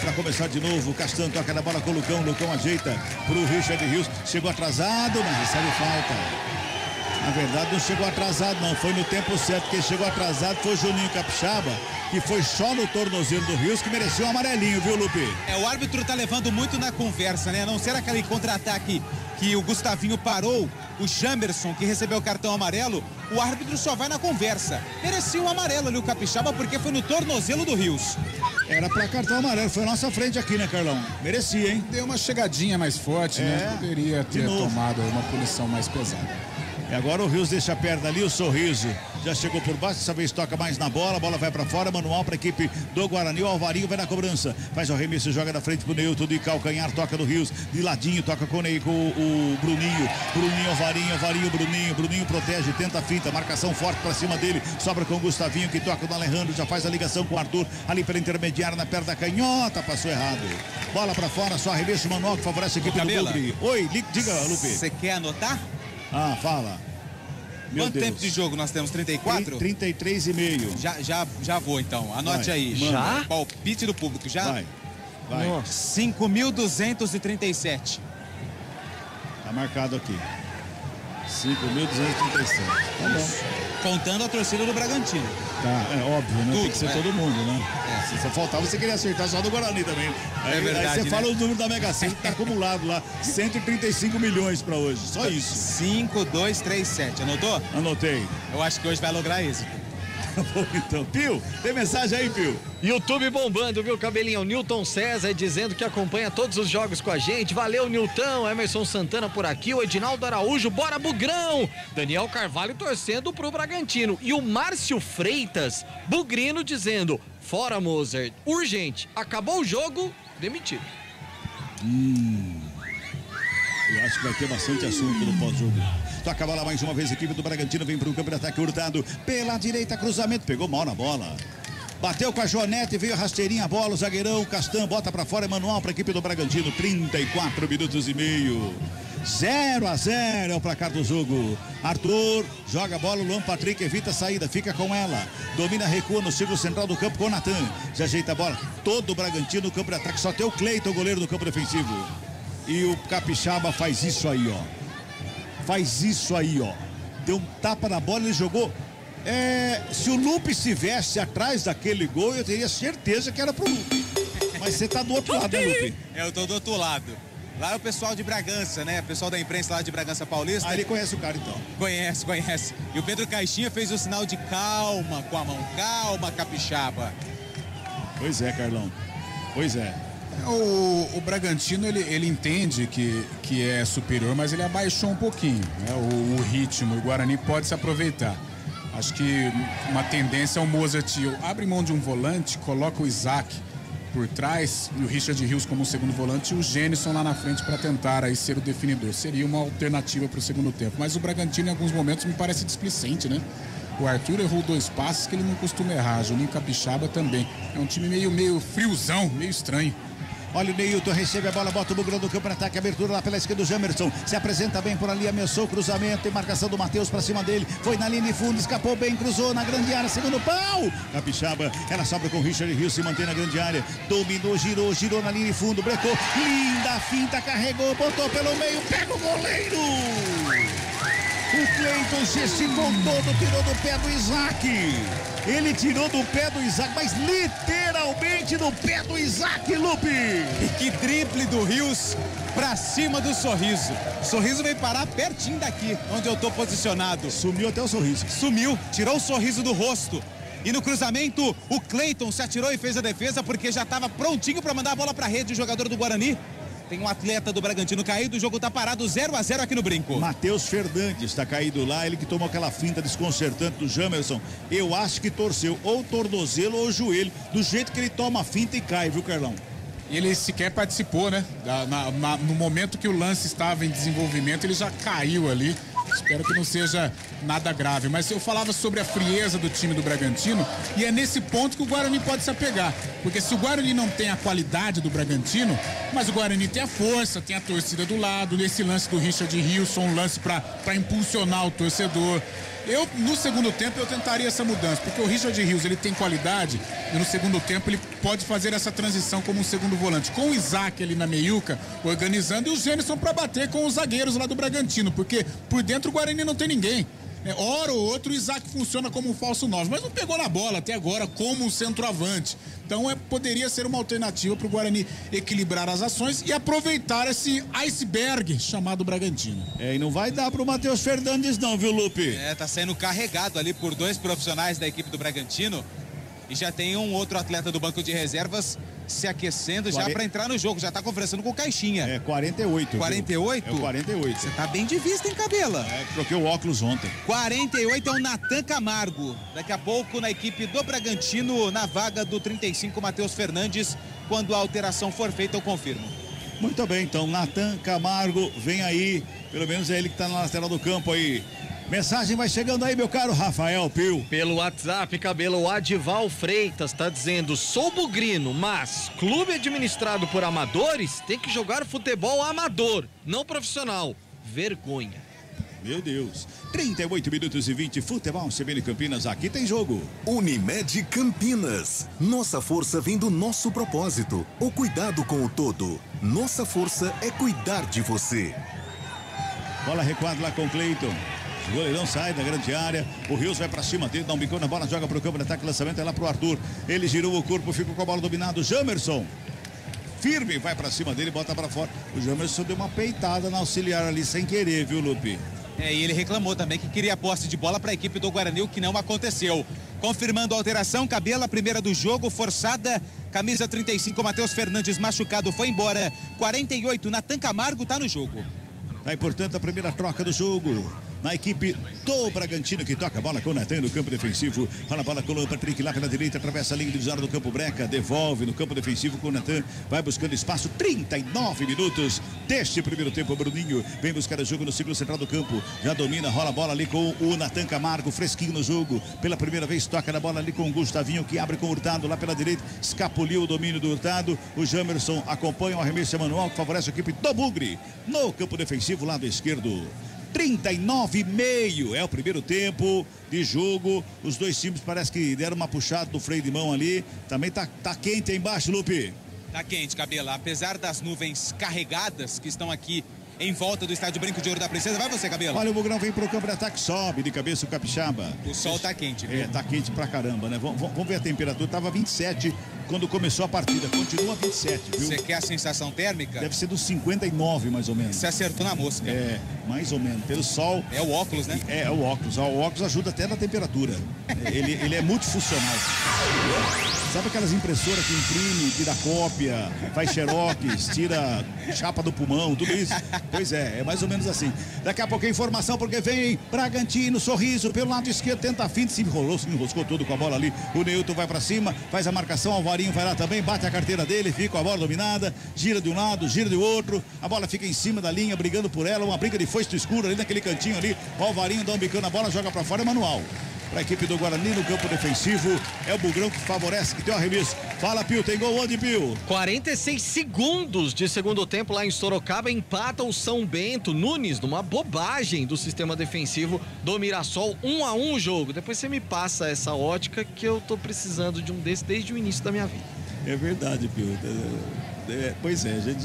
para começar de novo, o Castan toca na bola com o Lucão ajeita pro Richard Rios, chegou atrasado, mas recebe falta. Na verdade não chegou atrasado não, foi no tempo certo. Quem chegou atrasado foi o Juninho Capixaba, que foi só no tornozelo do Rios, que mereceu um amarelinho, viu, Lupe? O árbitro tá levando muito na conversa, né? A não ser aquele contra-ataque que o Gustavinho parou, o Jamerson, que recebeu o cartão amarelo, o árbitro só vai na conversa. Merecia um amarelo ali o Capixaba, porque foi no tornozelo do Rios. Era pra cartão amarelo, foi à nossa frente aqui, né, Carlão? Merecia, hein? Deu uma chegadinha mais forte, né? Poderia ter tomado uma punição mais pesada. E agora o Rios deixa a perna ali, o Sorriso já chegou por baixo, dessa vez toca mais na bola, a bola vai pra fora, manual pra equipe do Guarani, o Alvarinho vai na cobrança, faz o arremesso, joga na frente pro Neilton de calcanhar, toca no Rios, de ladinho, toca com o Bruninho, Alvarinho, Bruninho protege, tenta a finta, marcação forte pra cima dele, sobra com o Gustavinho que toca no Alejandro, já faz a ligação com o Arthur, ali pela intermediária na perna da canhota, passou errado, bola pra fora, só arremesso manual que favorece a equipe do Bugre. Oi, diga, Lupe. Você quer anotar? Ah, fala. Quanto tempo de jogo nós temos? 34? 33,5. Já vou então. Anote aí. Já? Palpite do público. Já? Vai. 5.237. Tá marcado aqui. 5.237. Tá bom. Contando a torcida do Bragantino. Tá, é óbvio, né? Tem que ser todo mundo, né? Se só faltava você querer acertar só do Guarani também. É verdade, aí você fala o número da Mega Sena que tá acumulado lá. 135 milhões pra hoje. Só isso. 5.237. Anotou? Anotei. Eu acho que hoje vai lograr êxito. Bom, então, Pio, tem mensagem aí, Pio? YouTube bombando, viu, Cabelinho? Nilton César dizendo que acompanha todos os jogos com a gente. Valeu, Nilton. Emerson Santana por aqui. O Edinaldo Araújo, bora Bugrão. Daniel Carvalho torcendo pro Bragantino. E o Márcio Freitas, bugrino, dizendo: fora Mozart, urgente. Acabou o jogo, demitido. Eu acho que vai ter bastante assunto no pós-jogo. Toca a bola mais uma vez, a equipe do Bragantino vem para o campo de ataque, Hurtado pela direita, cruzamento, pegou mal na bola. Bateu com a Joanete, veio a rasteirinha a bola, o zagueirão Castan bota para fora, é manual para a equipe do Bragantino, 34 minutos e meio. 0-0 é o placar do jogo. Arthur joga a bola, o Luan Patrick evita a saída, fica com ela. Domina, recua no círculo central do campo com o Natan. Já ajeita a bola, todo o Bragantino no campo de ataque, só tem o Cleiton, o goleiro do campo defensivo. E o Capixaba faz isso aí, ó. Deu um tapa na bola, ele jogou. Se o Lupe estivesse atrás daquele gol, eu teria certeza que era pro Lupe. Mas você tá do outro lado, né, Lupe? Eu tô do outro lado. Lá é o pessoal de Bragança, né? O pessoal da imprensa lá de Bragança Paulista. Ele conhece o cara, então. Conhece. E o Pedro Caixinha fez o sinal de calma com a mão. Calma, Capixaba. Pois é, Carlão. Pois é. O Bragantino, ele entende que é superior, mas ele abaixou um pouquinho, né? O ritmo, o Guarani pode se aproveitar. Acho que uma tendência é o Mozart abre mão de um volante, coloca o Isaac por trás e o Richard Rios como segundo volante e o Gênison lá na frente para tentar aí ser o definidor. Seria uma alternativa para o segundo tempo. Mas o Bragantino em alguns momentos me parece displicente, né? O Arthur errou 2 passes que ele não costuma errar. Juninho Capixaba também. É um time meio friozão, meio estranho. Olha o Neilton, recebe a bola, bota o Bugrão do campo, ataque, abertura lá pela esquerda do Jamerson, se apresenta bem por ali, ameaçou o cruzamento, tem marcação do Matheus pra cima dele, foi na linha de fundo, escapou bem, cruzou na grande área, segundo pau, Capixaba, ela sobra com o Richard Rios, se mantém na grande área, dominou, girou na linha de fundo, brecou, linda finta, carregou, botou pelo meio, pega o goleiro! O Cleiton gesticou todo, tirou do pé do Isaac. Ele tirou do pé do Isaac, mas literalmente do pé do Isaac, Lupe. E que drible do Rios pra cima do Sorriso. O Sorriso veio parar pertinho daqui, onde eu tô posicionado. Sumiu até o Sorriso. Sumiu, tirou o sorriso do rosto. E no cruzamento, o Cleiton se atirou e fez a defesa porque já estava prontinho para mandar a bola para a rede, o jogador do Guarani. Tem um atleta do Bragantino caído, o jogo tá parado 0-0 aqui no Brinco. Matheus Fernandes tá caído lá, ele que tomou aquela finta desconcertante do Jamerson. Eu acho que torceu ou tornozelo ou joelho, do jeito que ele toma a finta e cai, viu, Carlão? E ele sequer participou, né? No momento que o lance estava em desenvolvimento, ele já caiu ali. Espero que não seja nada grave. Mas eu falava sobre a frieza do time do Bragantino e é nesse ponto que o Guarani pode se apegar. Porque se o Guarani não tem a qualidade do Bragantino, mas o Guarani tem a força, tem a torcida do lado, nesse lance do Richard Hilson, um lance para impulsionar o torcedor. No segundo tempo, eu tentaria essa mudança, porque o Richard Rios, ele tem qualidade e no segundo tempo ele pode fazer essa transição como um segundo volante, com o Isaac ali na meiuca, organizando, e o Gênison para bater com os zagueiros lá do Bragantino, porque por dentro o Guarani não tem ninguém. Hora ou outra o Isaac funciona como um falso 9, mas não pegou na bola até agora como um centroavante. Então poderia ser uma alternativa para o Guarani equilibrar as ações e aproveitar esse iceberg chamado Bragantino. E não vai dar para o Matheus Fernandes não, viu, Lupe? Tá sendo carregado ali por 2 profissionais da equipe do Bragantino e já tem um outro atleta do banco de reservas se aquecendo já para entrar no jogo, já tá conversando com o Caixinha. 48. 48? É o 48. Você tá bem de vista, hein, Cabela? Troquei o óculos ontem. 48 é o Natan Camargo. Daqui a pouco na equipe do Bragantino, na vaga do 35, Matheus Fernandes. Quando a alteração for feita, eu confirmo. Muito bem, então, Natan Camargo vem aí, pelo menos é ele que tá na lateral do campo aí. Mensagem vai chegando aí, meu caro Rafael Pio. Pelo WhatsApp, Cabelo, o Adival Freitas tá dizendo: sou bugrino, mas clube administrado por amadores tem que jogar futebol amador, não profissional. Vergonha. Meu Deus. 38 minutos e 20, futebol CBN Campinas, aqui tem jogo. Unimed Campinas. Nossa força vem do nosso propósito, o cuidado com o todo. Nossa força é cuidar de você. Bola recuada lá com o Cleiton. O goleirão sai da grande área, o Rios vai pra cima dele, dá um bicão na bola, joga pro campo de ataque, lançamento é lá pro Arthur. Ele girou o corpo, ficou com a bola dominada. O Jamerson, firme, vai pra cima dele, bota pra fora. O Jamerson deu uma peitada na auxiliar ali sem querer, viu, Lupe? E ele reclamou também que queria posse de bola para a equipe do Guarani, o que não aconteceu. Confirmando a alteração, Cabela, primeira do jogo, forçada, camisa 35, Matheus Fernandes machucado, foi embora. 48, Natan Camargo tá no jogo. Aí, portanto, a primeira troca do jogo. Na equipe do Bragantino, que toca a bola com o Natan no campo defensivo. Rola a bola com o Patrick lá pela direita, atravessa a linha divisória do campo Breca, devolve no campo defensivo com o Natan, vai buscando espaço. 39 minutos deste primeiro tempo. Bruninho vem buscar o jogo no círculo central do campo, já domina, rola a bola ali com o Natan Camargo, fresquinho no jogo. Pela primeira vez toca na bola ali com o Gustavinho, que abre com o Hurtado lá pela direita, escapuliu o domínio do Hurtado. O Jamerson acompanha o arremesso manual que favorece a equipe do Bugre no campo defensivo, lado esquerdo. 39,5 é o primeiro tempo de jogo. Os dois times parece que deram uma puxada do freio de mão ali. Também tá quente aí embaixo, Lupe. Tá quente, Cabela. Apesar das nuvens carregadas que estão aqui em volta do estádio Brinco de Ouro da Princesa. Vai você, Cabela. Olha, o Bugrão vem pro campo de ataque, sobe de cabeça o Capixaba. O sol tá quente, viu? Tá quente pra caramba, né? Vamos ver a temperatura. Tava 27 quando começou a partida. Continua 27, viu? Você quer a sensação térmica? Deve ser dos 59, mais ou menos. Você acertou na mosca. Mais ou menos. Pelo sol. É o óculos, né? É o óculos. O óculos ajuda até na temperatura. ele é multifuncional. Sabe aquelas impressoras que imprime, tira cópia, faz xerox, tira chapa do pulmão, tudo isso? Pois é mais ou menos assim. Daqui a pouco a informação, porque vem Bragantino, Sorriso, pelo lado esquerdo, tenta a finta, se enroscou todo com a bola ali. O Neilton vai pra cima, faz a marcação, o Alvarinho vai lá também, bate a carteira dele, fica com a bola dominada, gira de um lado, gira do outro, a bola fica em cima da linha, brigando por ela, uma briga de foice escura ali naquele cantinho ali. O Alvarinho dá um bicão na bola, joga pra fora, é manual. Para a equipe do Guarani no campo defensivo, é o Bugrão que favorece, que tem o arremesso. Fala, Pio, tem gol onde, Pio? 46 segundos de segundo tempo lá em Sorocaba, empata o São Bento. Nunes, numa bobagem do sistema defensivo do Mirassol, 1-1 o jogo. Depois você me passa essa ótica que eu tô precisando de um desse desde o início da minha vida. É verdade, Pio. Pois é, a gente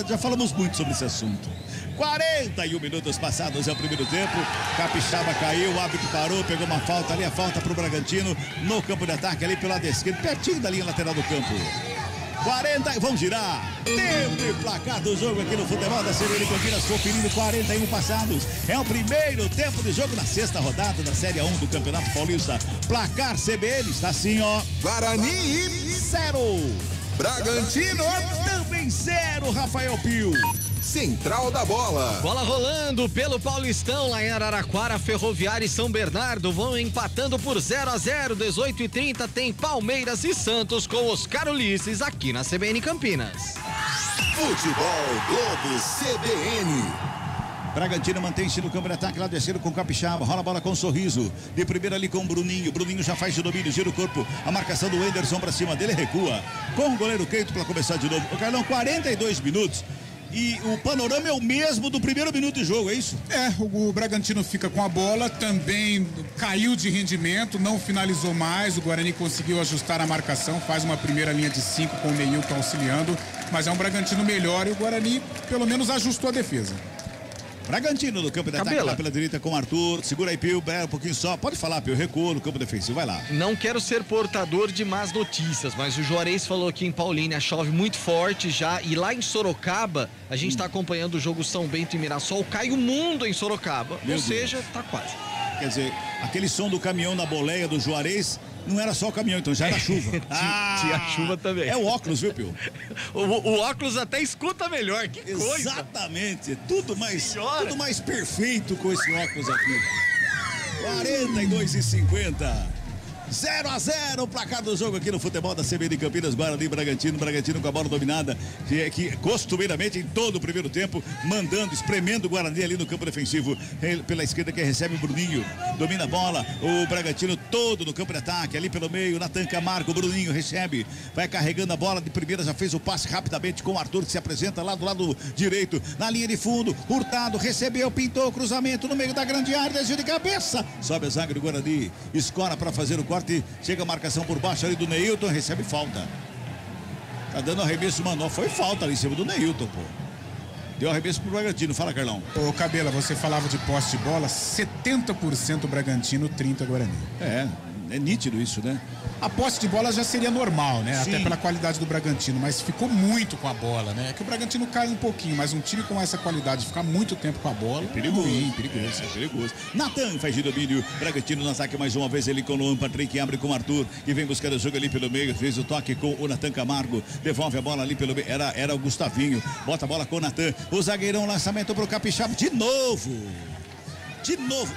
já falamos muito sobre esse assunto. 41 minutos passados é o primeiro tempo. Capixaba caiu, o árbitro parou, pegou uma falta ali, a falta pro Bragantino no campo de ataque ali pelo lado esquerdo, pertinho da linha lateral do campo. 40, vamos girar. Tempo e placar do jogo aqui no futebol da CBN Campinas, conferindo 41 passados. É o primeiro tempo de jogo na sexta rodada da Série 1 do Campeonato Paulista. Placar CBN está assim, ó. Guarani 0. Bragantino também 2-0, Rafael Pio. Central da Bola. Bola rolando pelo Paulistão, lá em Araraquara, Ferroviária e São Bernardo vão empatando por 0-0, 18h30 tem Palmeiras e Santos com Oscar Ulisses aqui na CBN Campinas. Futebol Globo CBN. Bragantino mantém-se no campo de ataque, lá descendo com Capixaba, rola a bola com Sorriso, de primeira ali com o Bruninho já faz o domínio, gira o corpo, a marcação do Anderson pra cima dele, recua, com o goleiro Keito pra começar de novo. O Carlão, 42 minutos. E o panorama é o mesmo do primeiro minuto de jogo, é isso? O Bragantino fica com a bola, também caiu de rendimento, não finalizou mais, o Guarani conseguiu ajustar a marcação, faz uma primeira linha de 5 com o Neilton auxiliando, mas é um Bragantino melhor e o Guarani pelo menos ajustou a defesa. Bragantino no campo de ataque lá pela direita com o Arthur, segura aí, Pio, um pouquinho só, pode falar, Pio, recua no campo defensivo, vai lá. Não quero ser portador de más notícias, mas o Juarez falou que em Paulínia chove muito forte já, e lá em Sorocaba, a gente está acompanhando o jogo São Bento e Mirassol, cai o mundo em Sorocaba, ou seja, tá quase. Quer dizer, aquele som do caminhão na boleia do Juarez não era só o caminhão, então já era chuva. Tinha chuva também. É o óculos, viu, Pio? O óculos até escuta melhor, que coisa. Exatamente, tudo mais perfeito com esse óculos aqui. 42h50. 0-0 o placar do jogo aqui no futebol da CBN Campinas, Guarani e Bragantino com a bola dominada, que costumeiramente em todo o primeiro tempo, mandando, espremendo o Guarani ali no campo defensivo, pela esquerda que recebe o Bruninho, domina a bola, o Bragantino todo no campo de ataque, ali pelo meio, Natan Camargo, o Bruninho recebe, vai carregando a bola de primeira, já fez o passe rapidamente com o Arthur, que se apresenta lá do lado direito, na linha de fundo, Hurtado recebeu, pintou o cruzamento no meio da grande área, desvio de cabeça, sobe a zaga do Guarani, escora para fazer o corte, chega a marcação por baixo ali do Neilton, recebe falta. Tá dando arremesso, mano, foi falta ali em cima do Neilton, pô. Deu arremesso pro Bragantino, fala, Carlão. Ô, Cabela, você falava de posse de bola, 70% Bragantino, 30% Guarani. É nítido isso, né? A posse de bola já seria normal, né? Sim. Até pela qualidade do Bragantino, mas ficou muito com a bola, né? É que o Bragantino cai um pouquinho, mas um time com essa qualidade, ficar muito tempo com a bola, é perigoso. Natan faz de domínio, Bragantino no ataque mais uma vez, ele com o Luan Patrick, abre com o Arthur, que vem buscando o jogo ali pelo meio, fez o toque com o Natan Camargo, devolve a bola ali pelo meio, era o Gustavinho, bota a bola com o Natan, o zagueirão, lançamento pro Capixaba, de novo,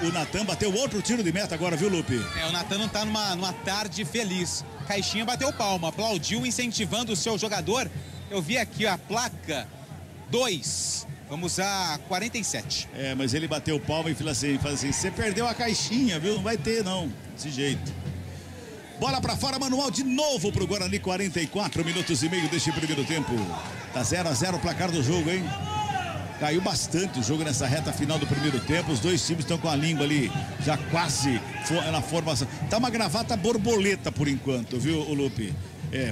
o Natan bateu outro tiro de meta agora, viu, Lupe? O Natan não tá numa tarde feliz. Caixinha bateu palma, aplaudiu, incentivando o seu jogador. Eu vi aqui a placa 2. Vamos a 47. Mas ele bateu palma e fala assim, você perdeu a caixinha, viu? Não vai ter, não, desse jeito. Bola pra fora, manual de novo pro Guarani, 44 minutos e meio deste primeiro tempo. Tá 0-0 o placar do jogo, hein? Caiu bastante o jogo nessa reta final do primeiro tempo. Os dois times estão com a língua ali já quase na formação. Tá uma gravata borboleta por enquanto, viu, Lupe?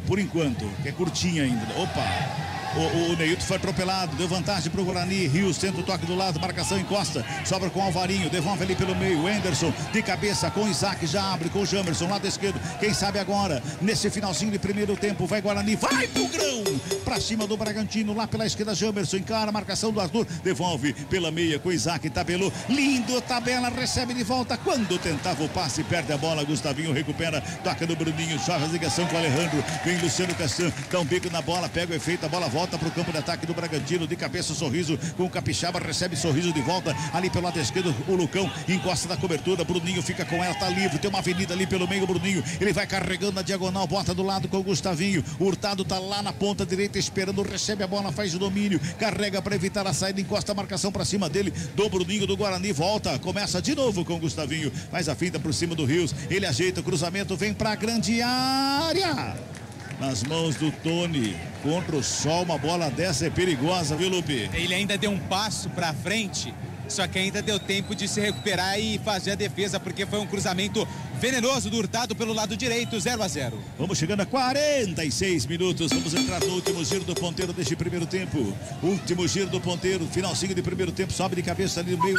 Por enquanto, que é curtinha ainda. Opa! O Neilton foi atropelado, deu vantagem pro Guarani, Rios tenta o toque do lado, marcação encosta, sobra com o Alvarinho, devolve ali pelo meio, o Anderson de cabeça com o Isaac, já abre com o Jamerson, lado esquerdo, quem sabe agora, nesse finalzinho de primeiro tempo, vai Guarani, vai pro grão, pra cima do Bragantino, lá pela esquerda, Jamerson, encara a marcação do Arthur, devolve pela meia com o Isaac, tabelou, lindo, tabela, recebe de volta, quando tentava o passe, perde a bola, Gustavinho recupera, toca do Bruninho, chove a ligação com o Alejandro, vem Luciano Castan, dá um bico na bola, pega o efeito, a bola volta para o campo de ataque do Bragantino, de cabeça Sorriso com o Capixaba, recebe Sorriso de volta, ali pelo lado esquerdo o Lucão encosta na cobertura, Bruninho fica com ela, tá livre, tem uma avenida ali pelo meio, Bruninho, ele vai carregando na diagonal, bota do lado com o Gustavinho, Hurtado tá lá na ponta direita esperando, recebe a bola, faz o domínio, carrega para evitar a saída, encosta a marcação para cima dele, do Bruninho do Guarani, volta, começa de novo com o Gustavinho, faz a finta por cima do Rios, ele ajeita o cruzamento, vem pra grande área, nas mãos do Tony, contra o sol, uma bola dessa é perigosa, viu, Lupe? Ele ainda deu um passo pra frente, só que ainda deu tempo de se recuperar e fazer a defesa, porque foi um cruzamento venenoso do Hurtado pelo lado direito, 0-0. Vamos chegando a 46 minutos, vamos entrar no último giro do ponteiro deste primeiro tempo. Último giro do ponteiro, finalzinho de primeiro tempo, sobe de cabeça ali no meio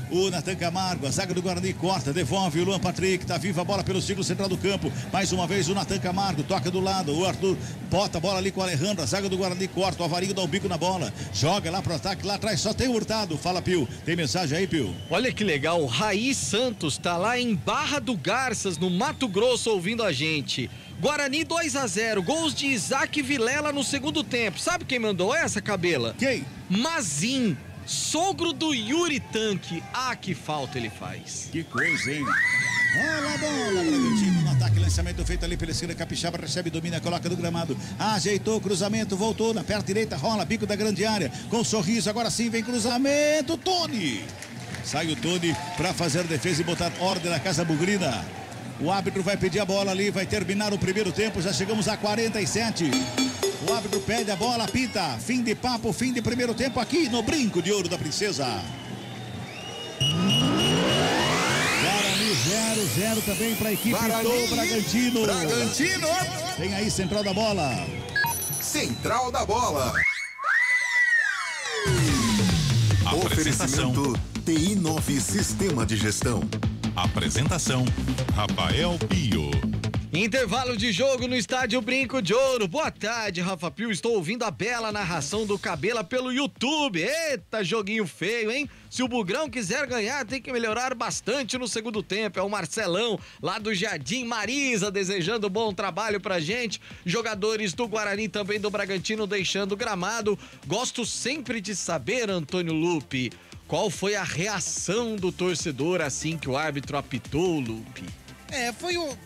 o Natan Camargo, a zaga do Guarani corta, devolve o Luan Patrick, tá viva a bola pelo círculo central do campo, mais uma vez o Natan Camargo, toca do lado, o Arthur bota a bola ali com o Alejandro, a zaga do Guarani corta, o Alvarinho dá um bico na bola, joga lá pro ataque, lá atrás só tem o Hurtado, fala Pio, tem mensagem aí, Pio? Olha que legal, Raiz Santos tá lá em Barra do Garças, no Mato Grosso, ouvindo a gente. Guarani 2-0, gols de Isaac Vilela no segundo tempo. Sabe quem mandou essa, Cabela? Quem? Mazin, sogro do Yuri Tanque. Ah, que falta ele faz. Que coisa, hein? Olha a bola, Bragantino no ataque, lançamento feito ali pela esquerda, Capixaba recebe, domina, coloca no gramado, ajeitou, cruzamento, voltou na perna direita, rola, bico da grande área, com um sorriso, agora sim vem cruzamento, Tony! Sai o Tony para fazer a defesa e botar ordem na Casa Bugrina. O árbitro vai pedir a bola ali, vai terminar o primeiro tempo, já chegamos a 47. O árbitro pede a bola, apita, fim de papo, fim de primeiro tempo aqui no Brinco de Ouro da Princesa. Guarani 0-0 também para a equipe do Bragantino. Bragantino! Tem aí central da bola. Central da bola. Oferecimento TI9 Sistema de Gestão. Apresentação Rafael Pio. Intervalo de jogo no estádio Brinco de Ouro. Boa tarde, Rafa Pio. Estou ouvindo a bela narração do Cabela pelo YouTube. Eita, joguinho feio, hein? Se o Bugrão quiser ganhar, tem que melhorar bastante no segundo tempo. É o Marcelão, lá do Jardim Marisa, desejando bom trabalho pra gente. Jogadores do Guarani, também do Bragantino, deixando o gramado. Gosto sempre de saber, Antônio Lupe, qual foi a reação do torcedor assim que o árbitro apitou, Lupe?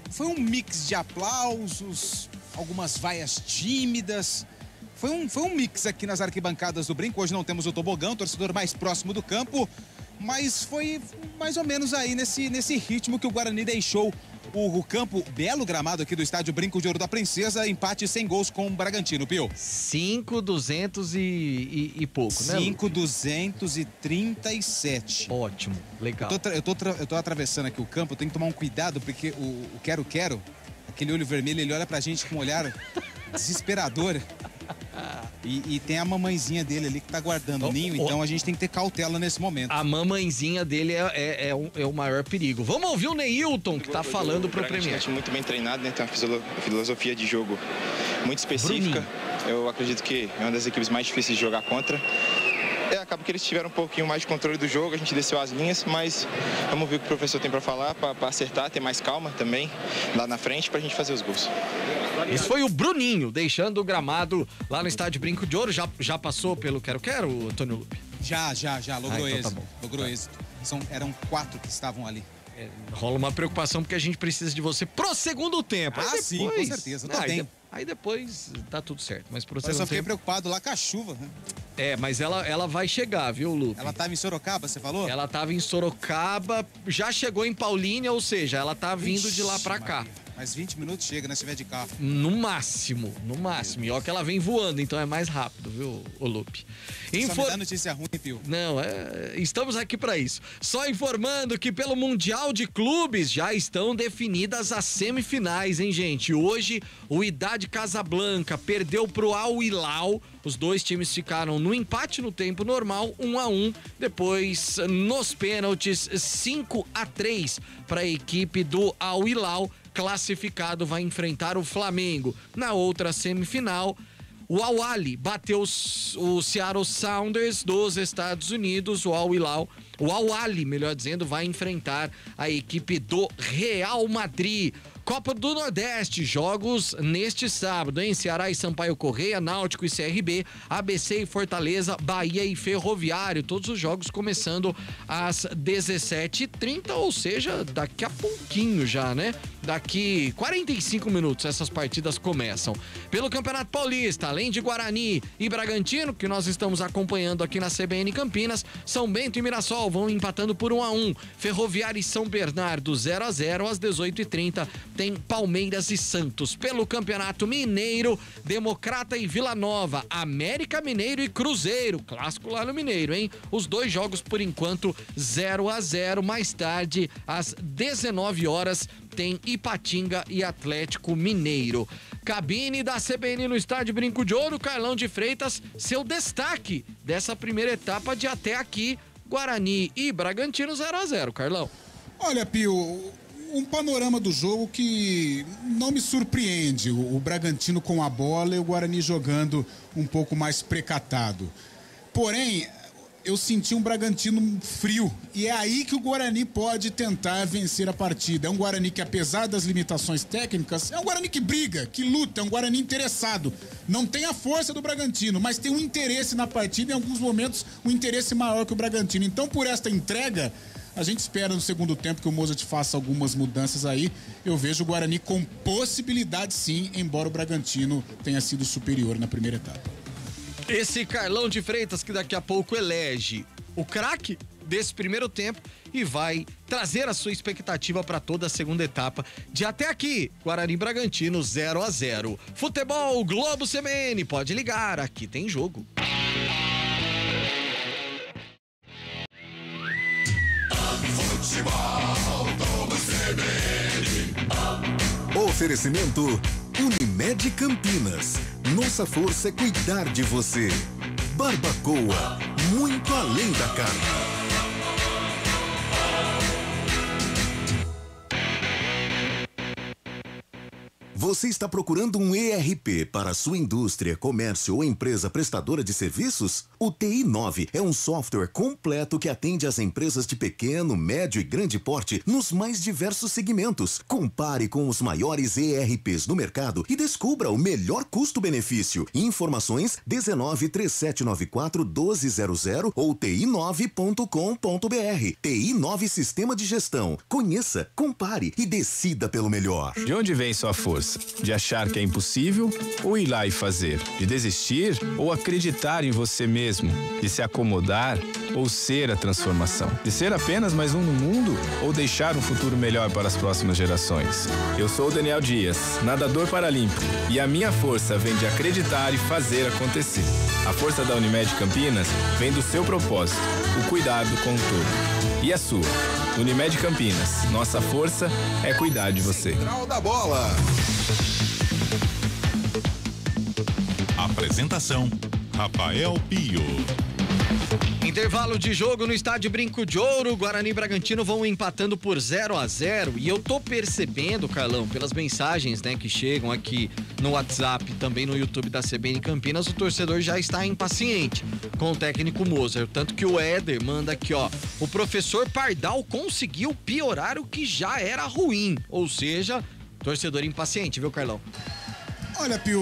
Foi um mix de aplausos, algumas vaias tímidas. Foi um mix aqui nas arquibancadas do Brinco. Hoje não temos o tobogão, torcedor mais próximo do campo, mas foi mais ou menos aí nesse ritmo que o Guarani deixou o campo, belo gramado aqui do estádio Brinco de Ouro da Princesa, empate sem gols com o Bragantino, Pio. 5.200 e pouco, né? 5.237. Ótimo, legal. Eu tô atravessando aqui o campo, eu tenho que tomar um cuidado, porque o quero-quero, aquele olho vermelho, ele olha pra gente com um olhar desesperador. E tem a mamãezinha dele ali que tá guardando o ninho, então a gente tem que ter cautela nesse momento. A mamãezinha dele é o maior perigo. Vamos ouvir o Neilton, que tá falando pro Premier. É um time muito bem treinado, né? Tem uma filosofia de jogo muito específica. Eu acredito que é uma das equipes mais difíceis de jogar contra. Acaba que eles tiveram um pouquinho mais de controle do jogo, a gente desceu as linhas, mas vamos ver o que o professor tem para falar, para acertar, ter mais calma também lá na frente pra gente fazer os gols. Esse foi o Bruninho, deixando o gramado lá no estádio Brinco de Ouro. Já passou pelo quero-quero, Antônio Lupe? Já, logrou então êxito. tá bom. Logrou êxito. Eram 4 que estavam ali. Rola uma preocupação porque a gente precisa de você pro segundo tempo. Depois, sim, com certeza. Aí depois tá tudo certo. Mas pro segundo eu só fiquei tempo... preocupado lá com a chuva, né? Mas ela vai chegar, viu, Lupe? Ela tava em Sorocaba, você falou? Ela tava em Sorocaba, já chegou em Paulínia, ou seja, ela tá vindo de lá pra cá. Mais 20 minutos chega, né, se tiver de carro. No máximo. E ó que ela vem voando, então é mais rápido, viu, o Lupe? Só me dá notícia ruim, Pio. Não, estamos aqui pra isso. Só informando que pelo Mundial de Clubes já estão definidas as semifinais, hein, gente? Hoje, o Wydad Casablanca perdeu pro Al Hilal. Os dois times ficaram no empate no tempo normal, 1-1. Depois, nos pênaltis, 5-3 para a equipe do Al Hilal. Classificado vai enfrentar o Flamengo. Na outra semifinal, o Al Ahly bateu o Seattle Sounders dos Estados Unidos. O Al Ahly, melhor dizendo, vai enfrentar a equipe do Real Madrid. Copa do Nordeste, jogos neste sábado, hein? Ceará e Sampaio Correia, Náutico e CRB, ABC e Fortaleza, Bahia e Ferroviário. Todos os jogos começando às 17h30, ou seja, daqui a pouquinho já, né? Daqui 45 minutos essas partidas começam. Pelo Campeonato Paulista, além de Guarani e Bragantino, que nós estamos acompanhando aqui na CBN Campinas, São Bento e Mirassol vão empatando por 1-1. Ferroviária e São Bernardo 0-0 às 18h30. Tem Palmeiras e Santos. Pelo Campeonato Mineiro, Democrata e Vila Nova, América Mineiro e Cruzeiro, clássico lá no Mineiro, hein? Os dois jogos por enquanto 0-0. Mais tarde, às 19 horas, tem Ipatinga e Atlético Mineiro. Cabine da CBN no estádio Brinco de Ouro, Carlão de Freitas, seu destaque dessa primeira etapa de até aqui, Guarani e Bragantino 0-0, Carlão. Olha, Pio, um panorama do jogo que não me surpreende. O Bragantino com a bola e o Guarani jogando um pouco mais precatado. Porém, eu senti um Bragantino frio. E é aí que o Guarani pode tentar vencer a partida. É um Guarani que, apesar das limitações técnicas, é um Guarani que briga, que luta, é um Guarani interessado. Não tem a força do Bragantino, mas tem um interesse na partida, em alguns momentos, um interesse maior que o Bragantino. Então, por esta entrega, a gente espera no segundo tempo que o Mozart faça algumas mudanças aí. Eu vejo o Guarani com possibilidade, sim, embora o Bragantino tenha sido superior na primeira etapa. Esse Carlão de Freitas que daqui a pouco elege o craque desse primeiro tempo e vai trazer a sua expectativa para toda a segunda etapa de até aqui, Guarani e Bragantino 0-0. Futebol Globo CBN, pode ligar, aqui tem jogo. Futebol Globo CBN. Oferecimento Unimed Campinas. Nossa força é cuidar de você. Barbacoa, muito além da carne. Você está procurando um ERP para a sua indústria, comércio ou empresa prestadora de serviços? O TI9 é um software completo que atende às empresas de pequeno, médio e grande porte nos mais diversos segmentos. Compare com os maiores ERPs do mercado e descubra o melhor custo-benefício. Informações 193794-1200 ou ti9.com.br. TI9 Sistema de Gestão. Conheça, compare e decida pelo melhor. De onde vem sua força? De achar que é impossível ou ir lá e fazer? De desistir ou acreditar em você mesmo? De se acomodar ou ser a transformação? De ser apenas mais um no mundo ou deixar um futuro melhor para as próximas gerações? Eu sou o Daniel Dias, nadador paralímpico, e a minha força vem de acreditar e fazer acontecer. A força da Unimed Campinas vem do seu propósito, o cuidado com o todo. E a sua? Unimed Campinas, nossa força é cuidar de você. Central da Bola. Apresentação: Rafael Pio. Intervalo de jogo no estádio Brinco de Ouro. Guarani e Bragantino vão empatando por 0-0. E eu tô percebendo, Carlão, pelas mensagens, né, que chegam aqui no WhatsApp, também no YouTube da CBN Campinas, o torcedor já está impaciente com o técnico Mozart. Tanto que o Éder manda aqui, ó: o professor Pardal conseguiu piorar o que já era ruim. Ou seja, torcedor impaciente, viu, Carlão? Olha, Pio,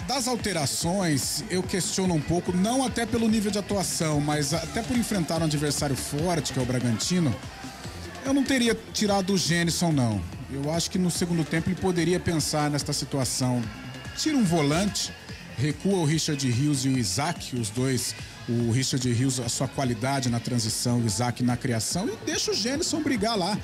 das alterações eu questiono um pouco, não até pelo nível de atuação, mas até por enfrentar um adversário forte, que é o Bragantino. Eu não teria tirado o Gênison, não. Eu acho que no segundo tempo ele poderia pensar nesta situação. Tira um volante, recua o Richard Rios e o Isaac, os dois. O Richard Rios, a sua qualidade na transição, o Isaac na criação, e deixa o Gênison brigar lá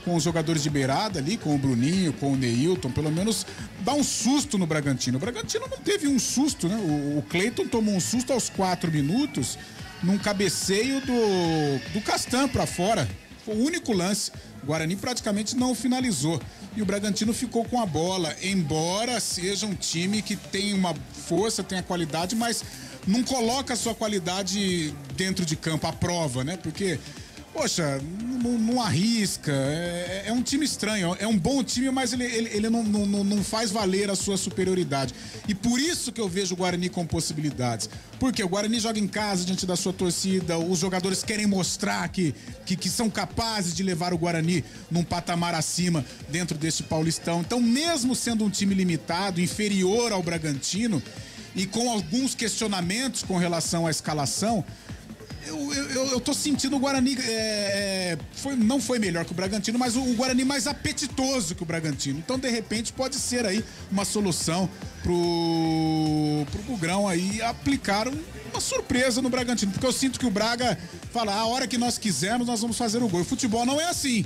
com os jogadores de beirada ali, com o Bruninho, com o Neilton, pelo menos dá um susto no Bragantino. O Bragantino não teve um susto, né? O Cleiton tomou um susto aos 4 minutos num cabeceio do Castan pra fora. Foi o único lance. O Guarani praticamente não finalizou. E o Bragantino ficou com a bola, embora seja um time que tem uma força, tem a qualidade, mas não coloca a sua qualidade dentro de campo, à prova, né? Porque, poxa, não arrisca, é um time estranho, é um bom time, mas ele não faz valer a sua superioridade. E por isso que eu vejo o Guarani com possibilidades. Porque o Guarani joga em casa diante da sua torcida, os jogadores querem mostrar que são capazes de levar o Guarani num patamar acima dentro deste Paulistão. Então, mesmo sendo um time limitado, inferior ao Bragantino, e com alguns questionamentos com relação à escalação, eu tô sentindo o Guarani não foi melhor que o Bragantino, mas o Guarani mais apetitoso que o Bragantino. Então, de repente, pode ser aí uma solução pro Bugrão aí aplicar uma surpresa no Bragantino, porque eu sinto que o Braga fala: a hora que nós quisermos, nós vamos fazer o gol. O futebol não é assim.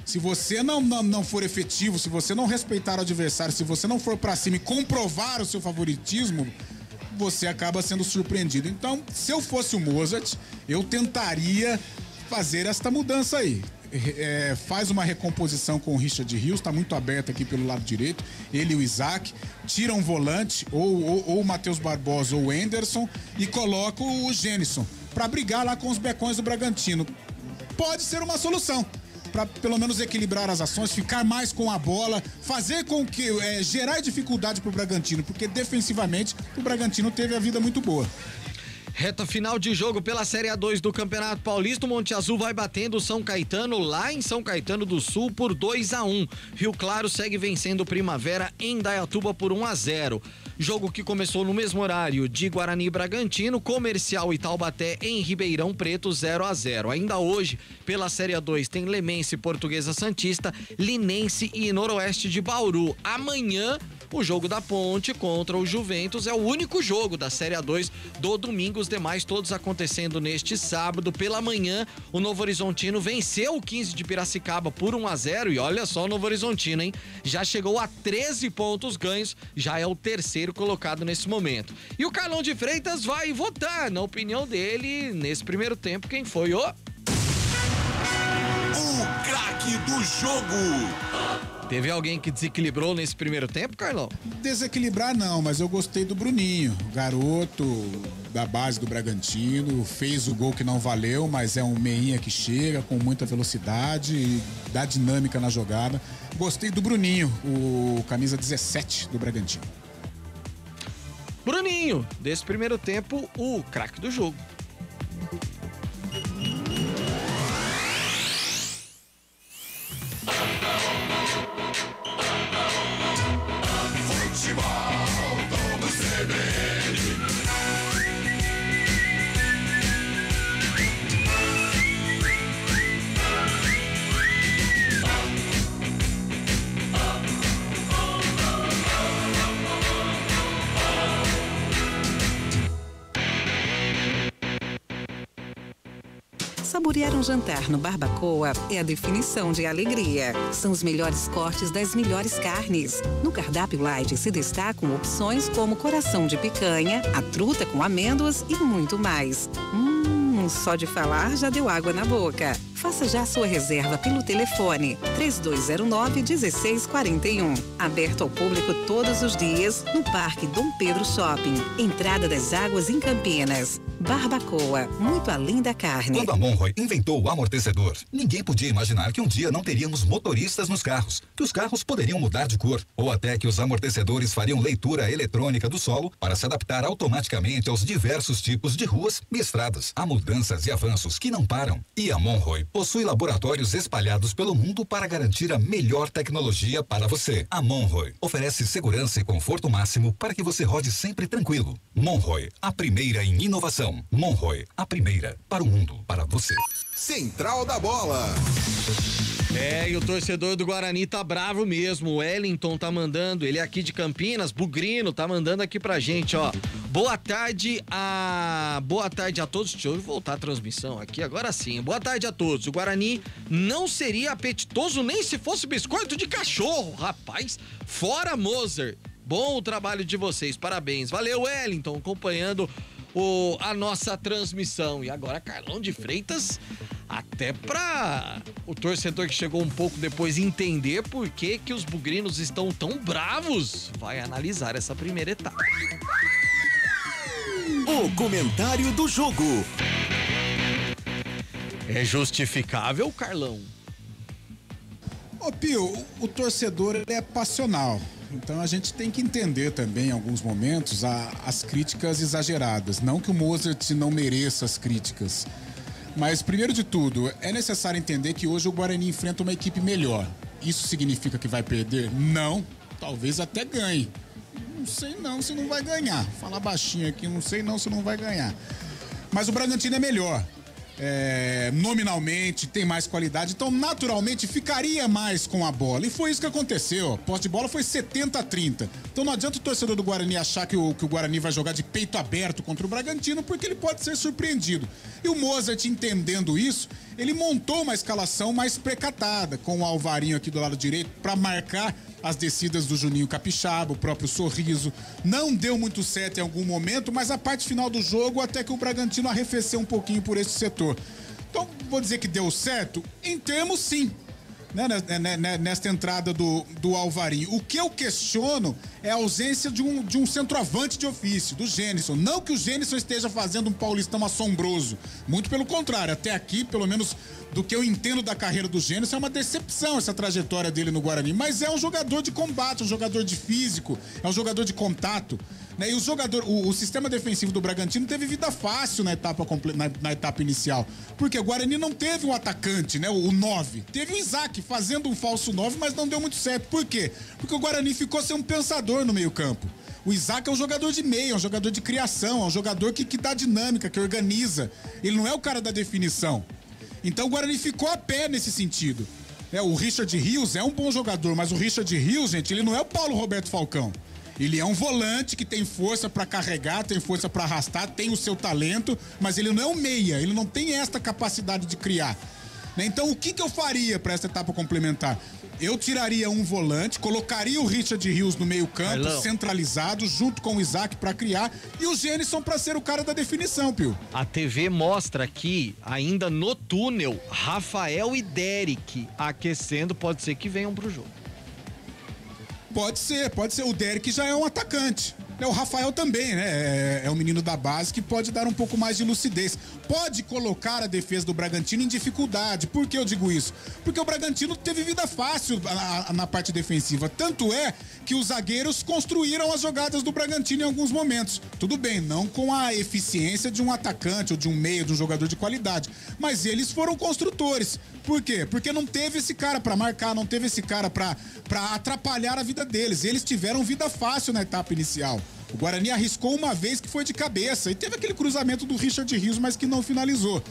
Se você não for efetivo, se você não respeitar o adversário, se você não for pra cima e comprovar o seu favoritismo, você acaba sendo surpreendido. Então, se eu fosse o Mozart, eu tentaria fazer esta mudança aí. Faz uma recomposição com o Richard Rios, tá muito aberto aqui pelo lado direito, ele e o Isaac, tira um volante, ou o Matheus Barbosa ou o Anderson, e coloca o Gênison para brigar lá com os becões do Bragantino. Pode ser uma solução, para pelo menos equilibrar as ações, ficar mais com a bola, fazer com que gerar dificuldade pro Bragantino, porque defensivamente o Bragantino teve a vida muito boa. Reta final de jogo pela Série A2 do Campeonato Paulista. O Monte Azul vai batendo o São Caetano lá em São Caetano do Sul por 2-1. Rio Claro segue vencendo o Primavera em Indaiatuba por 1-0. Jogo que começou no mesmo horário de Guarani e Bragantino, Comercial e Taubaté em Ribeirão Preto 0-0. Ainda hoje, pela Série A2, tem Lemense, Portuguesa Santista, Linense e Noroeste de Bauru. Amanhã, o jogo da Ponte contra o Juventus é o único jogo da Série A2 do domingo. Os demais todos acontecendo neste sábado. Pela manhã, o Novo Horizontino venceu o 15 de Piracicaba por 1-0 e olha só o Novo Horizontino, hein? Já chegou a 13 pontos ganhos, já é o terceiro colocado nesse momento. E o Carlão de Freitas vai votar, na opinião dele, nesse primeiro tempo, quem foi o craque do jogo. Teve alguém que desequilibrou nesse primeiro tempo, Carlão? Desequilibrar não, mas eu gostei do Bruninho, garoto da base do Bragantino, fez o gol que não valeu, mas é um meinha que chega com muita velocidade e dá dinâmica na jogada. Gostei do Bruninho, o camisa 17 do Bragantino. Bruninho, desse primeiro tempo, o craque do jogo. Saborear um jantar no Barbacoa é a definição de alegria. São os melhores cortes das melhores carnes. No cardápio light se destacam opções como coração de picanha, a truta com amêndoas e muito mais. Só de falar já deu água na boca. Faça já sua reserva pelo telefone 3209-1641. Aberto ao público todos os dias no Parque Dom Pedro Shopping. Entrada das Águas em Campinas. Barbacoa, muito além da carne. Quando a Monroy inventou o amortecedor, ninguém podia imaginar que um dia não teríamos motoristas nos carros, que os carros poderiam mudar de cor, ou até que os amortecedores fariam leitura eletrônica do solo para se adaptar automaticamente aos diversos tipos de ruas e estradas. Há mudanças e avanços que não param. E a Monroy possui laboratórios espalhados pelo mundo para garantir a melhor tecnologia para você. A Monroy oferece segurança e conforto máximo para que você rode sempre tranquilo. Monroy, a primeira em inovação. Monroy, a primeira para o mundo, para você. Central da Bola. E o torcedor do Guarani tá bravo mesmo. O Wellington tá mandando, ele é aqui de Campinas, Bugrino, tá mandando aqui pra gente, ó. Boa tarde a todos. Deixa eu voltar a transmissão aqui, agora sim. Boa tarde a todos. O Guarani não seria apetitoso nem se fosse biscoito de cachorro, rapaz. Fora Moser. Bom o trabalho de vocês, parabéns. Valeu, Wellington, acompanhando a nossa transmissão. E agora Carlão de Freitas, até pra o torcedor que chegou um pouco depois entender por que os bugrinos estão tão bravos, vai analisar essa primeira etapa. O comentário do jogo. É justificável, Carlão? Ô Pio, o torcedor é passional. Então a gente tem que entender também, em alguns momentos, as críticas exageradas. Não que o Mozart não mereça as críticas. Mas, primeiro de tudo, é necessário entender que hoje o Guarani enfrenta uma equipe melhor. Isso significa que vai perder? Não. Talvez até ganhe. Não sei não se não vai ganhar. Falar baixinho aqui, não sei não se não vai ganhar. Mas o Bragantino é melhor. Nominalmente tem mais qualidade, então naturalmente ficaria mais com a bola, e foi isso que aconteceu. A posse de bola foi 70-30, então não adianta o torcedor do Guarani achar que o Guarani vai jogar de peito aberto contra o Bragantino, porque ele pode ser surpreendido. E o Mozart, entendendo isso, ele montou uma escalação mais precatada, com o Alvarinho aqui do lado direito para marcar as descidas do Juninho Capixaba, o próprio Sorriso. Não deu muito certo em algum momento, mas a parte final do jogo até que o Bragantino arrefeceu um pouquinho por esse setor. Então, vou dizer que deu certo? Em termos, sim. Nesta entrada do Alvarinho. O que eu questiono é a ausência de um centroavante de ofício, do Gênison. Não que o Gênison esteja fazendo um paulistão assombroso. Muito pelo contrário. Até aqui, pelo menos do que eu entendo da carreira do Gênison, é uma decepção essa trajetória dele no Guarani. Mas é um jogador de combate, um jogador de físico, é um jogador de contato. Né? E o sistema defensivo do Bragantino teve vida fácil na etapa inicial. Porque o Guarani não teve um atacante, né? O 9. Teve o Isaac fazendo um falso 9, mas não deu muito certo. Por quê? Porque o Guarani ficou sem um pensador no meio-campo. O Isaac é um jogador de meio, é um jogador de criação, é um jogador que dá dinâmica, que organiza. Ele não é o cara da definição. Então o Guarani ficou a pé nesse sentido. O Richard Rios é um bom jogador, mas o Richard Rios, gente, ele não é o Paulo Roberto Falcão. Ele é um volante que tem força pra carregar, tem força pra arrastar, tem o seu talento, mas ele não é um meia, ele não tem esta capacidade de criar. Então o que eu faria pra essa etapa complementar? Eu tiraria um volante, colocaria o Richard Rios no meio-campo, centralizado, junto com o Isaac pra criar, e o Gênison pra ser o cara da definição, Pio. A TV mostra aqui, ainda no túnel, Rafael e Derek aquecendo, pode ser que venham pro jogo. Pode ser. O Derek já é um atacante. O Rafael também, né? É um menino da base que pode dar um pouco mais de lucidez. Pode colocar a defesa do Bragantino em dificuldade. Por que eu digo isso? Porque o Bragantino teve vida fácil na parte defensiva. Tanto é que os zagueiros construíram as jogadas do Bragantino em alguns momentos. Tudo bem, não com a eficiência de um atacante ou de um meio, de um jogador de qualidade. Mas eles foram construtores. Por quê? Porque não teve esse cara pra marcar, não teve esse cara pra atrapalhar a vida deles. Eles tiveram vida fácil na etapa inicial. O Guarani arriscou uma vez que foi de cabeça e teve aquele cruzamento do Richard Rios, mas que não finalizou.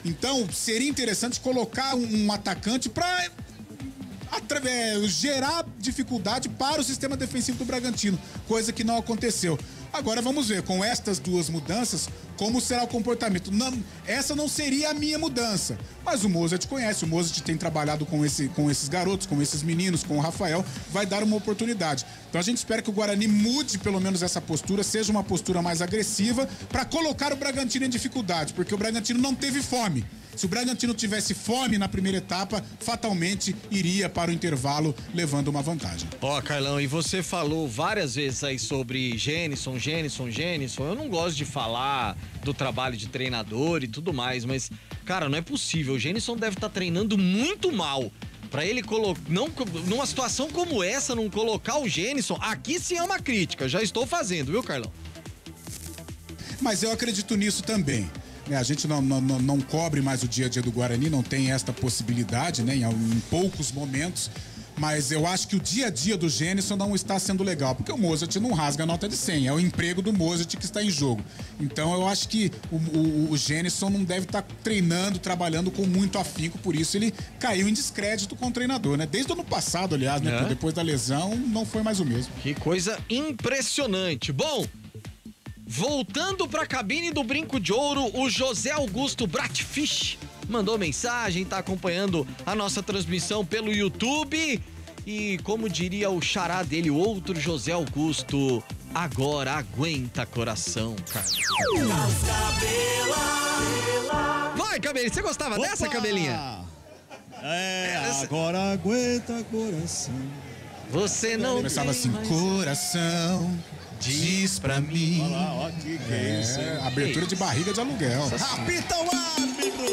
Então, seria interessante colocar um atacante para gerar dificuldade para o sistema defensivo do Bragantino, coisa que não aconteceu. Agora vamos ver, com estas duas mudanças, como será o comportamento. Essa não seria a minha mudança, mas o Mozart conhece, o Mozart tem trabalhado com esses garotos, com esses meninos, com o Rafael, vai dar uma oportunidade. Então a gente espera que o Guarani mude pelo menos essa postura, seja uma postura mais agressiva, para colocar o Bragantino em dificuldade, porque o Bragantino não teve fome. Se o Bragantino tivesse fome na primeira etapa, fatalmente iria para o intervalo levando uma vantagem. Carlão, e você falou várias vezes aí sobre Gênison. Eu não gosto de falar do trabalho de treinador e tudo mais, mas, cara, não é possível. O Gênison deve estar treinando muito mal. Pra ele numa situação como essa, não colocar o Gênison, aqui sim é uma crítica. Já estou fazendo, viu, Carlão? Mas eu acredito nisso também. A gente não cobre mais o dia a dia do Guarani, não tem esta possibilidade, né? Em poucos momentos. Mas eu acho que o dia a dia do Gênison não está sendo legal, porque o Mozart não rasga a nota de 100, é o emprego do Mozart que está em jogo. Então eu acho que o Gênison não deve estar treinando, trabalhando com muito afinco, por isso ele caiu em descrédito com o treinador, né? Desde o ano passado, aliás, né? Depois da lesão, não foi mais o mesmo. Que coisa impressionante. Bom, voltando para a cabine do Brinco de Ouro, o José Augusto Bratfish mandou mensagem, tá acompanhando a nossa transmissão pelo YouTube. E como diria o xará dele, o outro José Augusto, agora aguenta coração, cara. Vai, Cabelinha, você gostava dessa, Cabelinha? Agora aguenta coração. Você não começava assim, coração, diz pra mim. Olha lá, ó, que é isso, hein? Abertura de barriga de aluguel. Apita o árbitro!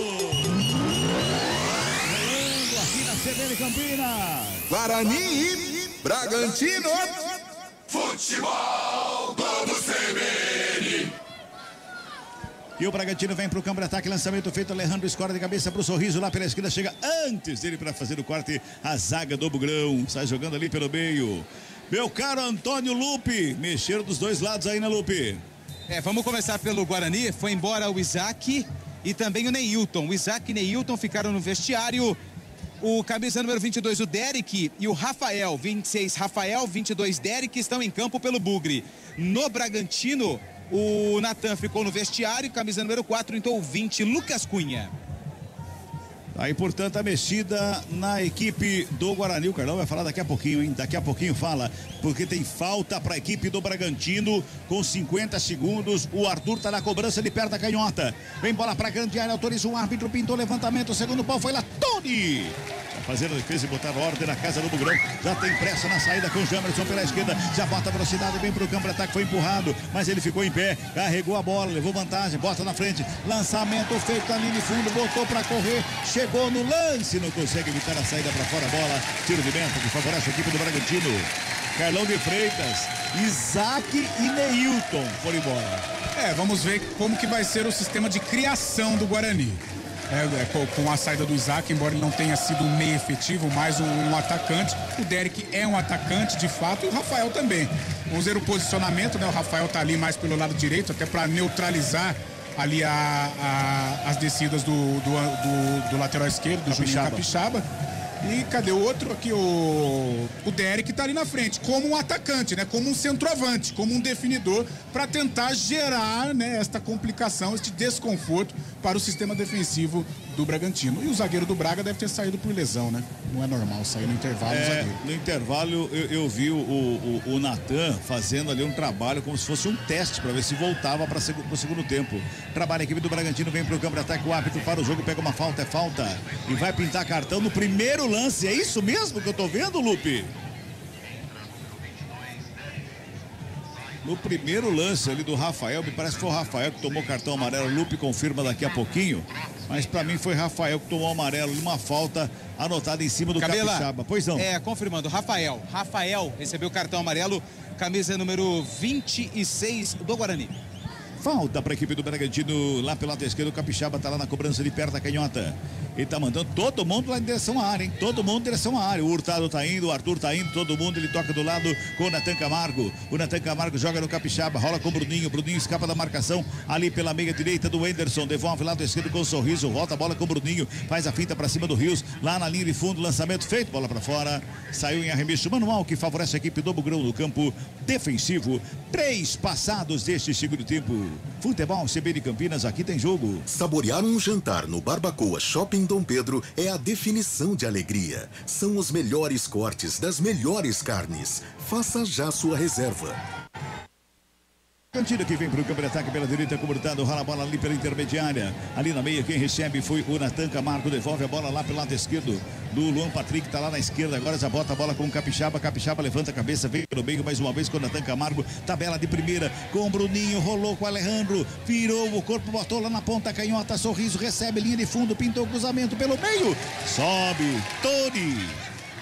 Aqui na CBN Campinas. Guarani e Bragantino. Futebol Globo CBN. E o Bragantino vem pro campo de ataque, lançamento feito, Alejandro escora de cabeça pro Sorriso, lá pela esquerda, chega antes dele para fazer o corte, a zaga do Bugrão, sai jogando ali pelo meio. Meu caro Antônio Lupe, mexeram dos dois lados aí, né, Lupe? Vamos começar pelo Guarani, foi embora o Isaac e também o Neilton. O Isaac e Neilton ficaram no vestiário. O camisa número 22, o Derek, e o Rafael, 26 Rafael, 22 Derek, estão em campo pelo Bugre. No Bragantino, o Natan ficou no vestiário, camisa número 4, então o 20, Lucas Cunha. Aí, portanto, a mexida na equipe do Guarani. O Carlão vai falar daqui a pouquinho, hein? Daqui a pouquinho fala, porque tem falta para a equipe do Bragantino com 50 segundos. O Arthur tá na cobrança de perto da canhota. Vem bola para grande área, autoriza o árbitro, pintou levantamento. O segundo pau foi lá, Tony! Fazendo a defesa e botar ordem na casa do Bugrão. Já tem pressa na saída com o Jamerson pela esquerda. Já bota a velocidade, vem pro campo de ataque, foi empurrado, mas ele ficou em pé, carregou a bola, levou vantagem, bota na frente. Lançamento feito na linha de fundo, botou para correr, chegou no lance, não consegue evitar a saída para fora a bola. Tiro de meta que favorece a equipe do Bragantino. Carlão de Freitas, Isaac e Neilton foram embora. Vamos ver como que vai ser o sistema de criação do Guarani. Com a saída do Isaac, embora ele não tenha sido um meio efetivo, mais um atacante. O Derek é um atacante, de fato, e o Rafael também. Vamos ver o posicionamento, né? O Rafael tá ali mais pelo lado direito, até para neutralizar ali as descidas do lateral esquerdo, do Juninho Capixaba. E cadê o outro aqui? O Derek tá ali na frente, como um atacante, né? Como um centroavante, como um definidor, para tentar gerar, né, esta complicação, este desconforto para o sistema defensivo do Bragantino. E o zagueiro do Braga deve ter saído por lesão, né? Não é normal sair no intervalo o zagueiro. No intervalo eu vi o Natan fazendo ali um trabalho como se fosse um teste para ver se voltava para o segundo tempo. Trabalha a equipe do Bragantino, vem para o campo de ataque, o árbitro para o jogo, pega uma falta, é falta e vai pintar cartão no primeiro lance. É isso mesmo que eu tô vendo, Lupe? No primeiro lance ali do Rafael, me parece que foi o Rafael que tomou cartão amarelo. O Lupe confirma daqui a pouquinho, mas pra mim foi Rafael que tomou amarelo, uma falta anotada em cima do Capixaba. Pois não. Confirmando, Rafael recebeu cartão amarelo, camisa número 26 do Guarani. Falta para a equipe do Bragantino lá pelo lado esquerdo. O Capixaba tá lá na cobrança de perto da canhota. Ele tá mandando todo mundo lá em direção à área, hein? Todo mundo em direção à área. O Hurtado tá indo, o Arthur tá indo, todo mundo. Ele toca do lado com o Natan Camargo. O Natan Camargo joga no Capixaba, rola com o Bruninho. Bruninho escapa da marcação ali pela meia direita do Anderson. Devolve lado esquerdo com o Sorriso. Volta a bola com o Bruninho. Faz a finta para cima do Rios. Lá na linha de fundo, lançamento feito. Bola para fora. Saiu em arremesso manual que favorece a equipe do Bugrão no campo defensivo. 3 passados deste segundo tempo. Futebol CBN Campinas, aqui tem jogo. Saborear um jantar no Barbacoa Shopping Dom Pedro é a definição de alegria. São os melhores cortes das melhores carnes. Faça já sua reserva. Bragantino que vem para o campo de ataque pela direita, cobertado, rola a bola ali pela intermediária. Ali na meia, quem recebe foi o Natan Camargo, devolve a bola lá pelo lado esquerdo do Luan Patrick, tá lá na esquerda, agora já bota a bola com o Capixaba. Capixaba levanta a cabeça, vem pelo meio mais uma vez com o Natan Camargo, tabela de primeira com o Bruninho, rolou com o Alejandro, virou o corpo, botou lá na ponta canhota, Sorriso, recebe linha de fundo, pintou o cruzamento pelo meio, sobe, Tony.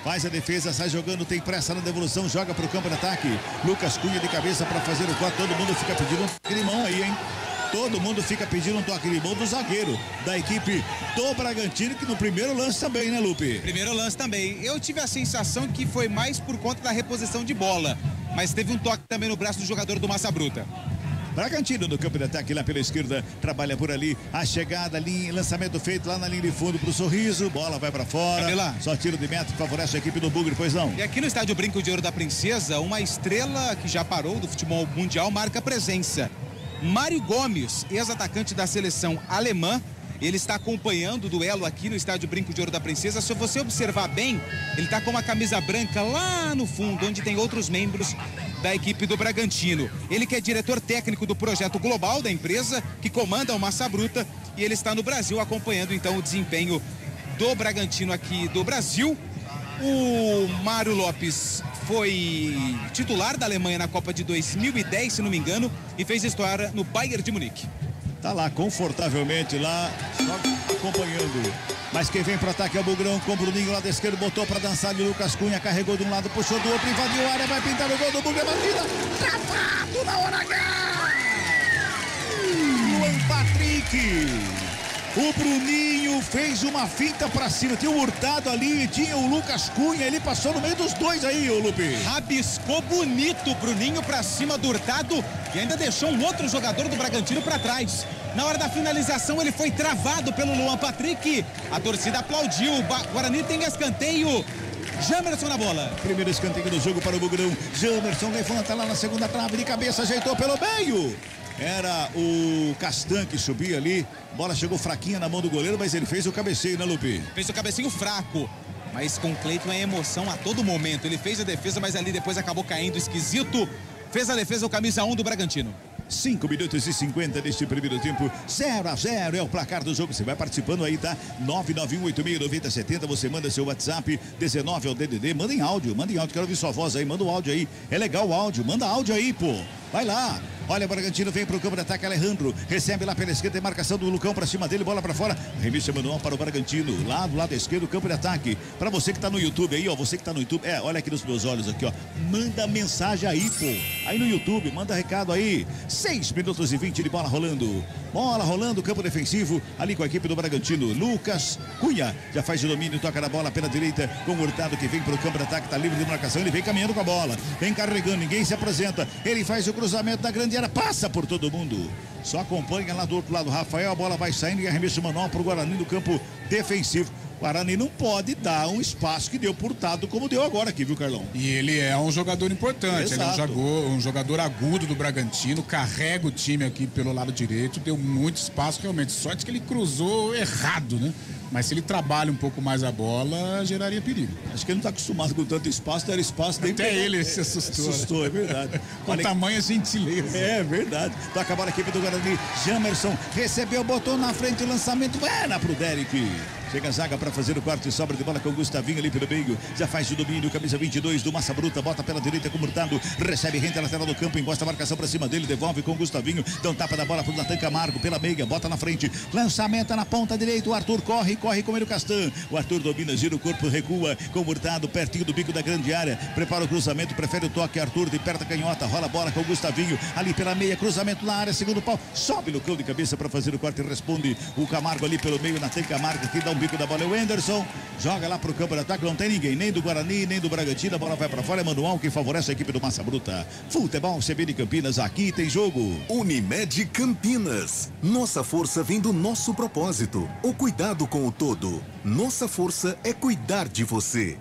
Faz a defesa, sai jogando, tem pressa na devolução, joga pro campo de ataque. Lucas Cunha de cabeça para fazer o corte. Todo mundo fica pedindo um toque de mão aí, hein? Todo mundo fica pedindo um toque de mão do zagueiro da equipe do Bragantino, que no primeiro lance também, né, Lupe? Primeiro lance também. Eu tive a sensação que foi mais por conta da reposição de bola, mas teve um toque também no braço do jogador do Massa Bruta. Bragantino no campo de ataque lá pela esquerda, trabalha por ali, a chegada ali, lançamento feito lá na linha de fundo pro Sorriso, bola vai pra fora, só tiro de meta, favorece a equipe do Bugre, pois não. E aqui no estádio Brinco de Ouro da Princesa, uma estrela que já parou do futebol mundial marca presença. Mário Gomes, ex-atacante da seleção alemã, ele está acompanhando o duelo aqui no estádio Brinco de Ouro da Princesa. Se você observar bem, ele está com uma camisa branca lá no fundo, onde tem outros membros da equipe do Bragantino. Ele que é diretor técnico do projeto global da empresa, que comanda o Massa Bruta, e ele está no Brasil acompanhando então o desempenho do Bragantino aqui do Brasil. O Mário Lopes foi titular da Alemanha na Copa de 2010, se não me engano, e fez história no Bayern de Munique. Tá lá confortavelmente lá, só acompanhando. Mas quem vem pro ataque é o Bugrão, com o Bruninho lá da esquerda, botou pra dançar ali, Lucas Cunha carregou de um lado, puxou do outro, invadiu a área, vai pintar o gol do Bugrão, batida, travado na hora H! Luan Patrick! O Bruninho fez uma finta pra cima, tinha o Hurtado ali, tinha o Lucas Cunha, ele passou no meio dos dois aí, ô Lupe. Rabiscou bonito o Bruninho pra cima do Hurtado e ainda deixou um outro jogador do Bragantino pra trás. Na hora da finalização ele foi travado pelo Luan Patrick, a torcida aplaudiu, o Guarani tem escanteio. Jamerson na bola. Primeiro escanteio do jogo para o Bugrão. Jamerson levanta lá na segunda trave de cabeça, ajeitou pelo meio. Era o Castan que subia ali. Bola chegou fraquinha na mão do goleiro, mas ele fez o cabeceio, né, Lupe? Fez o cabeceio fraco. Mas com o Cleiton é emoção a todo momento. Ele fez a defesa, mas ali depois acabou caindo esquisito. Fez a defesa o camisa 1 do Bragantino. 5 minutos e 50 deste primeiro tempo, 0-0 é o placar do jogo. Você vai participando aí, tá? 991869070, você manda seu WhatsApp, 19 é o DDD, manda em áudio, quero ouvir sua voz aí, manda o áudio aí, é legal o áudio, manda áudio aí, pô, vai lá, Olha, o Bragantino vem pro campo de ataque, Alejandro recebe lá pela esquerda, tem marcação do Lucão pra cima dele, bola pra fora, revista manual para o Bragantino, lá do lado esquerdo, campo de ataque. Pra você que tá no YouTube aí, ó, você que tá no YouTube, olha aqui nos meus olhos aqui, ó, manda mensagem aí, pô, aí no YouTube, manda recado aí. 6 minutos e 20 de bola rolando, campo defensivo, ali com a equipe do Bragantino. Lucas Cunha já faz o domínio, toca na bola pela direita com o Hurtado que vem pro campo de ataque, tá livre de marcação, ele vem caminhando com a bola, vem carregando, ninguém se apresenta, ele faz o cruzamento da grande área, passa por todo mundo, só acompanha lá do outro lado Rafael, a bola vai saindo e arremesso manual pro Guarani do campo defensivo. Guarani não pode dar um espaço que deu por Hurtado como deu agora aqui, viu, Carlão? E ele é um jogador importante. Exato. Ele é um jogador agudo do Bragantino, carrega o time aqui pelo lado direito, deu muito espaço realmente. Sorte que ele cruzou errado, né? Mas se ele trabalha um pouco mais a bola, geraria perigo. Acho que ele não está acostumado com tanto espaço, era espaço nem até ele se assustou. Assustou, é verdade. Com tamanha gentileza. É verdade. Toca a bola a equipe do Guarani. Jamerson recebeu, botou na frente o lançamento. Era pro Derek. Chega a zaga para fazer o quarto e sobra de bola com o Gustavinho ali pelo meio. Já faz o domínio, camisa 22 do Massa Bruta. Bota pela direita com o Hurtado. Recebe rente à lateral do campo. Encosta a marcação para cima dele. Devolve com o Gustavinho. Dá tapa da bola pro Natan Camargo pela meia. Bota na frente. Lançamento na ponta direita. O Arthur corre com ele o Castan. O Arthur domina, gira o corpo, recua com o Hurtado pertinho do bico da grande área. Prepara o cruzamento, prefere o toque. Arthur de perto canhota. Rola a bola com o Gustavinho. Ali pela meia. Cruzamento na área. Segundo pau. Sobe no cão de cabeça para fazer o corte e responde o Camargo ali pelo meio. Natan Camargo que dá um bico da bola. É o Anderson. Joga lá pro campo de ataque, não tem ninguém, nem do Guarani, nem do Bragantino, a bola vai pra fora, é manual que favorece a equipe do Massa Bruta. Futebol CBN Campinas, aqui tem jogo. Unimed Campinas, nossa força vem do nosso propósito, o cuidado com o todo. Nossa força é cuidar de você.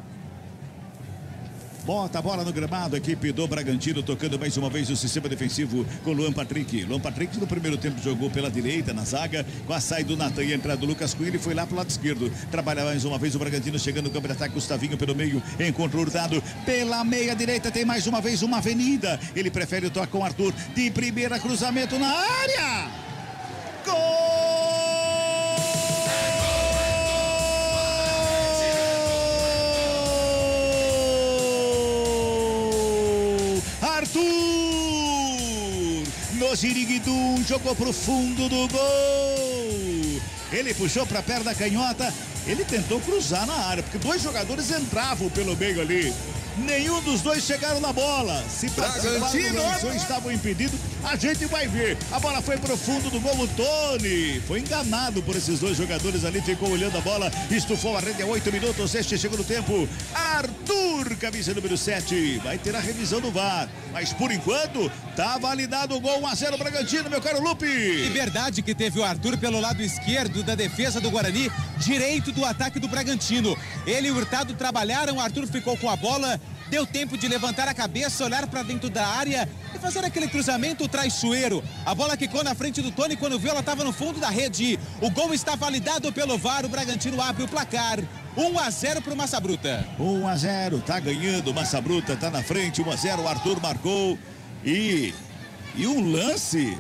Bota a bola no gramado, a equipe do Bragantino tocando mais uma vez o sistema defensivo com Luan Patrick. Luan Patrick no primeiro tempo jogou pela direita na zaga, com a saída do Natan e a entrada do Lucas Cunha, ele foi lá pro lado esquerdo. Trabalha mais uma vez o Bragantino chegando no campo de ataque, Gustavinho pelo meio, encontra o Hurtado pela meia direita, tem mais uma vez uma avenida. Ele prefere o toque com o Arthur, de primeira cruzamento na área. Gol! Arthur, no Ziriguidum, jogou pro fundo do gol. Ele puxou pra perna canhota, ele tentou cruzar na área, porque dois jogadores entravam pelo meio ali. Nenhum dos dois chegaram na bola. Se Bragantino estavam impedidos, a gente vai ver. A bola foi pro fundo do gol. O Tony foi enganado por esses dois jogadores ali. Ficou olhando a bola, estufou a rede a 8 minutos. Este segundo tempo. Arthur, camisa número 7. Vai ter a revisão do VAR. Mas por enquanto, tá validado o gol 1-0 Bragantino, meu caro Lupe. E verdade que teve o Arthur pelo lado esquerdo da defesa do Guarani, direito do ataque do Bragantino. Ele e o Hurtado trabalharam, o Arthur ficou com a bola. Deu tempo de levantar a cabeça, olhar para dentro da área e fazer aquele cruzamento traiçoeiro. A bola quicou na frente do Tony, quando viu ela estava no fundo da rede. O gol está validado pelo VAR, o Bragantino abre o placar. 1-0 pro Massa Bruta. 1-0, tá ganhando, Massa Bruta tá na frente, 1-0, o Arthur marcou e um lance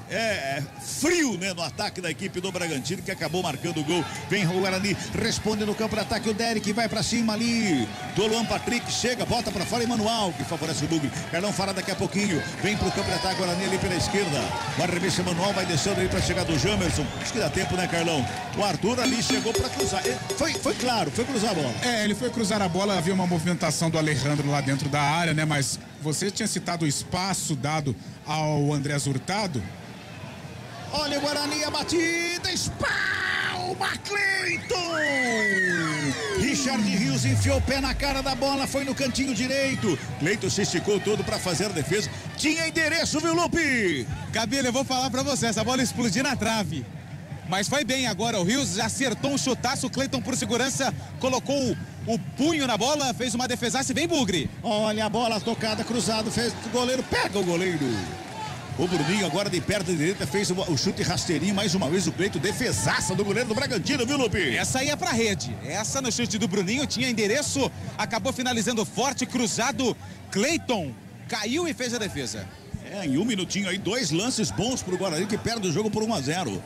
frio, né, no ataque da equipe do Bragantino, que acabou marcando o gol. Vem o Guarani, responde no campo de ataque, o Derek vai pra cima ali, do Luan Patrick, chega, bota pra fora, e manual, que favorece o Bugre. Carlão fará daqui a pouquinho, vem pro campo de ataque, Guarani ali pela esquerda, o arremesso manual vai descendo ali pra chegar do Jamerson, acho que dá tempo, né, Carlão? O Arthur ali chegou pra cruzar, foi claro, foi cruzar a bola. Ele foi cruzar a bola, havia uma movimentação do Alejandro lá dentro da área, né, mas você tinha citado o espaço dado ao Andrés Hurtado. Olha o Guarani, a batida, espalma Cleiton! Richard Rios enfiou o pé na cara da bola, foi no cantinho direito. Cleiton se esticou todo para fazer a defesa. Tinha endereço, viu, Lupe? Cabelo, eu vou falar para você, essa bola explodiu na trave. Mas foi bem agora, o Rios acertou um chutaço, o Cleiton por segurança colocou o punho na bola, fez uma defesaça e bem Bugre. Olha a bola tocada, cruzado, fez o goleiro, pega o goleiro. O Bruninho agora de perto da direita fez o chute rasteirinho, mais uma vez o Cleiton, defesaça do goleiro do Bragantino, viu, Lupe? Essa ia pra rede, essa no chute do Bruninho, tinha endereço, acabou finalizando forte, cruzado, Cleiton caiu e fez a defesa. Em um minutinho aí, 2 lances bons pro Guarani, que perde o jogo por 1-0.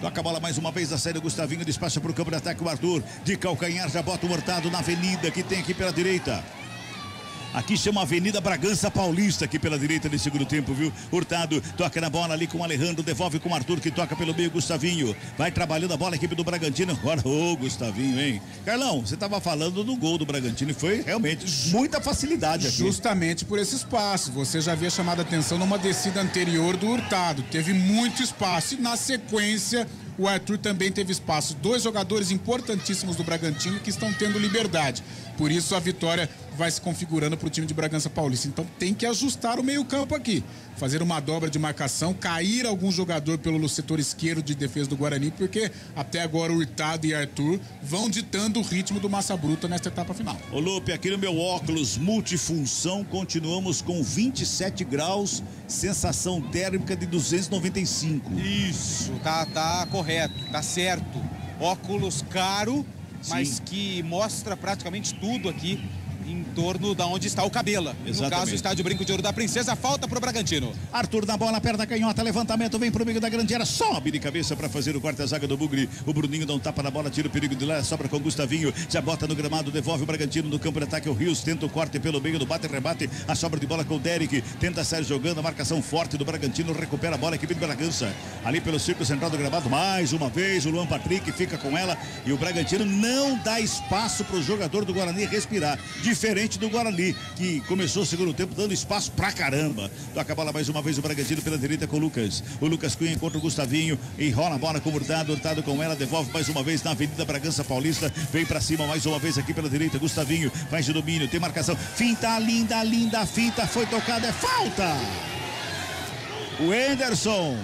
Toca a bola mais uma vez, a saída, Gustavinho despacha pro campo de ataque, o Arthur de calcanhar já bota o Hurtado na avenida que tem aqui pela direita. Aqui chama Avenida Bragança Paulista, aqui pela direita de segundo tempo, viu? Hurtado toca na bola ali com o Alejandro, devolve com o Arthur, que toca pelo meio, Gustavinho. Vai trabalhando a bola, a equipe do Bragantino. Agora, Gustavinho, hein? Carlão, você tava falando do gol do Bragantino e foi realmente muita facilidade aqui. Justamente por esse espaço. Você já havia chamado a atenção numa descida anterior do Hurtado. Teve muito espaço e na sequência o Arthur também teve espaço. 2 jogadores importantíssimos do Bragantino que estão tendo liberdade. Por isso a vitória vai se configurando para o time de Bragança Paulista. Então tem que ajustar o meio-campo aqui. Fazer uma dobra de marcação, cair algum jogador pelo setor esquerdo de defesa do Guarani, porque até agora o Hurtado e Arthur vão ditando o ritmo do Massa Bruta nesta etapa final. Ô Lupe, aqui no meu óculos multifunção, continuamos com 27 graus, sensação térmica de 295. Isso, tá correto, tá certo. Óculos caro, mas que mostra praticamente tudo aqui em torno da onde está o Cabela. Exatamente. No caso, o estádio Brinco de Ouro da Princesa, falta pro Bragantino. Arthur na bola, perna canhota, levantamento, vem pro meio da grande área, sobe de cabeça para fazer o quarta-zaga do Bugre. O Bruninho dá um tapa na bola, tira o perigo de lá, sobra com o Gustavinho, já bota no gramado, devolve o Bragantino no campo de ataque. O Rios tenta o corte pelo meio do bate-rebate, a sobra de bola com o Derek, tenta sair jogando, a marcação forte do Bragantino, recupera a bola, a equipe de Bragança. Ali pelo círculo central do gramado, mais uma vez, o Luan Patrick fica com ela e o Bragantino não dá espaço pro jogador do Guarani respirar, diferente do Guarani, que começou o segundo tempo dando espaço pra caramba. Toca a bola mais uma vez o Bragantino pela direita com o Lucas. O Lucas Cunha encontra o Gustavinho, enrola a bola com o Hurtado, Hurtado com ela, devolve mais uma vez na Avenida Bragança Paulista, vem pra cima mais uma vez aqui pela direita, Gustavinho faz de domínio, tem marcação, finta, linda finta, foi tocada, é falta! O Anderson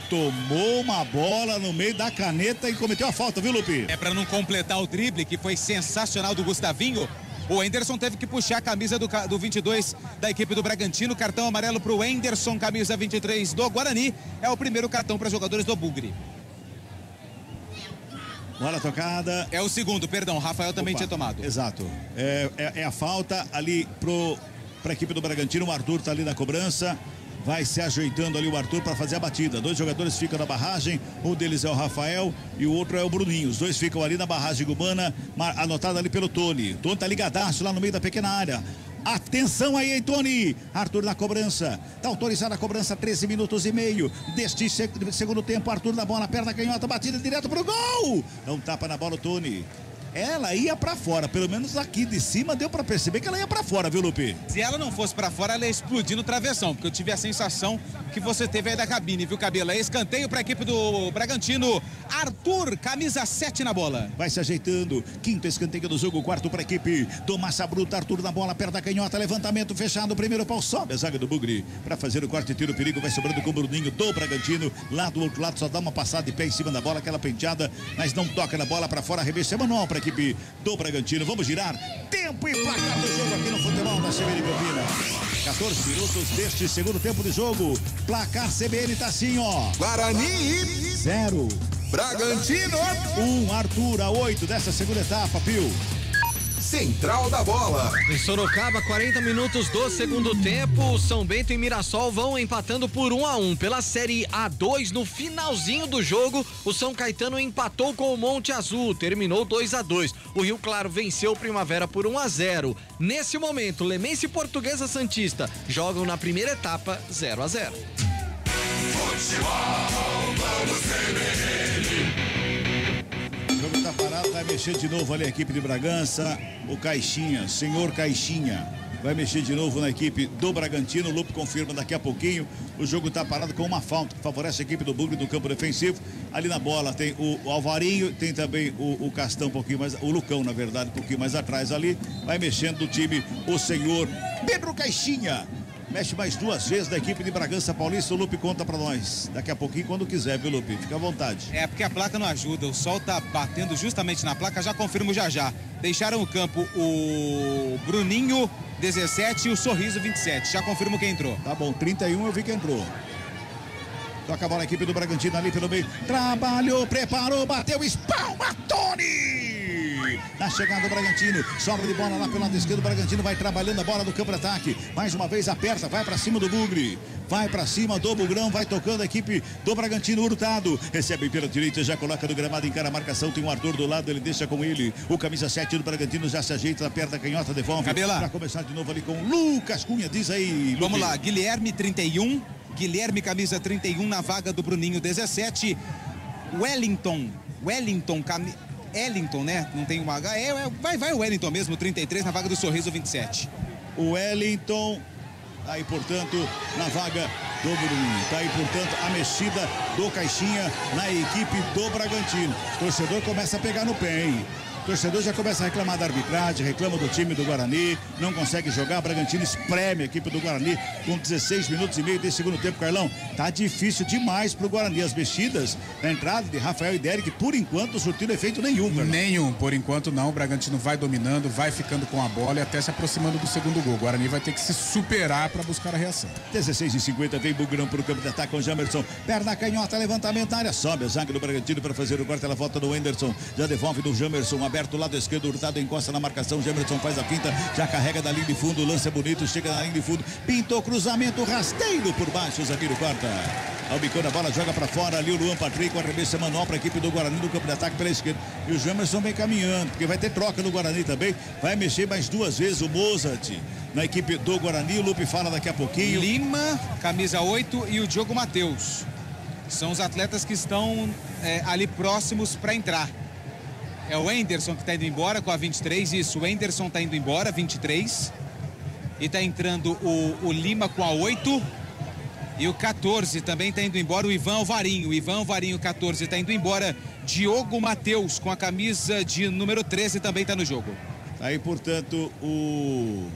tomou uma bola no meio da caneta e cometeu a falta, viu, Lupe? É pra não completar o drible, que foi sensacional do Gustavinho. O Anderson teve que puxar a camisa do 22 da equipe do Bragantino. Cartão amarelo para o Anderson, camisa 23 do Guarani. É o primeiro cartão para jogadores do Bugre. Bola tocada. É o segundo, perdão. Rafael também tinha tomado. Exato. É a falta ali para a equipe do Bragantino. O Arthur está ali na cobrança. Vai se ajeitando ali o Arthur para fazer a batida. 2 jogadores ficam na barragem. Um deles é o Rafael e o outro é o Bruninho. Os 2 ficam ali na barragem Gubana, anotado ali pelo Tony. Tony tá ligadaço lá no meio da pequena área. Atenção aí, hein, Tony. Arthur na cobrança. Tá autorizada a cobrança, 13 minutos e meio deste segundo tempo. Arthur na bola, perna canhota, batida direto pro gol. Não tapa na bola o Tony. Ela ia pra fora, pelo menos aqui de cima deu pra perceber que ela ia pra fora, viu, Lupe? Se ela não fosse pra fora, ela ia explodir no travessão, porque eu tive a sensação que você teve aí da cabine, viu, Cabela? Escanteio pra equipe do Bragantino. Arthur, camisa 7 na bola. Vai se ajeitando, quinto escanteio do jogo, quarto pra equipe do Massa Bruta. Arthur na bola, perna canhota, levantamento fechado, primeiro pau, sobe a zaga do Bugre pra fazer o corte, tira o perigo, vai sobrando com o Bruninho do Bragantino. Lá do outro lado só dá uma passada de pé em cima da bola, aquela penteada, mas não toca na bola pra fora, arremesso é manual pra equipe do Bragantino. Vamos girar tempo e placar do jogo aqui no futebol da CBN Campinas. 14 minutos deste segundo tempo de jogo. Placar CBN tá assim, ó. Guarani 0, Bragantino 1, Arthur a 8 dessa segunda etapa, Pio. Central da bola. Em Sorocaba, 40 minutos do segundo tempo, São Bento e Mirassol vão empatando por 1-1. Pela Série A2, no finalzinho do jogo, o São Caetano empatou com o Monte Azul, terminou 2-2. O Rio Claro venceu o Primavera por 1-0. Nesse momento, Lemense e Portuguesa Santista jogam na primeira etapa 0-0. O jogo tá parado, vai mexer de novo ali a equipe de Bragança. O Caixinha, senhor Caixinha, vai mexer de novo na equipe do Bragantino. O Lupe confirma daqui a pouquinho. O jogo tá parado com uma falta que favorece a equipe do Bugre no campo defensivo. Ali na bola tem o Alvarinho, tem também o Castão um pouquinho mais, o Lucão na verdade, um pouquinho mais atrás ali. Vai mexendo do time o senhor Pedro Caixinha. Mexe mais 2 vezes da equipe de Bragança Paulista. O Lupe conta pra nós daqui a pouquinho, quando quiser, viu, Lupe? Fica à vontade. É, porque a placa não ajuda. O sol tá batendo justamente na placa. Já confirmo já. Deixaram o campo o Bruninho, 17, e o Sorriso, 27. Já confirmo quem entrou. Tá bom, 31 eu vi que entrou. Toca a bola a equipe do Bragantino ali pelo meio. Trabalhou, preparou, bateu, espalma, Tony! Na chegada do Bragantino, sobra de bola lá pelo lado esquerdo, o Bragantino vai trabalhando a bola do campo de ataque. Mais uma vez aperta, vai pra cima do Bugre. Vai pra cima do Bugrão, vai tocando a equipe do Bragantino. Hurtado, recebe pela direita, já coloca no gramado, encara a marcação, tem o Arthur do lado, ele deixa com ele. O camisa 7 do Bragantino já se ajeita, aperta a canhota, devolve. Cabela. Pra começar de novo ali com Lucas Cunha, diz aí, Lupe. Vamos lá, Guilherme 31, Guilherme camisa 31 na vaga do Bruninho 17. Wellington, né? Não tem uma H, vai o Wellington mesmo, 33 na vaga do Sorriso 27. O Wellington, aí portanto na vaga do Bruninho, tá aí portanto a mexida do Caixinha na equipe do Bragantino. O torcedor começa a pegar no pé, hein? O torcedor já começa a reclamar da arbitragem, reclama do time do Guarani, não consegue jogar. Bragantino espreme a equipe do Guarani com 16 minutos e meio desse segundo tempo. Carlão, tá difícil demais pro Guarani. As mexidas na entrada de Rafael e Derek, por enquanto, surtiram efeito nenhum, Carlão. Nenhum, por enquanto não. O Bragantino vai dominando, vai ficando com a bola e até se aproximando do segundo gol. O Guarani vai ter que se superar para buscar a reação. 16h50, vem Bugrão pro campo de ataque com Jamerson. Perna canhota, levantamento na área, sobe a zaga do Bragantino para fazer o corte. Ela volta no Wenderson, já devolve do Jamerson, aberto lado esquerdo, Hurtado encosta na marcação, Jamerson faz a finta, já carrega da linha de fundo, o lance é bonito, chega na linha de fundo, pintou cruzamento, rasteiro por baixo, o zagueiro corta. Albicando a bola, joga pra fora ali o Luan Patrick, o arremesso manual pra equipe do Guarani no campo de ataque pela esquerda. E o Jamerson vem caminhando, porque vai ter troca no Guarani também, vai mexer mais duas vezes o Mozart na equipe do Guarani. O Lupe fala daqui a pouquinho. Lima, camisa 8, e o Diogo Matheus. São os atletas que estão ali próximos para entrar. É o Enderson que está indo embora com a 23, isso, o Enderson está indo embora, 23. E está entrando o Lima com a 8. E o 14 também está indo embora, o Ivan Alvarinho. O Ivan Alvarinho, 14, está indo embora. Diogo Matheus com a camisa de número 13 também está no jogo. Aí, portanto, o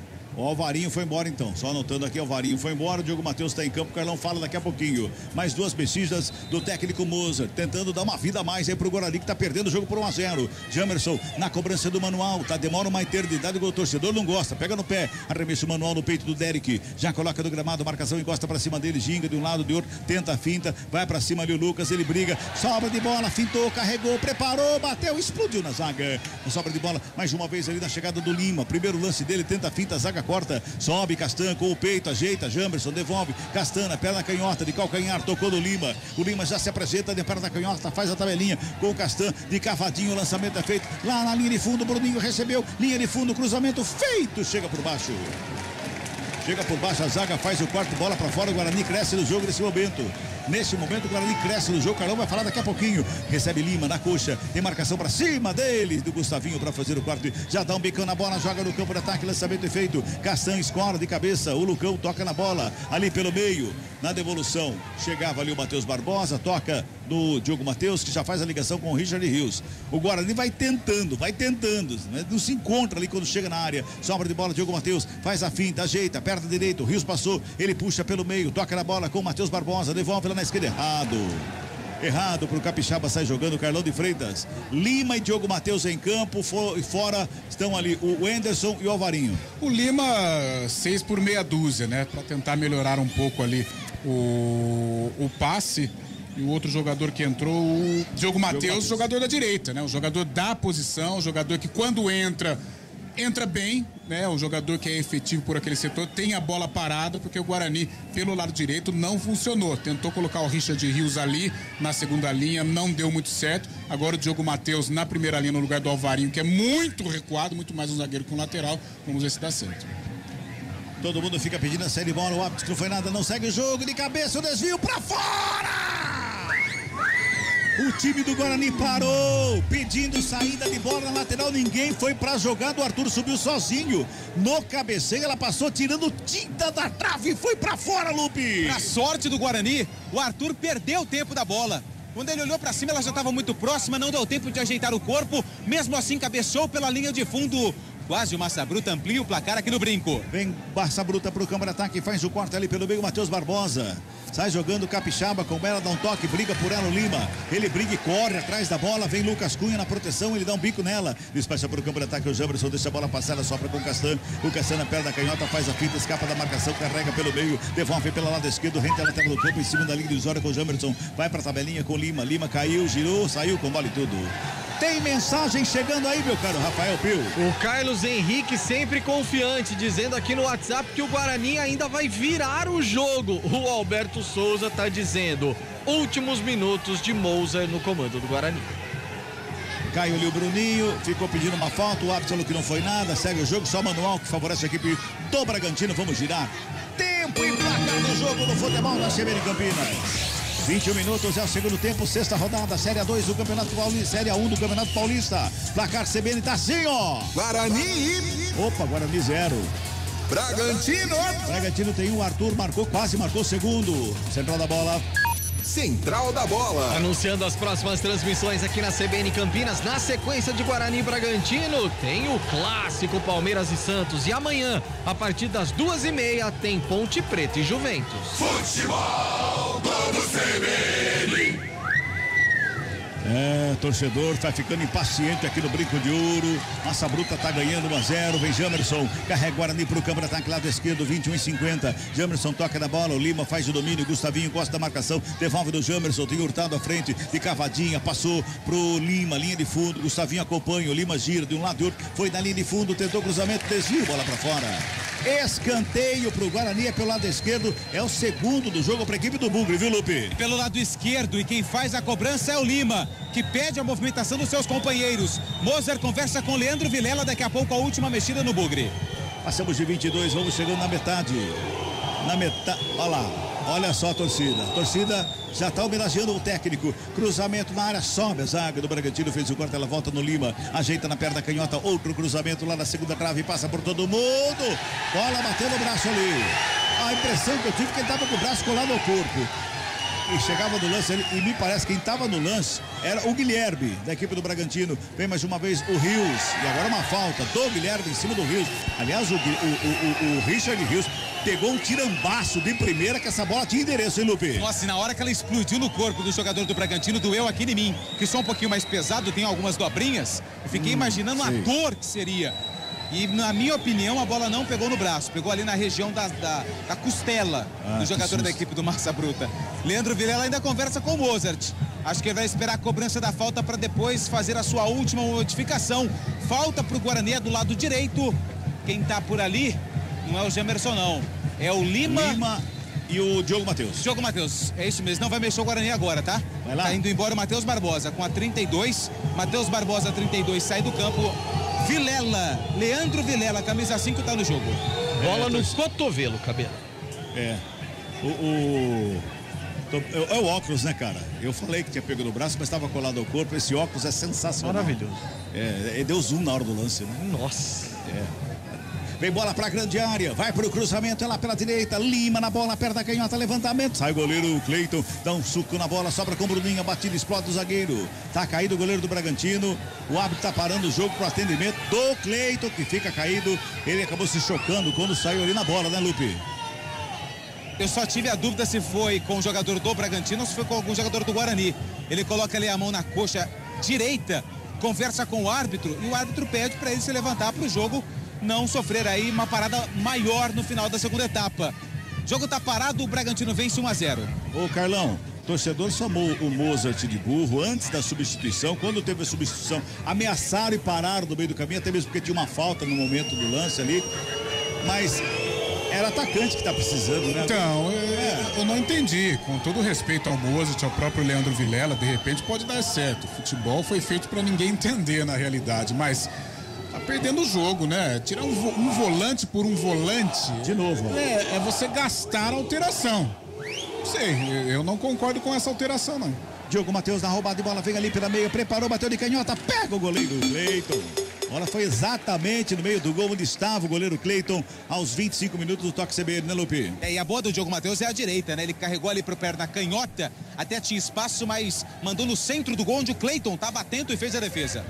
Alvarinho foi embora então, só anotando aqui, o Alvarinho foi embora, o Diogo Matheus está em campo, o Carlão fala daqui a pouquinho. Mais duas mexidas do técnico Mozart, tentando dar uma vida a mais aí pro Guarani, que tá perdendo o jogo por 1-0. Jamerson na cobrança do manual, tá, demora uma eternidade, o torcedor não gosta, pega no pé, arremesso manual no peito do Derek, já coloca no gramado, marcação, encosta pra cima dele, ginga de um lado, de outro, tenta a finta, vai pra cima ali o Lucas, ele briga, sobra de bola, fintou, carregou, preparou, bateu, explodiu na zaga. Sobra de bola, mais uma vez ali na chegada do Lima, primeiro lance dele, tenta a finta, a zaga corta, sobe Castan com o peito, ajeita, Jamerson devolve, Castan na perna canhota de calcanhar, tocou no Lima, o Lima já se apresenta de perna canhota, faz a tabelinha com o Castan de cavadinho, o lançamento é feito lá na linha de fundo, Bruninho recebeu, linha de fundo, cruzamento feito, chega por baixo, a zaga faz o quarto, bola pra fora, o Guarani cresce no jogo nesse momento. Nesse momento o Guarani cresce no jogo, Carlão vai falar daqui a pouquinho. Recebe Lima na coxa, tem marcação pra cima dele, do Gustavinho pra fazer o quarto. Já dá um bicão na bola, joga no campo de ataque, lançamento é feito. Castan escora de cabeça, o Lucão toca na bola, ali pelo meio. Na devolução, chegava ali o Matheus Barbosa, toca do Diogo Matheus, que já faz a ligação com o Richard Rios. O Guarani vai tentando, né? Não se encontra ali quando chega na área. Sobra de bola, Diogo Matheus faz a finta, ajeita, perna direita, o Rios passou, ele puxa pelo meio, toca na bola com o Matheus Barbosa, devolve lá na esquerda, errado pro Capixaba, sai jogando o Carlão de Freitas. Lima e Diogo Matheus em campo, fora estão ali o Enderson e o Alvarinho. O Lima 6 por meia dúzia, né, para tentar melhorar um pouco ali o passe. E o outro jogador que entrou, o Diogo Matheus, jogador da direita, né? O jogador da posição, o jogador que quando entra bem, né? O jogador que é efetivo por aquele setor, tem a bola parada, porque o Guarani, pelo lado direito, não funcionou. Tentou colocar o Richard Rios ali na segunda linha, não deu muito certo. Agora o Diogo Matheus na primeira linha no lugar do Alvarinho, que é muito recuado, muito mais um zagueiro com lateral. Vamos ver se dá certo. Todo mundo fica pedindo a série de bola, o árbitro não foi nada, não segue o jogo, de cabeça o desvio pra fora! O time do Guarani parou, pedindo saída de bola na lateral, ninguém foi pra jogar, o Arthur subiu sozinho, no cabeceio, ela passou tirando tinta da trave e foi pra fora, Lupe! Pra sorte do Guarani, o Arthur perdeu o tempo da bola. Quando ele olhou pra cima, ela já estava muito próxima, não deu tempo de ajeitar o corpo, mesmo assim cabeceou pela linha de fundo. Quase o Massa Bruta amplia o placar aqui no Brinco. Vem Massa Bruta pro campo de ataque, faz o corte ali pelo meio, Matheus Barbosa. Sai jogando Capixaba com ela, dá um toque, briga por ela o Lima. Ele briga e corre atrás da bola, vem Lucas Cunha na proteção, ele dá um bico nela. Despacha pro campo de ataque, o Jamerson deixa a bola passada, sopra com o Castan. O Castan na perna da canhota, faz a fita, escapa da marcação, carrega pelo meio, devolve pela lado esquerdo, rente a lateral do campo, em cima da linha divisória com o Jamerson. Vai pra tabelinha com o Lima, Lima caiu, girou, saiu com bola e tudo. Tem mensagem chegando aí, meu caro Rafael Pio. O Carlos Henrique sempre confiante, dizendo aqui no WhatsApp que o Guarani ainda vai virar o jogo. O Alberto Souza tá dizendo, últimos minutos de Moser no comando do Guarani. Caiu ali o Bruninho, ficou pedindo uma falta, o árbitro falou que não foi nada, segue o jogo, só manual que favorece a equipe do Bragantino. Vamos girar. Tempo e placar do jogo do futebol da CBN Campinas. 21 minutos é o segundo tempo, sexta rodada, Série A2 do Campeonato Paulista, Série A1 do Campeonato Paulista. Placar CBN tá assim, ó. Guarani. Opa, Guarani 0. Bragantino. Bragantino tem um, Arthur marcou, quase marcou o segundo. Central da bola. Central da bola. Anunciando as próximas transmissões aqui na CBN Campinas, na sequência de Guarani e Bragantino, tem o clássico Palmeiras e Santos. E amanhã, a partir das 2h30, tem Ponte Preta e Juventus. Futebol Globo CBN. Torcedor tá ficando impaciente aqui no Brinco de Ouro. Massa Bruta tá ganhando 1-0. Vem Jamerson, carrega Guarani pro câmara, ataque lado esquerdo, 21:50. Jamerson toca na bola, o Lima faz o domínio, Gustavinho gosta da marcação, devolve do Jamerson, tem Hurtado à frente, de cavadinha, passou pro Lima, linha de fundo, Gustavinho acompanha, o Lima gira de um lado e outro, foi na linha de fundo, tentou cruzamento, desvio, bola pra fora. Escanteio pro Guarani, é pelo lado esquerdo, é o segundo do jogo pra equipe do Bugre, viu, Lupe? Pelo lado esquerdo, e quem faz a cobrança é o Lima, que pede a movimentação dos seus companheiros. Moser conversa com Leandro Vilela, daqui a pouco a última mexida no Bugre. Passamos de 22, vamos chegando na metade. Olha lá, olha só a torcida. A torcida já está homenageando o técnico. Cruzamento na área, sobe a zaga do Bragantino, fez o corte, ela volta no Lima, ajeita na perna canhota, outro cruzamento lá na segunda trave, passa por todo mundo. Bola bateu no braço ali. A impressão que eu tive é que ele estava com o braço colado ao corpo. E chegava no lance e me parece que quem estava no lance era o Guilherme, da equipe do Bragantino. Vem mais uma vez o Rios, e agora uma falta do Guilherme em cima do Rios. Aliás, o Richard Rios pegou um tirambaço de primeira, que essa bola tinha endereço, hein, Lupe? Nossa, e na hora que ela explodiu no corpo do jogador do Bragantino, doeu aqui em mim, que sou um pouquinho mais pesado, tem algumas dobrinhas. Eu fiquei imaginando a dor que seria. E, na minha opinião, a bola não pegou no braço, pegou ali na região da costela do jogador da equipe do Massa Bruta. Leandro Vilela ainda conversa com o Mozart. Acho que ele vai esperar a cobrança da falta para depois fazer a sua última modificação. Falta para o Guarani, é do lado direito. Quem tá por ali não é o Gemerson, não. É o Lima e o Diogo Matheus. Diogo Matheus, é isso mesmo. Não vai mexer o Guarani agora, tá? Vai lá. Tá indo embora o Matheus Barbosa com a 32. Matheus Barbosa, 32, sai do campo. Vilela, Leandro Vilela, camisa 5, tá no jogo. Bola no cotovelo, Cabelo. É o óculos, né, cara? Eu falei que tinha pego no braço, mas estava colado ao corpo. Esse óculos é sensacional. Maravilhoso. Ele deu zoom na hora do lance, né? Nossa. Vem bola pra grande área, vai pro cruzamento, é lá pela direita, Lima na bola, perto da canhota, levantamento, sai o goleiro Cleiton, dá um suco na bola, sobra com o Bruninho, a batida explode o zagueiro, tá caído o goleiro do Bragantino, o árbitro tá parando o jogo pro atendimento do Cleiton, que fica caído, ele acabou se chocando quando saiu ali na bola, né, Lupe? Eu só tive a dúvida se foi com o jogador do Bragantino ou se foi com algum jogador do Guarani. Ele coloca ali a mão na coxa direita, conversa com o árbitro e o árbitro pede para ele se levantar pro jogo não sofrer aí uma parada maior no final da segunda etapa. O jogo tá parado, o Bragantino vence 1-0. Ô Carlão, torcedor chamou o Mozart de burro antes da substituição. Quando teve a substituição, ameaçaram e pararam no meio do caminho, até mesmo porque tinha uma falta no momento do lance ali. Mas era atacante que tá precisando, né? Então, eu não entendi. Com todo respeito ao Mozart, ao próprio Leandro Vilela, de repente pode dar certo. O futebol foi feito para ninguém entender na realidade, mas tá perdendo o jogo, né? Tirar um volante por um volante. De novo. É você gastar a alteração. Não sei, eu não concordo com essa alteração, não. Diogo Matheus na roubada de bola, vem ali pela meia, preparou, bateu de canhota, pega o goleiro Cleiton. Bola foi exatamente no meio do gol onde estava o goleiro Cleiton aos 25 minutos do toque CBN, né, Lupe? E a boa do Diogo Matheus é a direita, né? Ele carregou ali pro perna canhota, até tinha espaço, mas mandou no centro do gol onde o Cleiton estava atento e fez a defesa.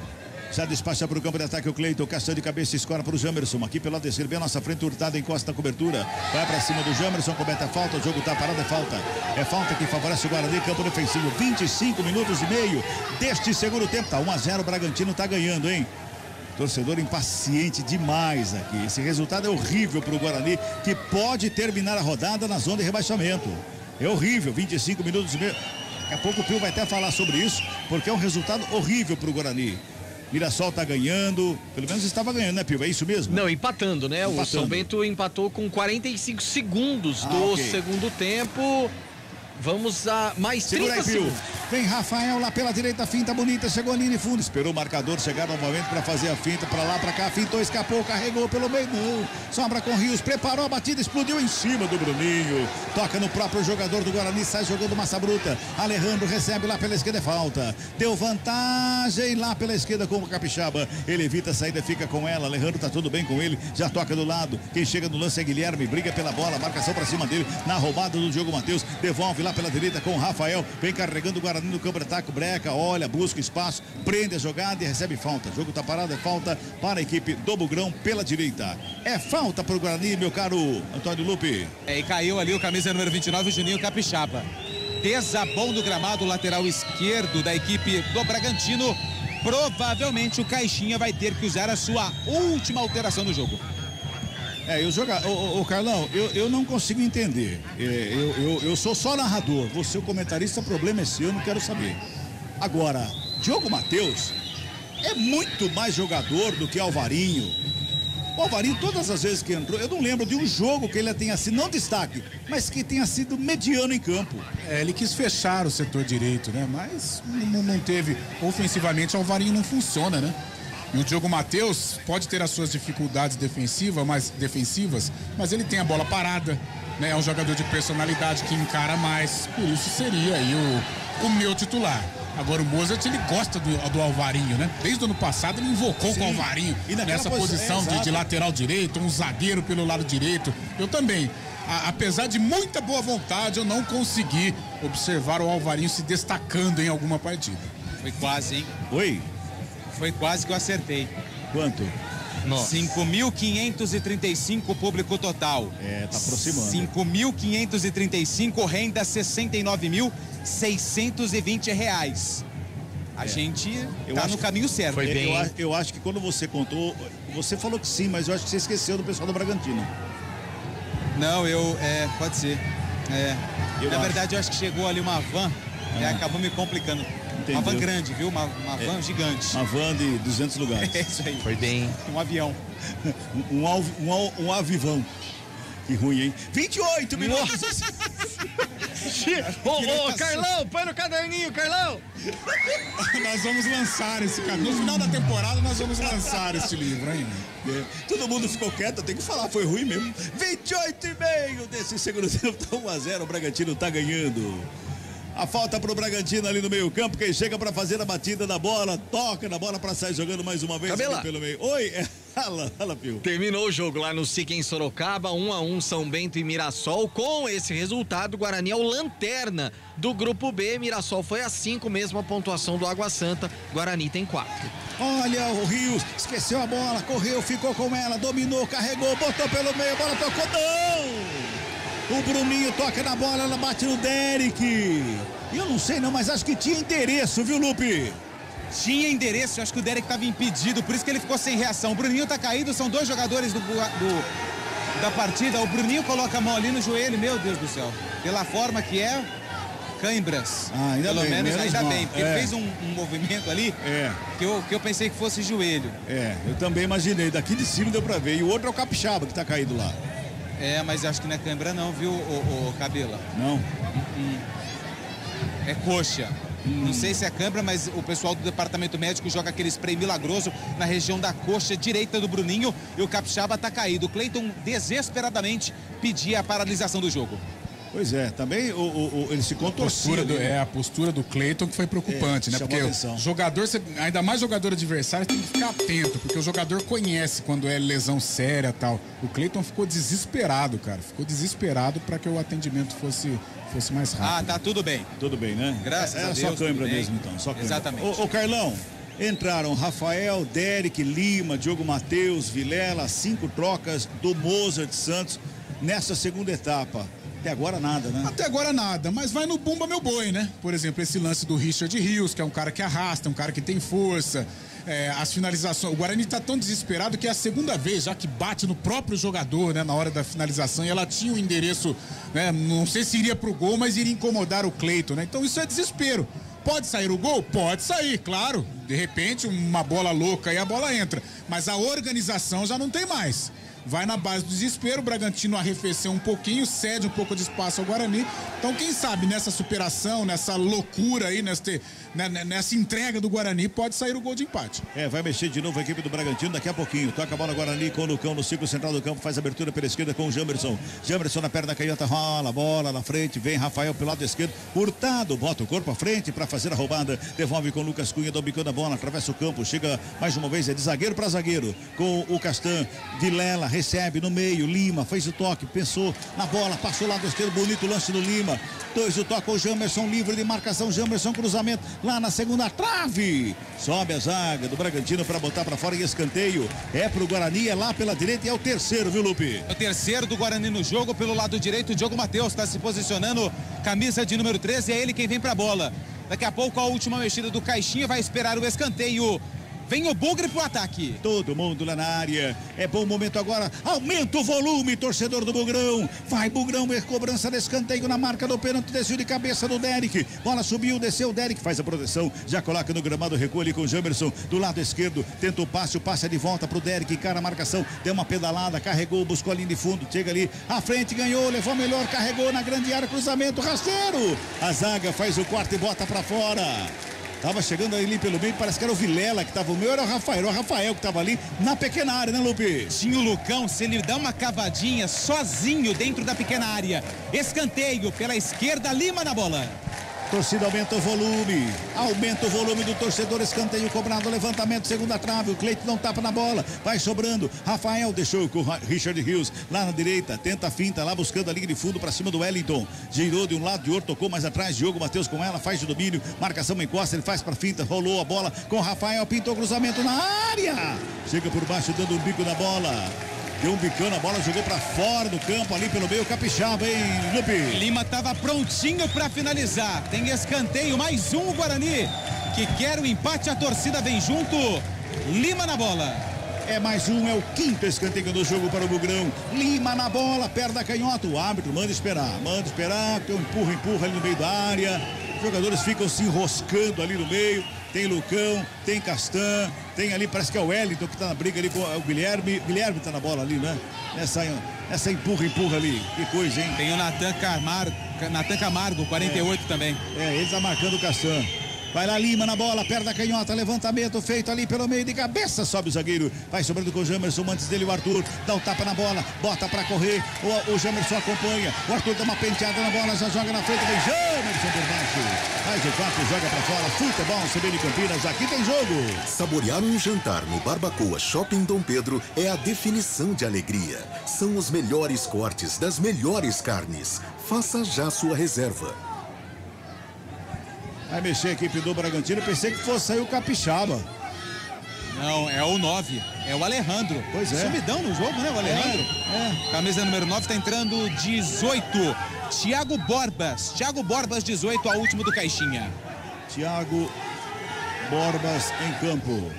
Já despacha para o campo de ataque o Cleiton, caçando de cabeça, escora para o Jamerson, aqui pelo lado esquerdo, bem à nossa frente, Hurtado encosta na cobertura, vai para cima do Jamerson, comete a falta, o jogo tá parado, é falta que favorece o Guarani, campo defensivo, 25 minutos e meio deste segundo tempo, tá 1-0, o Bragantino tá ganhando, hein? Torcedor impaciente demais aqui, esse resultado é horrível para o Guarani, que pode terminar a rodada na zona de rebaixamento, é horrível, 25 minutos e meio. Daqui a pouco o Pio vai até falar sobre isso, porque é um resultado horrível pro Guarani. Mirassol tá ganhando, pelo menos estava ganhando, né, Pio? É isso mesmo? Não, empatando, né? O São Bento empatou com 45 segundos do segundo tempo. Vamos a mais 30 segundos. Vem Rafael lá pela direita, finta bonita, chegou linha de fundo, esperou o marcador chegar novamente para fazer a finta, para lá, para cá, fintou, escapou, carregou pelo meio, não, sobra com Rios, preparou a batida, explodiu em cima do Bruninho, toca no próprio jogador do Guarani, sai jogando massa bruta, Alejandro recebe lá pela esquerda, é falta, deu vantagem lá pela esquerda com o Capixaba, ele evita a saída, fica com ela, Alejandro tá tudo bem com ele, já toca do lado, quem chega no lance é Guilherme, briga pela bola, marcação para cima dele, na roubada do Diogo Matheus, devolve lá pela direita com o Rafael, vem carregando o Guarani no campo de ataque, breca, olha, busca espaço, prende a jogada e recebe falta. O jogo tá parado, é falta para a equipe do Bugrão pela direita. É falta para o Guarani, meu caro Antônio Lupe. E caiu ali o camisa número 29, o Juninho Capixaba. Desabão do gramado, lateral esquerdo da equipe do Bragantino. Provavelmente o Caixinha vai ter que usar a sua última alteração no jogo. O Carlão, eu não consigo entender. Eu sou só narrador. Você, o comentarista, o problema é seu, eu não quero saber. Agora, Diogo Matheus é muito mais jogador do que Alvarinho. O Alvarinho, todas as vezes que entrou, eu não lembro de um jogo que ele tenha sido, não destaque, mas que tenha sido mediano em campo. Ele quis fechar o setor direito, né? Mas não teve. Ofensivamente, o Alvarinho não funciona, né? E o Diogo Matheus pode ter as suas dificuldades defensivas, mas ele tem a bola parada, né? É um jogador de personalidade que encara mais, por isso seria aí o meu titular. Agora o Mozart, ele gosta do Alvarinho, né? Desde o ano passado ele invocou com o Alvarinho nessa posição de lateral direito, um zagueiro pelo lado direito. Eu também, apesar de muita boa vontade, eu não consegui observar o Alvarinho se destacando em alguma partida. Foi quase, hein? Oi? Foi quase que eu acertei. Quanto? 5.535 público total. Tá aproximando. 5.535, renda R$69.620. A gente tá no caminho certo. Foi bem. Eu acho que quando você contou, você falou que sim, mas eu acho que você esqueceu do pessoal do Bragantino. Não, pode ser. Na verdade, eu acho que chegou ali uma van e acabou me complicando. Entendeu? Uma van grande, viu? Uma van gigante. Uma van de 200 lugares. É isso aí. Foi bem. Um avião. um avivão. Que ruim, hein? 28 minutos. Ô, Carlão, põe no caderninho, Carlão. Nós vamos lançar esse caderno. No final da temporada, nós vamos lançar esse livro ainda. Todo mundo ficou quieto, eu tenho que falar, foi ruim mesmo. 28,5 desse segundo tempo, 1-0, o Bragantino tá ganhando. A falta pro Bragantino ali no meio campo, quem chega pra fazer a batida da bola, toca na bola pra sair jogando mais uma vez ali pelo meio. Oi, fala, Pio. Terminou o jogo lá no SIC em Sorocaba, 1-1 São Bento e Mirassol. Com esse resultado, o Guarani é o lanterna do grupo B. Mirassol foi a 5, mesma pontuação do Água Santa. Guarani tem 4. Olha o Rios, esqueceu a bola, correu, ficou com ela, dominou, carregou, botou pelo meio, a bola tocou, não! O Bruninho toca na bola, ela bate no Derek. Eu não sei não, mas acho que tinha endereço, viu, Lupe? Tinha endereço, acho que o Derek estava impedido, por isso que ele ficou sem reação. O Bruninho tá caído, são dois jogadores da partida. O Bruninho coloca a mão ali no joelho, meu Deus do céu. Pela forma que é, cãibras. Ainda pelo bem, menos ainda bem, porque ele fez um movimento ali que eu pensei que fosse joelho. Eu também imaginei, daqui de cima deu pra ver. E o outro é o Capixaba que tá caído lá. Mas acho que não é cãibra não, viu, o Cabela? Não. É coxa. Não sei se é cãibra, mas o pessoal do departamento médico joga aquele spray milagroso na região da coxa direita do Bruninho e o Capixaba tá caído. O Cleiton desesperadamente pedia a paralisação do jogo. Pois é, também ele se contorcia. A postura do Cleiton que foi preocupante, né? Porque o jogador, ainda mais jogador adversário, tem que ficar atento, porque o jogador conhece quando é lesão séria e tal. O Cleiton ficou desesperado, cara. Ficou desesperado para que o atendimento fosse mais rápido. Tá tudo bem. Tudo bem, né? Graças a Deus. Só câimbra mesmo, então. Só câimbra. Exatamente. Ô, Carlão, entraram Rafael, Derek, Lima, Diogo Matheus, Vilela, 5 trocas do Mozart Santos nessa segunda etapa. Até agora nada, né? Até agora nada, mas vai no bumba meu boi, né? Por exemplo, esse lance do Richard Rios, que é um cara que arrasta, um cara que tem força. As finalizações. O Guarani tá tão desesperado que é a segunda vez já que bate no próprio jogador, né? Na hora da finalização, e ela tinha o endereço, né? Não sei se iria pro gol, mas iria incomodar o Cleiton, né? Então isso é desespero. Pode sair o gol? Pode sair, claro. De repente, uma bola louca e a bola entra. Mas a organização já não tem mais. Vai na base do desespero, o Bragantino arrefeceu um pouquinho, cede um pouco de espaço ao Guarani. Então, quem sabe, nessa superação, nessa loucura aí, nessa entrega do Guarani, pode sair o gol de empate. Vai mexer de novo a equipe do Bragantino daqui a pouquinho. Toca a bola Guarani com o Lucão no círculo central do campo, faz abertura pela esquerda com o Jamerson. Jamerson na perna canhota, rola a bola na frente, vem Rafael pelo lado esquerdo, Hurtado, bota o corpo à frente para fazer a roubada, devolve com o Lucas Cunha, dobicando a bola, atravessa o campo, chega mais uma vez, de zagueiro para zagueiro, com o Castan, Vilela, recebe no meio, Lima fez o toque, pensou na bola, passou lá do esquerdo, bonito lance do Lima, 2 o toque, o Jamerson livre de marcação, Jamerson cruzamento lá na segunda trave, sobe a zaga do Bragantino para botar para fora e escanteio, é pro Guarani, é lá pela direita e é o terceiro, viu, Lupe? É o terceiro do Guarani no jogo, pelo lado direito, o Diogo Matheus está se posicionando, camisa de número 13, é ele quem vem pra bola. Daqui a pouco a última mexida do Caixinha vai esperar o escanteio. Vem o Bugre pro ataque. Todo mundo lá na área. É bom momento agora. Aumenta o volume, torcedor do Bugrão. Vai, Bugrão, cobrança de escanteio na marca do pênalti. Desceu de cabeça do Derek. Bola subiu, desceu o Derek. Faz a proteção. Já coloca no gramado, recua ali com o Jamerson. Do lado esquerdo, tenta o passe é de volta pro Derek. Encara a marcação. Deu uma pedalada, carregou, buscou a linha de fundo. Chega ali à frente, ganhou, levou melhor, carregou na grande área. Cruzamento, rasteiro. A zaga faz o quarto e bota pra fora. Tava chegando ali pelo meio, parece que era o Vilela que tava o meu, era o Rafael que tava ali na pequena área, né, Lupe? Tinha o Lucão, se ele dá uma cavadinha sozinho dentro da pequena área. Escanteio pela esquerda, Lima na bola. Torcida aumenta o volume do torcedor, escanteio cobrado, levantamento, segunda trave, o Cleiton não tapa na bola, vai sobrando, Rafael deixou com o Richard Rios lá na direita, tenta a finta lá buscando a linha de fundo para cima do Wellington, girou de um lado de outro, tocou mais atrás, Diogo Matheus com ela, faz de domínio, marcação encosta, ele faz para finta, rolou a bola com o Rafael, pintou cruzamento na área, chega por baixo dando um bico na bola. Deu um bicão na bola, jogou pra fora do campo, ali pelo meio, Capixaba, hein, Lupe? Lima tava prontinho pra finalizar. Tem escanteio, mais um Guarani, que quer o empate, a torcida vem junto. Lima na bola. É mais um, é o quinto escanteio do jogo para o Bugrão. Lima na bola, perto da canhota. O árbitro manda esperar, tem um empurra ali no meio da área. Os jogadores ficam se enroscando ali no meio. Tem Lucão, tem Castan, tem ali, parece que é o Wellington que tá na briga ali com o Guilherme. Guilherme tá na bola ali, né? Essa empurra ali. Que coisa, hein? Tem o Natan Camargo, 48 também. Ele tá marcando o Castan. Vai lá Lima na bola, perto da canhota, levantamento feito ali pelo meio de cabeça, sobe o zagueiro, vai sobrando com o Jamerson, antes dele o Arthur, dá um tapa na bola, bota pra correr, o Jamerson acompanha, o Arthur dá uma penteada na bola, já joga na frente, vem Jamerson por baixo, faz o 4, joga pra fora, futebol, CBN Campinas, aqui tem jogo. Saborear um jantar no Barbacoa Shopping Dom Pedro é a definição de alegria. São os melhores cortes das melhores carnes. Faça já sua reserva. Vai mexer a equipe do Bragantino, pensei que fosse sair o Capixaba. Não, é o 9, é o Alejandro. Pois é. Sumidão no jogo, né, o Alejandro? Camisa número 9, tá entrando 18. Thiago Borbas, 18, a última do Caixinha. Thiago Borbas em campo.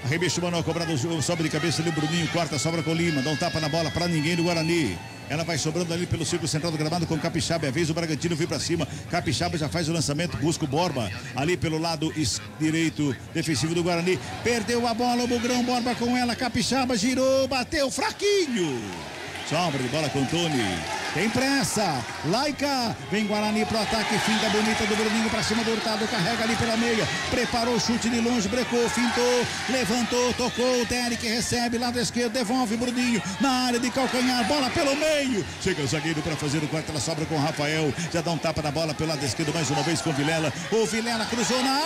Arremesso manual cobrado, sobe de cabeça ali, Bruninho, corta, sobra com Lima, dá um tapa na bola pra ninguém do Guarani. Ela vai sobrando ali pelo círculo central do gramado com Capixaba. É a vez o Bragantino vir pra cima. Capixaba já faz o lançamento, busca o Borba. Ali pelo lado direito defensivo do Guarani. Perdeu a bola, o Bugrão, Borba com ela. Capixaba girou, bateu, fraquinho. Sobra de bola com Tony. Tem pressa. Laica. Vem Guarani pro ataque. Finta bonita do Bruninho pra cima do Hurtado. Carrega ali pela meia. Preparou o chute de longe. Brecou, fintou. Levantou, tocou. O Derek recebe lado esquerdo. Devolve Bruninho na área de calcanhar. Bola pelo meio. Chega o zagueiro pra fazer o quarto. Ela sobra com o Rafael. Já dá um tapa na bola pelo lado esquerdo. Mais uma vez com o Vilela. O Vilela cruzou na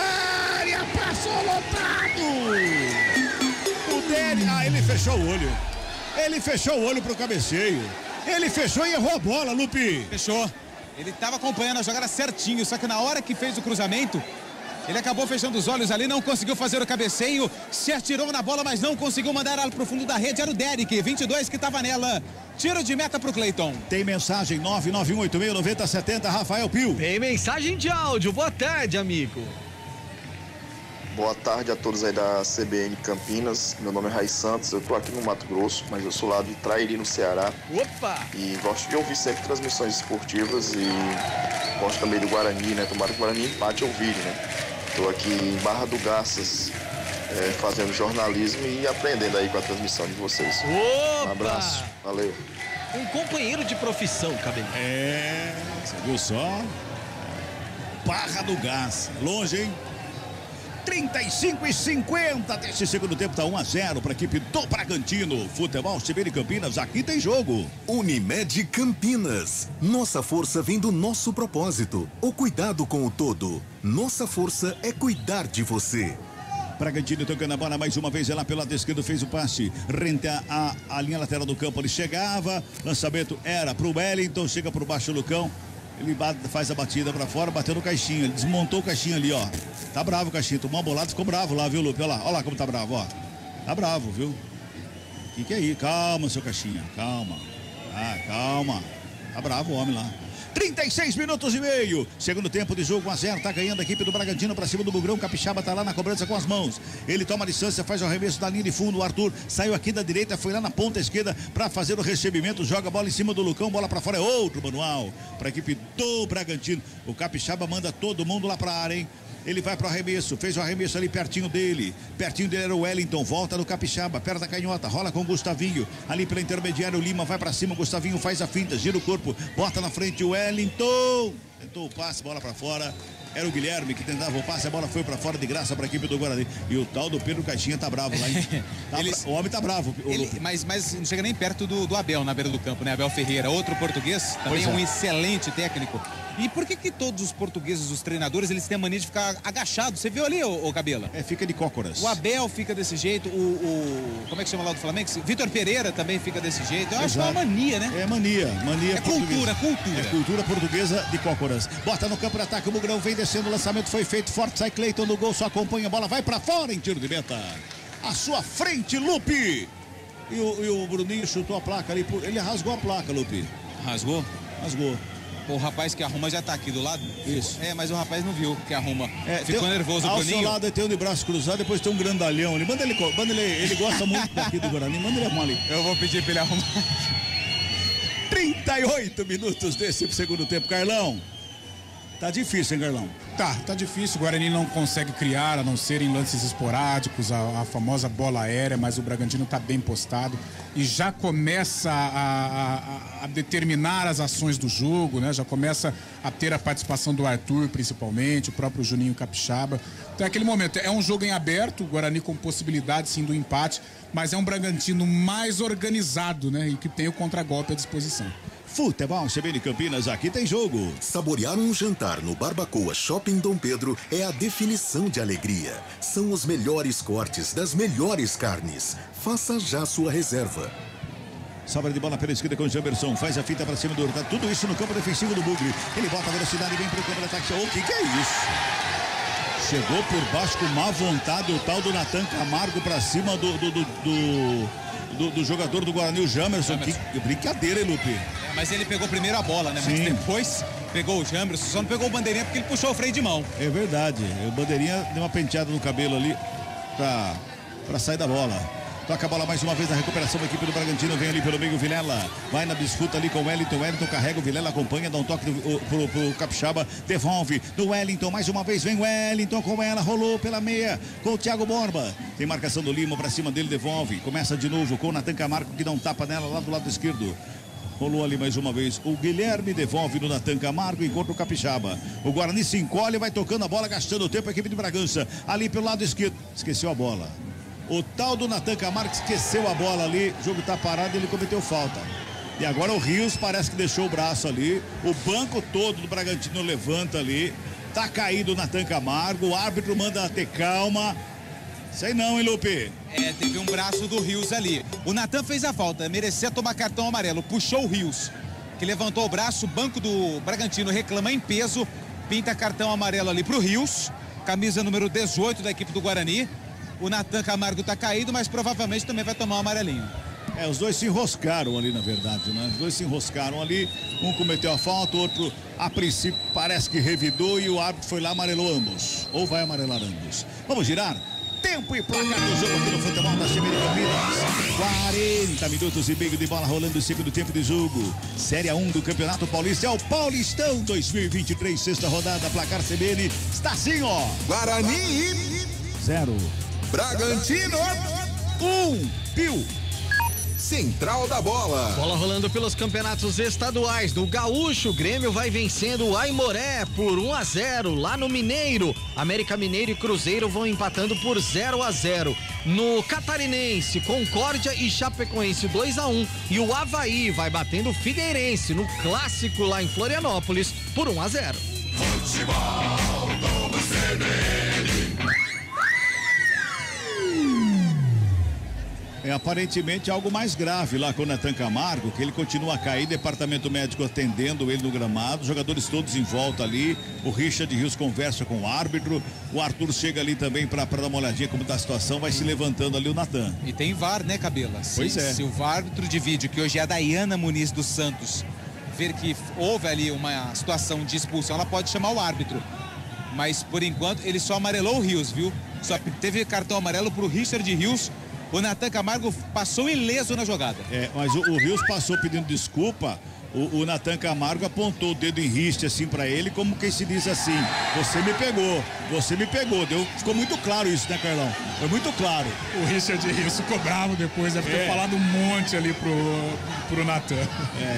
área. Passou lotado. O Derek. Ele fechou o olho. Ele fechou o olho pro cabeceio. Ele fechou e errou a bola, Lupe. Fechou. Ele estava acompanhando a jogada certinho, só que na hora que fez o cruzamento, Ele acabou fechando os olhos ali, não conseguiu fazer o cabeceio, se atirou na bola, mas não conseguiu mandar ela pro fundo da rede. Era o Derek, 22, que estava nela. Tiro de meta pro Cleiton. Tem mensagem 991869070, Rafael Pio. Tem mensagem de áudio. Boa tarde, amigo. Boa tarde a todos aí da CBN Campinas. Meu nome é Rai Santos, eu tô aqui no Mato Grosso, mas eu sou lá de Trairi, no Ceará. Opa! E gosto de ouvir sempre transmissões esportivas e gosto também do Guarani, né? Tomara que o Guarani empate ou vire, né? Tô aqui em Barra do Garças, fazendo jornalismo e aprendendo aí com a transmissão de vocês. Opa! Um abraço, valeu. Um companheiro de profissão, Cabelo. Você viu só? Barra do Gás, longe, hein? 35:50 desse segundo tempo, tá 1-0 para a equipe do Bragantino. Futebol CBN Campinas, aqui tem jogo. Unimed Campinas. Nossa força vem do nosso propósito. O cuidado com o todo. Nossa força é cuidar de você. Bragantino tocando a bola mais uma vez, lá pelo lado esquerdo fez o passe, rente a linha lateral do campo, ele chegava, lançamento era pro Wellington, chega por baixo do Lucão. Ele faz a batida pra fora, bateu no caixinho. Ele desmontou o caixinho ali, ó. Tá bravo o caixinho. Tomou uma bolada, ficou bravo lá, viu, Lupe? Olha lá como tá bravo, ó. Tá bravo, viu? Que é isso? Calma, seu caixinha. Calma. Calma. Tá bravo o homem lá. 36 minutos e meio. Segundo tempo de jogo, 1-0. Tá ganhando a equipe do Bragantino pra cima do Bugrão. Capixaba tá lá na cobrança com as mãos. Ele toma a distância, faz o arremesso da linha de fundo. O Arthur saiu aqui da direita, foi lá na ponta esquerda pra fazer o recebimento. Joga a bola em cima do Lucão. Bola pra fora, é outro manual pra equipe do Bragantino. O Capixaba manda todo mundo lá pra área, hein? Ele vai pro arremesso, fez o arremesso ali pertinho dele era o Wellington, volta no Capixaba, perto da canhota, rola com o Gustavinho, ali pela intermediária o Lima vai pra cima, o Gustavinho faz a finta, gira o corpo, bota na frente o Wellington, tentou o passe, bola pra fora, era o Guilherme que tentava o passe, a bola foi pra fora de graça pra equipe do Guarani, e o tal do Pedro Caixinha tá bravo lá, hein? O homem tá bravo. Mas não chega nem perto do Abel na beira do campo, né? Abel Ferreira, outro português, também um excelente técnico. E por que todos os portugueses, os treinadores, eles têm a mania de ficar agachados? Você viu ali, ô Cabela? Fica de cócoras. O Abel fica desse jeito, como é que chama lá do Flamengo? Vitor Pereira também fica desse jeito. Eu acho que é uma mania, né? É mania é cultura. É cultura portuguesa de cócoras. Bota no campo de ataque, o Bugrão vem descendo, o lançamento foi feito, forte, sai Cleiton no gol, só acompanha a bola, vai pra fora em tiro de meta. À sua frente, Lupe. E o Bruninho chutou a placa ali, ele rasgou a placa, Lupe. Rasgou? Rasgou. O rapaz que arruma já tá aqui do lado? Isso. Mas o rapaz não viu que arruma. Ficou nervoso o Bruninho. Ao seu lado tem um de braço cruzado, depois tem um grandalhão ali. Manda ele gosta muito daqui do Guarani, manda ele arrumar ali. Eu vou pedir pra ele arrumar. 38 minutos desse segundo tempo, Carlão. Tá difícil, hein, Carlão? Tá difícil. O Guarani não consegue criar, a não ser em lances esporádicos, a famosa bola aérea, mas o Bragantino tá bem postado e já começa a determinar as ações do jogo, né? Já começa a ter a participação do Arthur, principalmente, o próprio Juninho Capixaba. Então é aquele momento, é um jogo em aberto, o Guarani com possibilidade sim do empate, mas é um Bragantino mais organizado, né? E que tem o contragolpe à disposição. Futebol CBN Campinas, aqui tem jogo. Saborear um jantar no Barbacoa Shopping Dom Pedro é a definição de alegria. São os melhores cortes das melhores carnes. Faça já sua reserva. Sobra de bola pela esquerda com o Jamerson, faz a fita pra cima do Hurtado. Tudo isso no campo defensivo do Bugre. Ele bota a velocidade e vem pro campo de ataque. O que é isso? Chegou por baixo com má vontade o tal do Natan Camargo pra cima do jogador do Guarani, o Jamerson. Que brincadeira, hein, Lupe? Mas ele pegou primeiro a bola, né? Sim. Mas depois pegou o Jamerson, só não pegou o Bandeirinha porque ele puxou o freio de mão. É verdade. O Bandeirinha deu uma penteada no cabelo ali pra sair da bola. Toca a bola mais uma vez na recuperação da equipe do Bragantino. Vem ali pelo meio o Vilela. Vai na disputa ali com o Wellington. Wellington carrega, o Vilela acompanha, dá um toque pro Capixaba. Devolve do Wellington. Mais uma vez vem o Wellington com ela. Rolou pela meia com o Thiago Borba. Tem marcação do Lima pra cima dele, devolve. Começa de novo com o Natan Camargo que dá um tapa nela lá do lado esquerdo. Rolou ali mais uma vez. O Guilherme devolve no Natan Camargo, encontra o Capixaba. O Guarani se encolhe, vai tocando a bola, gastando o tempo a equipe de Bragança. Ali pelo lado esquerdo. Esqueceu a bola. O tal do Natan Camargo esqueceu a bola ali, o jogo tá parado e ele cometeu falta. E agora o Rios parece que deixou o braço ali, o banco todo do Bragantino levanta ali, tá caído o Natan Camargo, o árbitro manda ter calma. Sei não, hein, Lupe? Teve um braço do Rios ali. O Natan fez a falta, merecia tomar cartão amarelo, puxou o Rios, que levantou o braço, o banco do Bragantino reclama em peso, pinta cartão amarelo ali pro Rios. camisa número 18 da equipe do Guarani. O Natan Camargo tá caído, mas provavelmente também vai tomar um amarelinho. Os dois se enroscaram ali, na verdade, né? Os dois se enroscaram ali, um cometeu a falta, o outro, a princípio, parece que revidou e o árbitro foi lá, amarelou ambos. Ou vai amarelar ambos. Vamos girar? Tempo e placar do jogo aqui no futebol da CBN Campinas. 40 minutos e meio de bola rolando o segundo tempo de jogo. Série 1 do Campeonato Paulista é o Paulistão 2023, sexta rodada, placar CBN. Está assim, ó. Guarani 0. Bragantino 1. Pio. Central da Bola. Bola rolando pelos campeonatos estaduais. No Gaúcho, o Grêmio vai vencendo o Aimoré por 1-0 lá no Mineiro. América Mineiro e Cruzeiro vão empatando por 0-0. No Catarinense, Concórdia e Chapecoense 2-1. E o Avaí vai batendo o Figueirense no clássico lá em Florianópolis por 1-0. Futebol Globo CBN. Aparentemente algo mais grave lá com o Natan Camargo, que ele continua a cair, departamento médico atendendo ele no gramado, jogadores todos em volta ali, o Richard Rios conversa com o árbitro, o Arthur chega ali também para dar uma olhadinha como tá a situação, vai se levantando ali o Natan. E tem VAR, né, Cabela? Pois é. Se o árbitro de vídeo, que hoje é a Dayana Muniz dos Santos, ver que houve ali uma situação de expulsão, ela pode chamar o árbitro. Mas, por enquanto, ele só amarelou o Rios, viu? Só teve cartão amarelo pro Richard Rios. O Natan Camargo passou ileso na jogada. Mas o Rios passou pedindo desculpa. O Natan Camargo apontou o dedo em riste assim pra ele, como quem se diz assim: você me pegou. Ficou muito claro isso, né, Carlão? Foi muito claro. O Richard Rios ficou bravo depois, deve ter falado um monte ali pro Natan.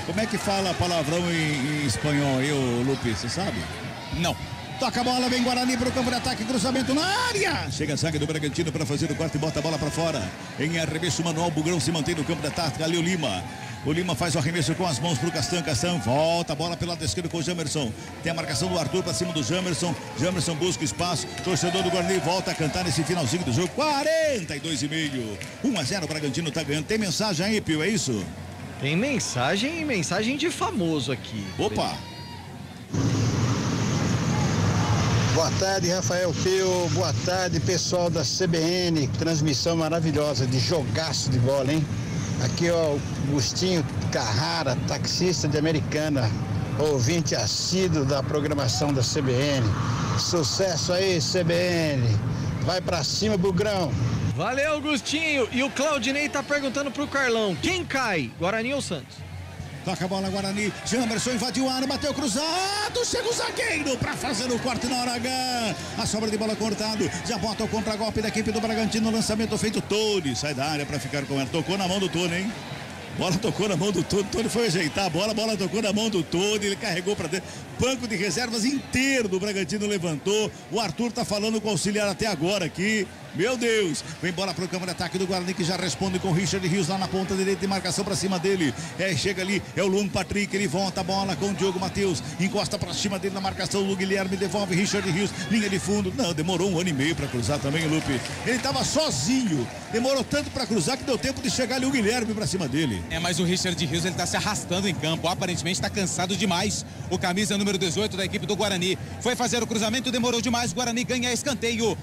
Como é que fala palavrão em espanhol aí, ô Lupe, você sabe? Não. Toca a bola, vem Guarani para o campo de ataque, cruzamento na área. Chega a zaga do Bragantino para fazer o corte e bota a bola para fora. Em arremesso manual, Bugrão se mantém no campo de ataque, ali o Lima. O Lima faz o arremesso com as mãos pro Castan, volta a bola pelo lado esquerdo com o Jamerson. Tem a marcação do Arthur para cima do Jamerson. Jamerson busca espaço, torcedor do Guarani volta a cantar nesse finalzinho do jogo. 42,5. 1-0, o Bragantino tá ganhando. Tem mensagem aí, Pio, é isso? Tem mensagem de famoso aqui. Opa! Boa tarde, Rafael Pio. Boa tarde, pessoal da CBN. Transmissão maravilhosa de jogaço de bola, hein? Aqui, ó, o Agostinho Carrara, taxista de Americana, ouvinte assíduo da programação da CBN. Sucesso aí, CBN. Vai pra cima, Bugrão. Valeu, Agostinho. E o Claudinei tá perguntando pro Carlão: quem cai, Guarani ou Santos? Toca a bola, Guarani. Jamerson invadiu a área, bateu cruzado. Chega o zagueiro pra fazer o corte na hora H. A sobra de bola cortado. Já bota o contra-golpe da equipe do Bragantino. Lançamento feito. Tony sai da área pra ficar com ela. Tocou na mão do Tony, hein? Bola tocou na mão do Tony. Tony foi ajeitar a bola. Bola tocou na mão do Tony. Ele carregou pra dentro. Banco de reservas inteiro do Bragantino levantou. O Arthur tá falando com o auxiliar até agora aqui. Meu Deus, vem bola pro campo de ataque do Guarani, que já responde com o Richard Rios lá na ponta direita de marcação pra cima dele. Chega ali, é o Luan Patrick, ele volta a bola com o Diogo Matheus, encosta pra cima dele na marcação, o Guilherme devolve, Richard Rios, linha de fundo. Não, demorou 1 ano e meio pra cruzar também, Lupe. Ele tava sozinho, demorou tanto pra cruzar que deu tempo de chegar ali o Guilherme pra cima dele. Mas o Richard Rios, ele tá se arrastando em campo, aparentemente tá cansado demais. O camisa número 18 da equipe do Guarani foi fazer o cruzamento, demorou demais, o Guarani ganha escanteio.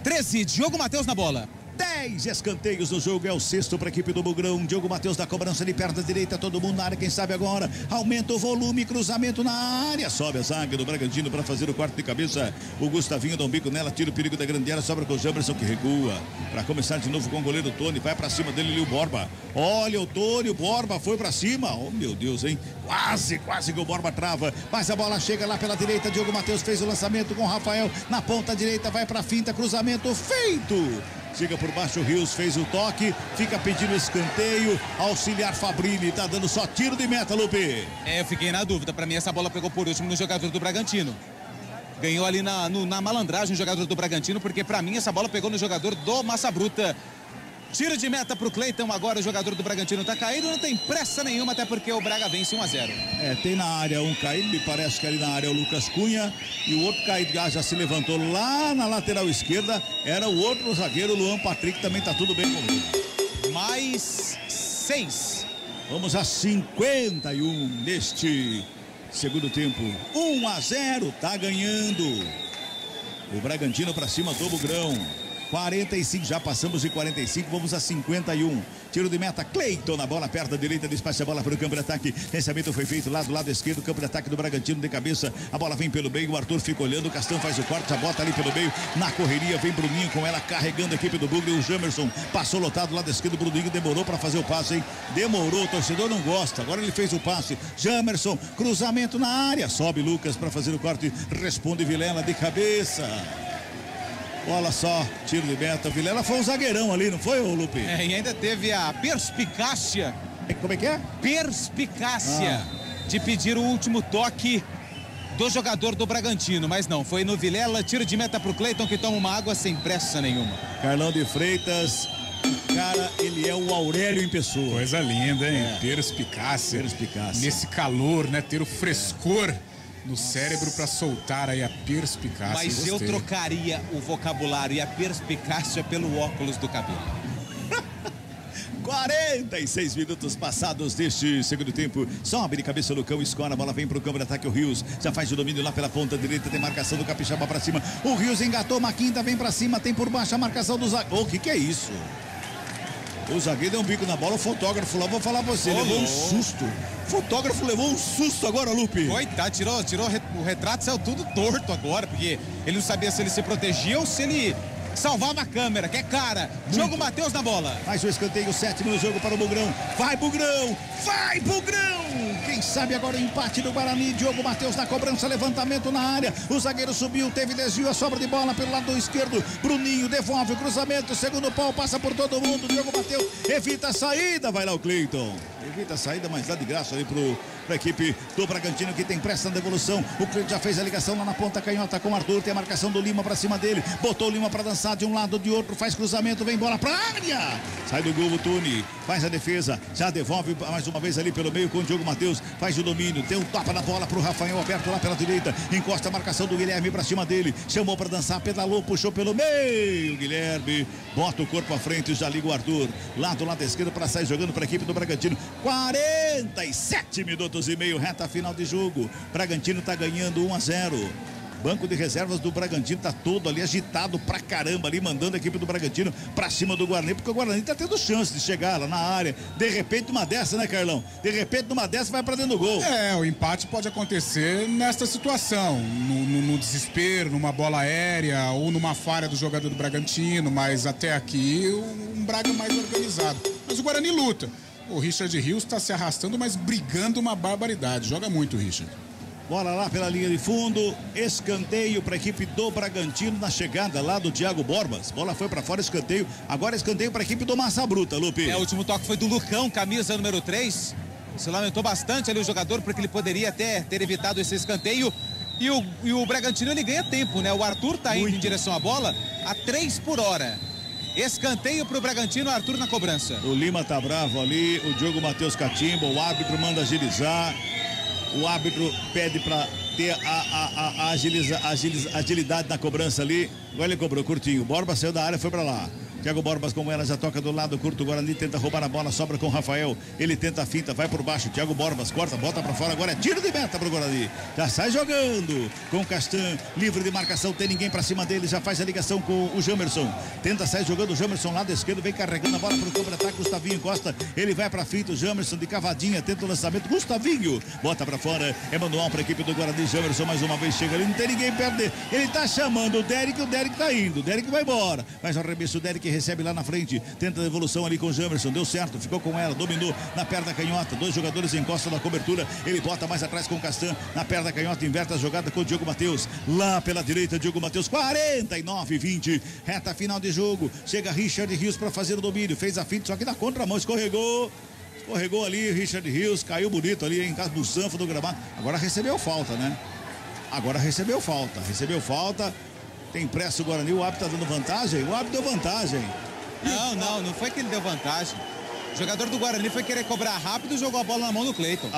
13, Diogo Matheus na bola. 10 escanteios no jogo, é o sexto para a equipe do Bugrão. Diogo Matheus da cobrança de perna direita, todo mundo na área, quem sabe agora. Aumenta o volume, cruzamento na área. Sobe a zaga do Bragantino para fazer o corte de cabeça. O Gustavinho dá um bico nela, tira o perigo da grande área, sobra com o Jamerson que recua. Para começar de novo com o goleiro Tony, vai para cima dele ali o Borba. Olha o Tony, o Borba foi para cima. Oh meu Deus, hein? Quase que o Borba trava. Mas a bola chega lá pela direita. Diogo Matheus fez o lançamento com o Rafael na ponta direita, vai para a finta, cruzamento feito. Chega por baixo, o Rios fez o toque, fica pedindo escanteio, auxiliar Fabrini, tá dando só tiro de meta, Lupe. Eu fiquei na dúvida, pra mim essa bola pegou por último no jogador do Bragantino. Ganhou ali na malandragem o jogador do Bragantino, porque pra mim essa bola pegou no jogador do Massa Bruta. Tiro de meta pro Cleiton, agora o jogador do Bragantino tá caído, não tem pressa nenhuma, até porque o Braga vence 1-0. Tem na área um caído, me parece que ali na área é o Lucas Cunha, e o outro caído já se levantou lá na lateral esquerda, era o outro zagueiro, o Luan Patrick, também tá tudo bem com ele. Mais 6. Vamos a 51 neste segundo tempo. 1-0, tá ganhando O Bragantino para cima do Bugrão. 45, já passamos de 45, vamos a 51. Tiro de meta, Cleiton na bola, perto da direita, despacha a bola para o campo de ataque. Pensamento foi feito lá do lado esquerdo, campo de ataque do Bragantino de cabeça. A bola vem pelo meio, o Arthur fica olhando, o Castan faz o corte, já bota ali pelo meio. Na correria, vem Bruninho com ela, carregando a equipe do Bugre. O Jamerson passou lotado do lado esquerdo, Bruninho demorou para fazer o passe, hein? Demorou, o torcedor não gosta. Agora ele fez o passe. Jamerson, cruzamento na área. Sobe Lucas para fazer o corte, responde Vilela de cabeça. Olha só, tiro de meta. Vilela foi um zagueirão ali, não foi, ô Lupe? É, e ainda teve a perspicácia. Como é que é? Perspicácia de pedir o último toque do jogador do Bragantino, mas não, foi no Vilela, tiro de meta pro Cleiton, que toma uma água sem pressa nenhuma. Carlão de Freitas, o cara, ele é o Aurélio em pessoa. Coisa linda, hein? Perspicácia. Perspicácia. Nesse calor, né? Ter o frescor no cérebro para soltar aí a perspicácia. Mas eu trocaria o vocabulário e a perspicácia pelo óculos do cabelo. 46 minutos passados deste segundo tempo. Sobe de cabeça no cão, escora, a bola vem pro campo de ataque. O Rios já faz o domínio lá pela ponta direita, tem marcação do Capixaba pra cima. O Rios engatou uma quinta, vem pra cima, tem por baixo a marcação do zagueiro. O que é isso? O zagueiro deu um bico na bola, o fotógrafo lá, vou falar pra você, levou um susto. O fotógrafo levou um susto agora, Lupe. Coitado, tirou o retrato, saiu tudo torto agora, porque ele não sabia se ele se protegia ou se ele salvava a câmera, que é cara. Diogo Matheus na bola. Mais um escanteio, 7 no jogo para o Bugrão. Vai, Bugrão! Vai, Bugrão! Quem sabe agora o empate do Guarani. Diogo Matheus na cobrança, levantamento na área. O zagueiro subiu, teve desvio, a sobra de bola pelo lado esquerdo. Bruninho devolve o cruzamento, segundo pau, passa por todo mundo. Diogo Matheus evita a saída, vai lá o Cleiton. Evita a saída, mas dá de graça ali para a equipe do Bragantino, que tem pressa na devolução. O Cleiton já fez a ligação lá na ponta canhota com o Arthur, tem a marcação do Lima para cima dele. Botou o Lima para dançar de um lado, de outro, faz cruzamento, vem bola para área. Sai do gol o Tuni, faz a defesa, já devolve mais uma vez ali pelo meio com o Diogo Matheus, faz o domínio, tem um topa na bola para o Rafael, aberto lá pela direita, encosta a marcação do Guilherme para cima dele, chamou para dançar, pedalou, puxou pelo meio, Guilherme bota o corpo à frente, já liga o Arthur, lá do lado esquerdo para sair jogando para a equipe do Bragantino. 47 minutos e meio, reta final de jogo. Bragantino está ganhando 1-0. Banco de reservas do Bragantino tá todo ali agitado pra caramba ali, mandando a equipe do Bragantino pra cima do Guarani, porque o Guarani tá tendo chance de chegar lá na área. De repente uma dessa, né, Carlão? De repente uma dessa vai pra dentro do gol. É, o empate pode acontecer nesta situação, no desespero, numa bola aérea ou numa falha do jogador do Bragantino, mas até aqui um Braga mais organizado. Mas o Guarani luta. O Richard Rios tá se arrastando, mas brigando uma barbaridade. Joga muito o Richard. Bola lá pela linha de fundo, escanteio para a equipe do Bragantino na chegada lá do Thiago Borbas. Bola foi para fora, escanteio. Agora escanteio para a equipe do Massa Bruta, Lupe. O último toque foi do Lucão, camisa número 3. Se lamentou bastante ali o jogador, porque ele poderia até ter evitado esse escanteio. E o Bragantino, ele ganha tempo, né? O Arthur tá indo em direção à bola a 3 por hora. Escanteio para o Bragantino, Arthur na cobrança. O Lima tá bravo ali, o Diogo Matheus catimba, o árbitro manda agilizar. O árbitro pede para ter a agilidade na cobrança ali. Agora ele cobrou curtinho. Borba saiu da área, foi para lá. Thiago Borbas com ela, já toca do lado curto. O Guarani tenta roubar a bola, sobra com o Rafael. Ele tenta a finta, vai por baixo. Thiago Borbas corta, bota para fora. Agora é tiro de meta pro Guarani. Já sai jogando com o Castan, livre de marcação. Tem ninguém para cima dele. Já faz a ligação com o Jamerson. Tenta sair jogando o Jamerson lado esquerdo. Vem carregando a bola pro campo de ataque. Gustavinho encosta. Ele vai para finta. O Jamerson de cavadinha tenta o lançamento. Gustavinho bota para fora. É manual para a equipe do Guarani. Jamerson mais uma vez chega ali. Não tem ninguém perto dele. Ele tá chamando o Derek tá indo. O Derek vai embora. Mas o arremesso, o Derek recebe lá na frente, tenta a devolução ali com o Jamerson, deu certo, ficou com ela, dominou na perna canhota, 2 jogadores encostam na cobertura, ele bota mais atrás com o Castan, na perna canhota, inverte a jogada com o Diogo Matheus, lá pela direita, Diogo Matheus, 49-20, reta final de jogo, chega Richard Rios para fazer o domínio, fez a finta, só que na contramão, escorregou ali, Richard Rios, caiu bonito ali em casa do Sanfo do gramado, agora recebeu falta, né? Recebeu falta, tem pressa o Guarani, o árbitro tá dando vantagem, o árbitro deu vantagem. Não foi que ele deu vantagem. O jogador do Guarani foi querer cobrar rápido e jogou a bola na mão do Cleiton.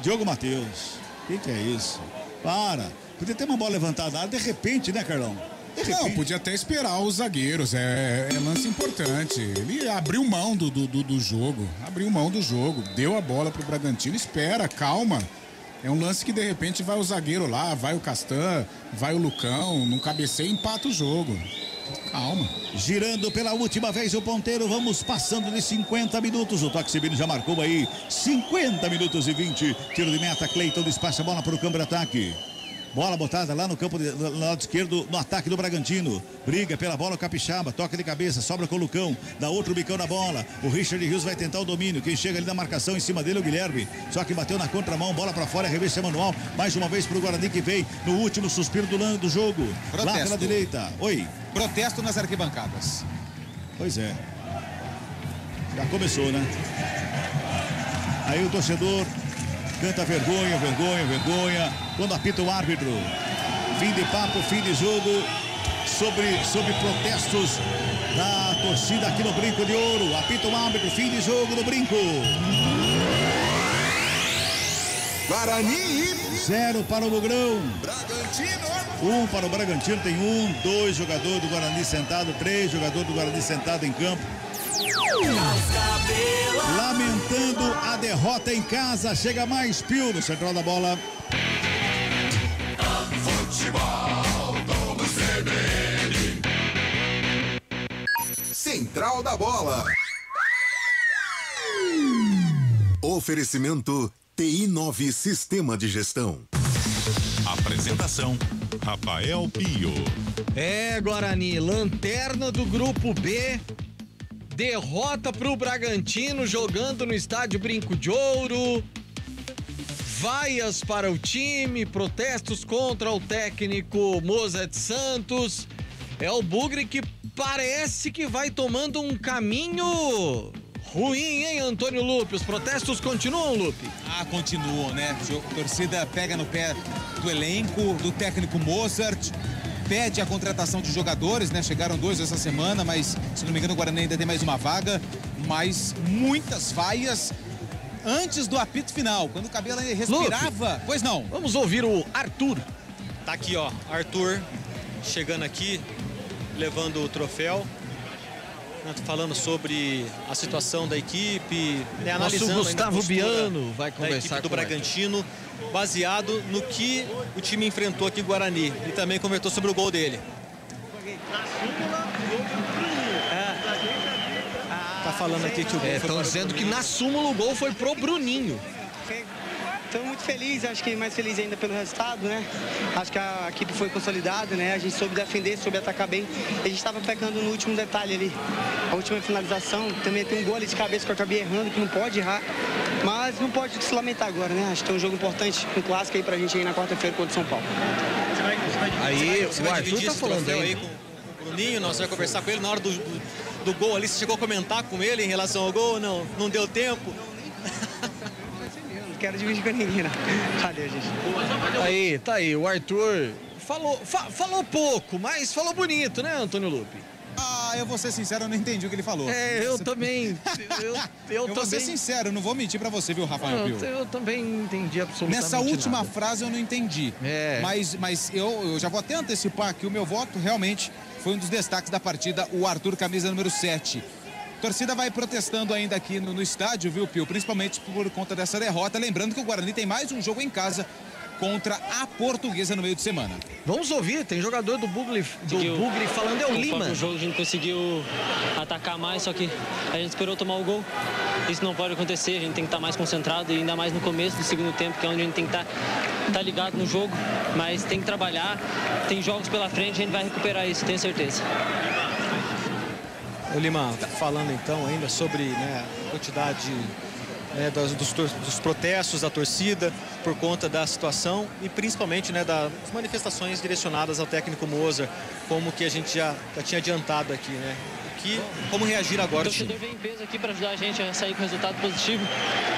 Diogo Matheus, o que é isso? Podia ter uma bola levantada, de repente, né, Carlão? Não, podia até esperar os zagueiros, é lance importante. Ele abriu mão do jogo, deu a bola pro Bragantino, espera, calma. É um lance que de repente vai o zagueiro lá, vai o Castan, vai o Lucão, não cabeceia e empata o jogo. Calma. Girando pela última vez o ponteiro, vamos passando de 50 minutos. O Toque Sibino já marcou aí 50 minutos e 20. Tiro de meta, Cleiton despacha a bola para o campo de ataque. Bola botada lá no campo, no lado esquerdo, no ataque do Bragantino. Briga pela bola o Capixaba, toca de cabeça, sobra com o Lucão, dá outro bicão na bola. O Richard Rios vai tentar o domínio. Quem chega ali na marcação em cima dele é o Guilherme. Só que bateu na contramão, bola pra fora, revista manual. Mais uma vez pro Guarani que vem no último suspiro do jogo. Protesto. Lá pela direita. Oi. Protesto nas arquibancadas. Pois é. Já começou, né? Aí o torcedor canta vergonha, vergonha, vergonha. Quando apita o árbitro. Fim de papo, fim de jogo. Sobre protestos da torcida aqui no Brinco de Ouro. Apita o árbitro, fim de jogo no Brinco. Guarani 0 para o Bugrão. Bragantino. 1 para o Bragantino, tem 2 jogadores do Guarani sentado, 3 jogadores do Guarani sentado em campo. Lamentando a derrota em casa, chega mais Pio no central da bola. Futebol do CBN. Central da bola. Oferecimento TI9 Sistema de Gestão. Apresentação: Rafael Pio. Guarani, lanterna do grupo B. Derrota pro Bragantino jogando no estádio Brinco de Ouro. Vaias para o time, protestos contra o técnico Mozart Santos. É o Bugre que parece que vai tomando um caminho ruim, hein, Antônio Lupe? Os protestos continuam, Lupe? Continuam, né? A torcida pega no pé do elenco, do técnico Mozart. Pede a contratação de jogadores, né? Chegaram 2 essa semana, mas se não me engano o Guarani ainda tem mais uma vaga. Mas muitas vaias antes do apito final, quando o Cabelo respirava. Lupe, pois não. Vamos ouvir o Arthur. Tá aqui, ó, Arthur chegando aqui, levando o troféu, falando sobre a situação da equipe, né, analisando o Gustavo Biano vai conversar da equipe do com Bragantino, baseado no que o time enfrentou aqui em Guarani, e também comentou sobre o gol dele. Tá falando aqui que o gol foi estão dizendo que na súmula o gol foi pro Bruninho. Estou muito feliz, acho que mais feliz ainda pelo resultado, né? Acho que a equipe foi consolidada, né? A gente soube defender, soube atacar bem. A gente estava pecando no último detalhe ali. A última finalização, também tem um gol ali de cabeça que eu acabei errando, que não pode errar. Mas não pode se lamentar agora, né? Acho que tem um jogo importante, um clássico aí pra gente aí na quarta-feira contra o São Paulo. Aí o Arthur tá falando aí com o Bruninho, nós vamos conversar com ele na hora do gol ali. Você chegou a comentar com ele em relação ao gol? Não deu tempo? Não quero dividir com ninguém, não. Cadê, gente? Tá aí, o Arthur falou pouco, mas falou bonito, né, Antônio Lupe? Eu vou ser sincero, eu não entendi o que ele falou. Eu também. Eu vou ser sincero, não vou mentir pra você, viu, Rafael Pio? Eu também não entendi absolutamente nessa última nada. frase eu não entendi. Mas eu já vou até antecipar aqui o meu voto, realmente foi um dos destaques da partida, o Arthur, camisa número 7. A torcida vai protestando ainda aqui no estádio, viu, Pio? Principalmente por conta dessa derrota. Lembrando que o Guarani tem mais um jogo em casa contra a Portuguesa no meio de semana. Vamos ouvir, tem jogador do Bugre falando, é o Lima. No jogo a gente conseguiu atacar mais, só que a gente esperou tomar o gol. Isso não pode acontecer, a gente tem que estar mais concentrado, e ainda mais no começo do segundo tempo, que é onde a gente tem que estar ligado no jogo. Mas tem que trabalhar, tem jogos pela frente, a gente vai recuperar isso, tenho certeza. O Lima, falando então ainda sobre, né, a quantidade, né, dos protestos da torcida por conta da situação e principalmente, né, das manifestações direcionadas ao técnico Mozart, como que a gente já tinha adiantado aqui, né? Como reagir agora? O torcedor vem em peso aqui para ajudar a gente a sair com resultado positivo.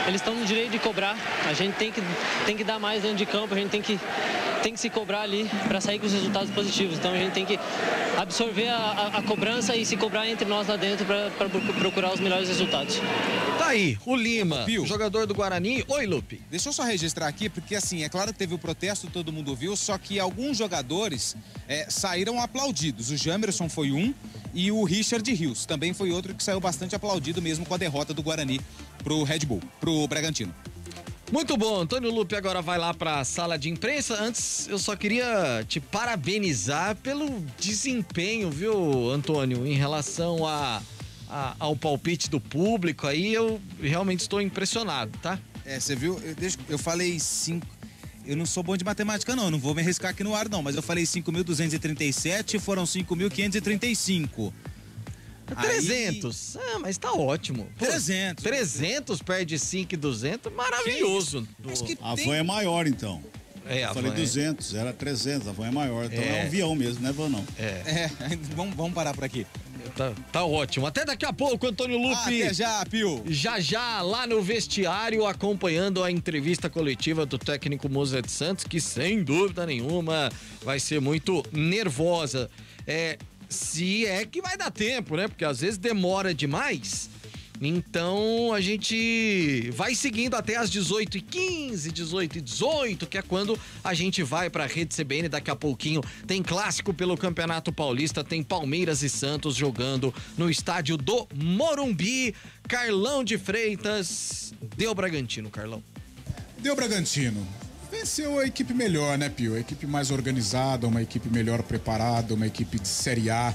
Eles estão no direito de cobrar. A gente tem que dar mais dentro de campo. A gente tem que se cobrar ali para sair com os resultados positivos. Então a gente tem que absorver a cobrança e se cobrar entre nós lá dentro para procurar os melhores resultados. Tá aí, o Lima, jogador do Guarani. Oi, Lupe. Deixa eu só registrar aqui, porque assim, é claro que teve o protesto, todo mundo viu, só que alguns jogadores saíram aplaudidos. O Jamerson foi um e o Richard Rios também foi outro que saiu bastante aplaudido mesmo com a derrota do Guarani pro Red Bull, pro Bragantino. Muito bom, Antônio Lupe agora vai lá para a sala de imprensa. Antes, eu só queria te parabenizar pelo desempenho, viu, Antônio, em relação ao palpite do público. Aí eu realmente estou impressionado, tá? Você viu? Eu falei 5. Eu não sou bom de matemática, não vou me arriscar aqui no ar, não. Mas eu falei 5.237, foram 5.535. 300. Aí... mas tá ótimo. Pô, 300. 300 perde 5.200, maravilhoso. A van é maior, então. Eu falei 200, era 300, a van é maior. Então é um avião mesmo, não é van, não. Vamos parar por aqui. Tá ótimo. Até daqui a pouco, Antônio Lupe. Até já, Pio. Já, lá no vestiário, acompanhando a entrevista coletiva do técnico Mozart Santos, que sem dúvida nenhuma vai ser muito nervosa. Se é que vai dar tempo, né? Porque às vezes demora demais. Então a gente vai seguindo até as 18h15, 18h18, que é quando a gente vai pra Rede CBN. Daqui a pouquinho tem clássico pelo Campeonato Paulista, tem Palmeiras e Santos jogando no estádio do Morumbi. Carlão de Freitas, deu Bragantino, Carlão. Deu Bragantino. Venceu a equipe melhor, né, Pio? A equipe mais organizada, uma equipe melhor preparada, uma equipe de Série A.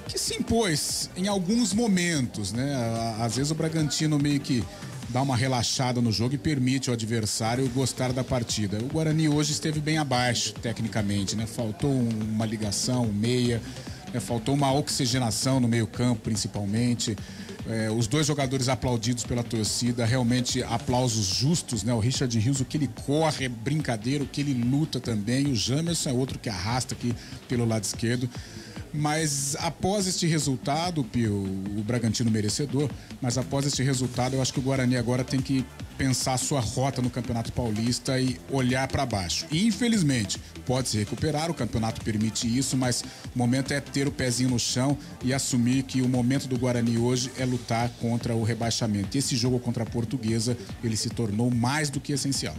Que se impôs em alguns momentos, né? Às vezes o Bragantino meio que dá uma relaxada no jogo e permite ao adversário gostar da partida. O Guarani hoje esteve bem abaixo, tecnicamente, né? Faltou uma ligação, um meia, né? Faltou uma oxigenação no meio-campo, principalmente. Os dois jogadores aplaudidos pela torcida, realmente aplausos justos, né? O Richard Rios, o que ele corre é brincadeira, o que ele luta também. O Jamerson é outro que arrasta aqui pelo lado esquerdo. Mas após este resultado, Pio, o Bragantino merecedor, mas após este resultado eu acho que o Guarani agora tem que pensar a sua rota no Campeonato Paulista e olhar para baixo. E, infelizmente, pode se recuperar, o campeonato permite isso, mas o momento é ter o pezinho no chão e assumir que o momento do Guarani hoje é lutar contra o rebaixamento. E esse jogo contra a Portuguesa, ele se tornou mais do que essencial.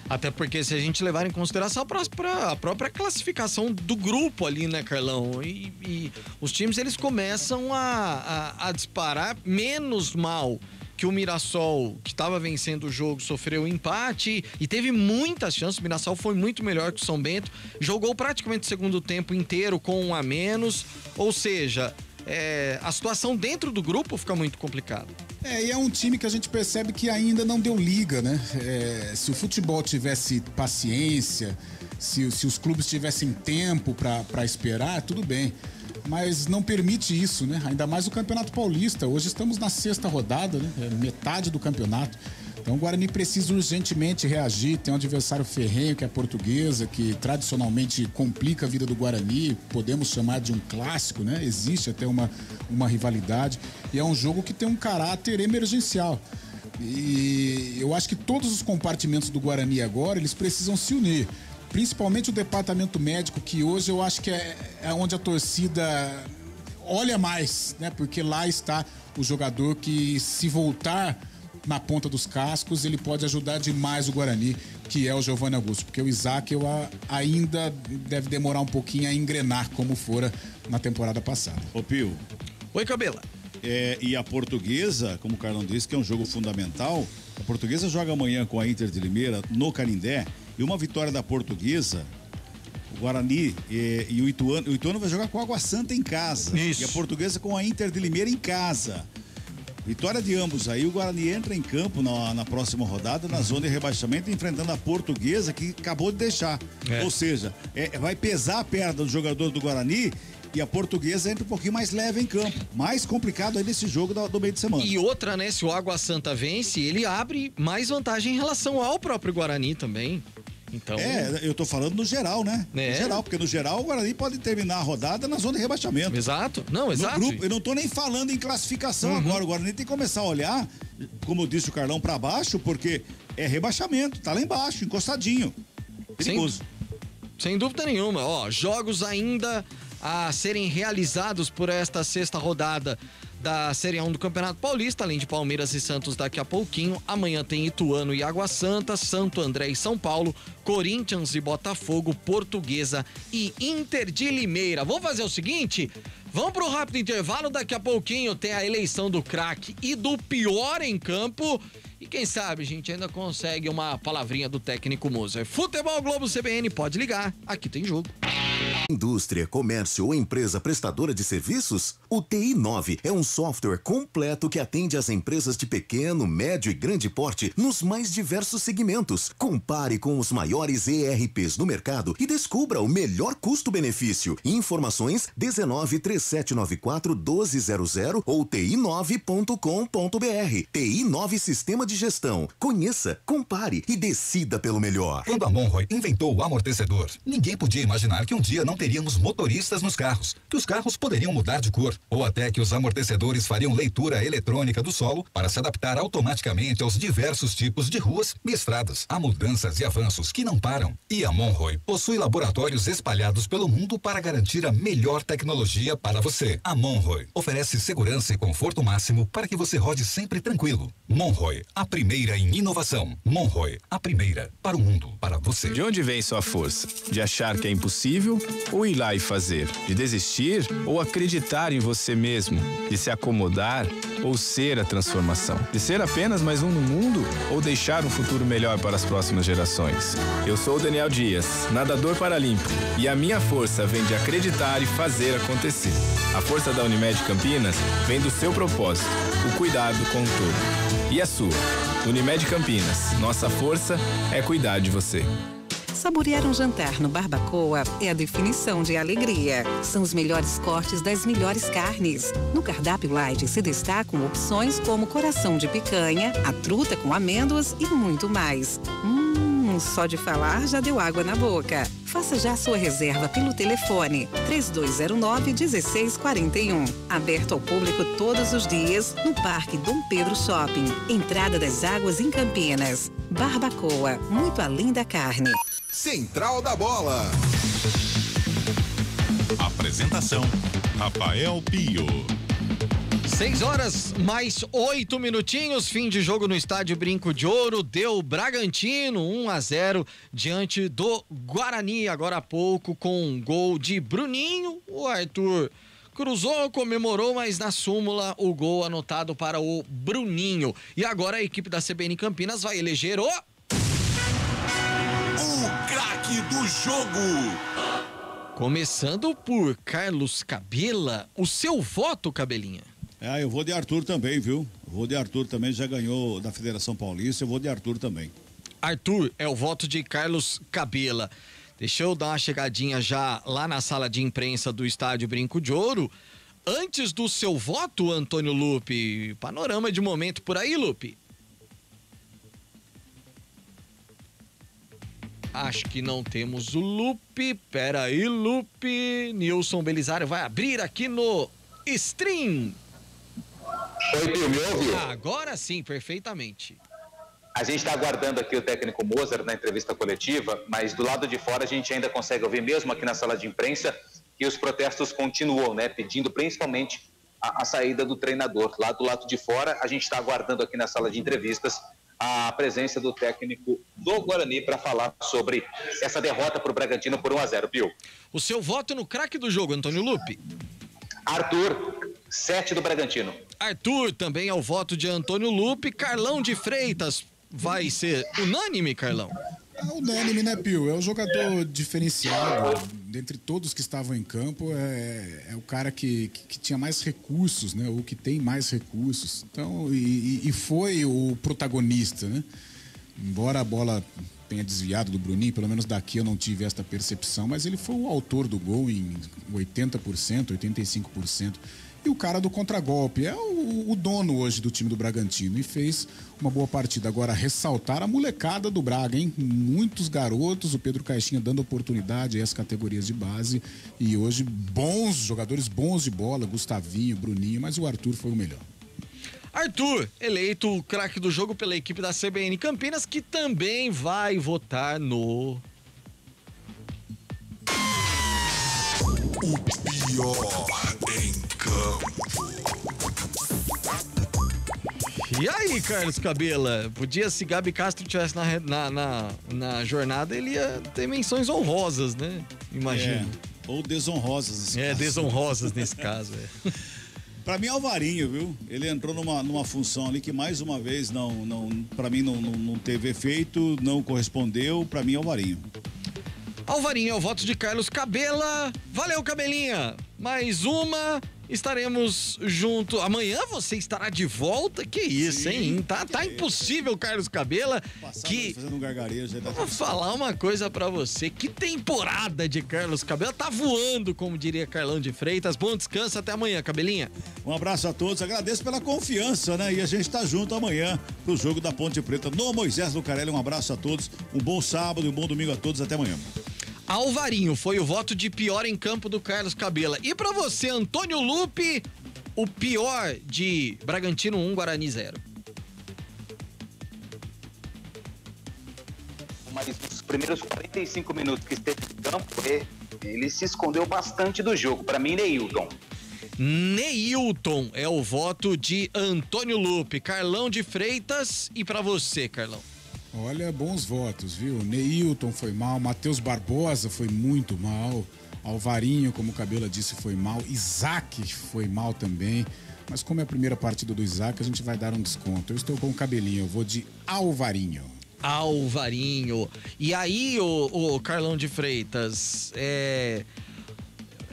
Até porque se a gente levar em consideração a própria classificação do grupo ali, né, Carlão? E os times, eles começam a disparar menos mal que o Mirassol, que estava vencendo o jogo, sofreu empate e teve muitas chances. O Mirassol foi muito melhor que o São Bento, jogou praticamente o segundo tempo inteiro com 1 a menos, ou seja, a situação dentro do grupo fica muito complicada. E é um time que a gente percebe que ainda não deu liga, né? Se o futebol tivesse paciência, se os clubes tivessem tempo para esperar, tudo bem. Mas não permite isso, né? Ainda mais o Campeonato Paulista. Hoje estamos na 6ª rodada, né? Metade do campeonato. Então o Guarani precisa urgentemente reagir. Tem um adversário ferrenho, que é a Portuguesa, que tradicionalmente complica a vida do Guarani. Podemos chamar de um clássico, né? Existe até uma rivalidade. E é um jogo que tem um caráter emergencial. E eu acho que todos os compartimentos do Guarani agora, eles precisam se unir. Principalmente o departamento médico, que hoje eu acho que é onde a torcida olha mais, né? Porque lá está o jogador que, se voltar na ponta dos cascos, ele pode ajudar demais o Guarani, que é o Giovanni Augusto. Porque o Isaac ainda deve demorar um pouquinho a engrenar como fora na temporada passada. Ô Pio. Oi, Cabela. E a Portuguesa, como o Carlão disse, que é um jogo fundamental, a Portuguesa joga amanhã com a Inter de Limeira no Canindé. E uma vitória da Portuguesa, o Guarani e o Ituano vai jogar com a Água Santa em casa. Isso. E a Portuguesa com a Inter de Limeira em casa. Vitória de ambos aí, o Guarani entra em campo na próxima rodada, na zona de rebaixamento, enfrentando a Portuguesa, que acabou de deixar. Ou seja, vai pesar a perna do jogador do Guarani. E a Portuguesa entra um pouquinho mais leve em campo. Mais complicado aí nesse jogo do meio de semana. E outra, né? Se o Água Santa vence, ele abre mais vantagem em relação ao próprio Guarani também. Então... eu tô falando no geral, né? No geral, porque no geral o Guarani pode terminar a rodada na zona de rebaixamento. Exato. Não, exato. No grupo, eu não tô nem falando em classificação agora. O Guarani tem que começar a olhar, como disse o Carlão, pra baixo, porque é rebaixamento. Tá lá embaixo, encostadinho. Perigoso. Sem dúvida nenhuma. Jogos ainda a serem realizados por esta 6ª rodada da Série 1 do Campeonato Paulista, além de Palmeiras e Santos daqui a pouquinho. Amanhã tem Ituano e Água Santa, Santo André e São Paulo, Corinthians e Botafogo, Portuguesa e Inter de Limeira. Vamos fazer o seguinte, vamos pro rápido intervalo, daqui a pouquinho tem a eleição do craque e do pior em campo E quem sabe a gente ainda consegue uma palavrinha do técnico Moser. Futebol Globo CBN, pode ligar, aqui tem jogo. Indústria, comércio ou empresa prestadora de serviços? O TI9 é um software completo que atende às empresas de pequeno, médio e grande porte nos mais diversos segmentos. Compare com os maiores ERPs no mercado e descubra o melhor custo-benefício. Informações 19-3794-1200 ou ti9.com.br. TI9 Sistema de Gestão. Conheça, compare e decida pelo melhor. Quando a Monroy inventou o amortecedor, ninguém podia imaginar que um dia não teríamos motoristas nos carros, que os carros poderiam mudar de cor, ou até que os amortecedores fariam leitura eletrônica do solo para se adaptar automaticamente aos diversos tipos de ruas e estradas. Há mudanças e avanços que não param. E a Monroy possui laboratórios espalhados pelo mundo para garantir a melhor tecnologia para você. A Monroy oferece segurança e conforto máximo para que você rode sempre tranquilo. Monroy, a primeira em inovação. Monroy, a primeira para o mundo, para você. De onde vem sua força? De achar que é impossível ou ir lá e fazer? De desistir ou acreditar em você mesmo? De se acomodar ou ser a transformação? De ser apenas mais um no mundo ou deixar um futuro melhor para as próximas gerações? Eu sou o Daniel Dias, nadador paralímpico, e a minha força vem de acreditar e fazer acontecer. A força da Unimed Campinas vem do seu propósito, o cuidado com o todo. E a sua? Unimed Campinas, nossa força é cuidar de você. Saborear um jantar no Barbacoa é a definição de alegria. São os melhores cortes das melhores carnes. No cardápio light se destacam opções como coração de picanha, a truta com amêndoas e muito mais. Só de falar já deu água na boca. Faça já a sua reserva pelo telefone 3209-1641. Aberto ao público todos os dias no Parque Dom Pedro Shopping. Entrada das Águas em Campinas. Barbacoa, muito além da carne. Central da Bola. Apresentação: Rafael Pio. 6h mais 8 minutinhos, fim de jogo no estádio Brinco de Ouro, deu Bragantino 1-0 diante do Guarani, agora há pouco com um gol de Bruninho. O Arthur cruzou, comemorou, mas na súmula o gol anotado para o Bruninho. E agora a equipe da CBN Campinas vai eleger o craque do jogo. Começando por Carlos Cabela, o seu voto, Cabelinha? Eu vou de Arthur também, viu? Vou de Arthur também, já ganhou da Federação Paulista, eu vou de Arthur também. Arthur é o voto de Carlos Cabela. Deixa eu dar uma chegadinha já lá na sala de imprensa do estádio Brinco de Ouro. Antes do seu voto, Antônio Lupe, panorama de momento por aí, Lupe? Acho que não temos o Lupe. Pera aí, Lupe. Nilson Belisário vai abrir aqui no stream. Oi, Pio, me ouve? Agora sim, perfeitamente. A gente está aguardando aqui o técnico Moser na entrevista coletiva, mas do lado de fora a gente ainda consegue ouvir, mesmo aqui na sala de imprensa, que os protestos continuam, né? Pedindo principalmente a saída do treinador. Lá do lado de fora, a gente está aguardando aqui na sala de entrevistas a presença do técnico do Guarani para falar sobre essa derrota para o Bragantino por 1-0, Pio. O seu voto no craque do jogo, Antônio Lupe? Arthur, 7 do Bragantino. Arthur também é o voto de Antônio Lupe. Carlão de Freitas, vai ser unânime, Carlão? É unânime, né, Pio? É o jogador diferenciado. Dentre todos que estavam em campo, é o cara que tinha mais recursos, né? Ou que tem mais recursos. Então, e foi o protagonista, né? Embora a bola tenha desviado do Bruninho, pelo menos daqui eu não tive esta percepção, mas ele foi o autor do gol em 80%, 85%. E o cara do contragolpe é o dono hoje do time do Bragantino e fez uma boa partida. Agora, ressaltar a molecada do Braga, hein? Muitos garotos, o Pedro Caixinha dando oportunidade às categorias de base e hoje bons jogadores, bons de bola, Gustavinho, Bruninho, mas o Arthur foi o melhor. Arthur, eleito o craque do jogo pela equipe da CBN Campinas, que também vai votar no... O pior em campo. E aí, Carlos Cabela? Podia, se Gabi Castro estivesse na jornada, ele ia ter menções honrosas, né? Imagino. Ou desonrosas nesse caso. Desonrosas nesse caso, Pra mim é Alvarinho, viu? Ele entrou numa função ali que mais uma vez pra mim não teve efeito, não correspondeu. Pra mim é Alvarinho. Alvarinho é o voto de Carlos Cabela. Valeu, Cabelinha. Mais uma. Estaremos junto. Amanhã você estará de volta. Que isso, sim, hein? Tá impossível, Carlos Cabela. Fazendo um gargarejo. Vou falar uma coisa pra você. Que temporada de Carlos Cabela. Tá voando, como diria Carlão de Freitas. Bom descanso. Até amanhã, Cabelinha. Um abraço a todos. Agradeço pela confiança, né? E a gente tá junto amanhã pro jogo da Ponte Preta no Moisés Lucarelli. Um abraço a todos. Um bom sábado e um bom domingo a todos. Até amanhã. Alvarinho foi o voto de pior em campo do Carlos Cabela. E pra você, Antônio Lupe, o pior de Bragantino 1, Guarani 0. Mas os primeiros 45 minutos que esteve em campo, ele se escondeu bastante do jogo. Pra mim, Neilton. Neilton é o voto de Antônio Lupe. Carlão de Freitas. E pra você, Carlão? Olha, bons votos, viu? Neilton foi mal, Matheus Barbosa foi muito mal, Alvarinho, como o Cabela disse, foi mal, Isaac foi mal também, mas como é a primeira partida do Isaac, a gente vai dar um desconto. Eu estou com o Cabelinho, eu vou de Alvarinho. Alvarinho. E aí, o Carlão de Freitas,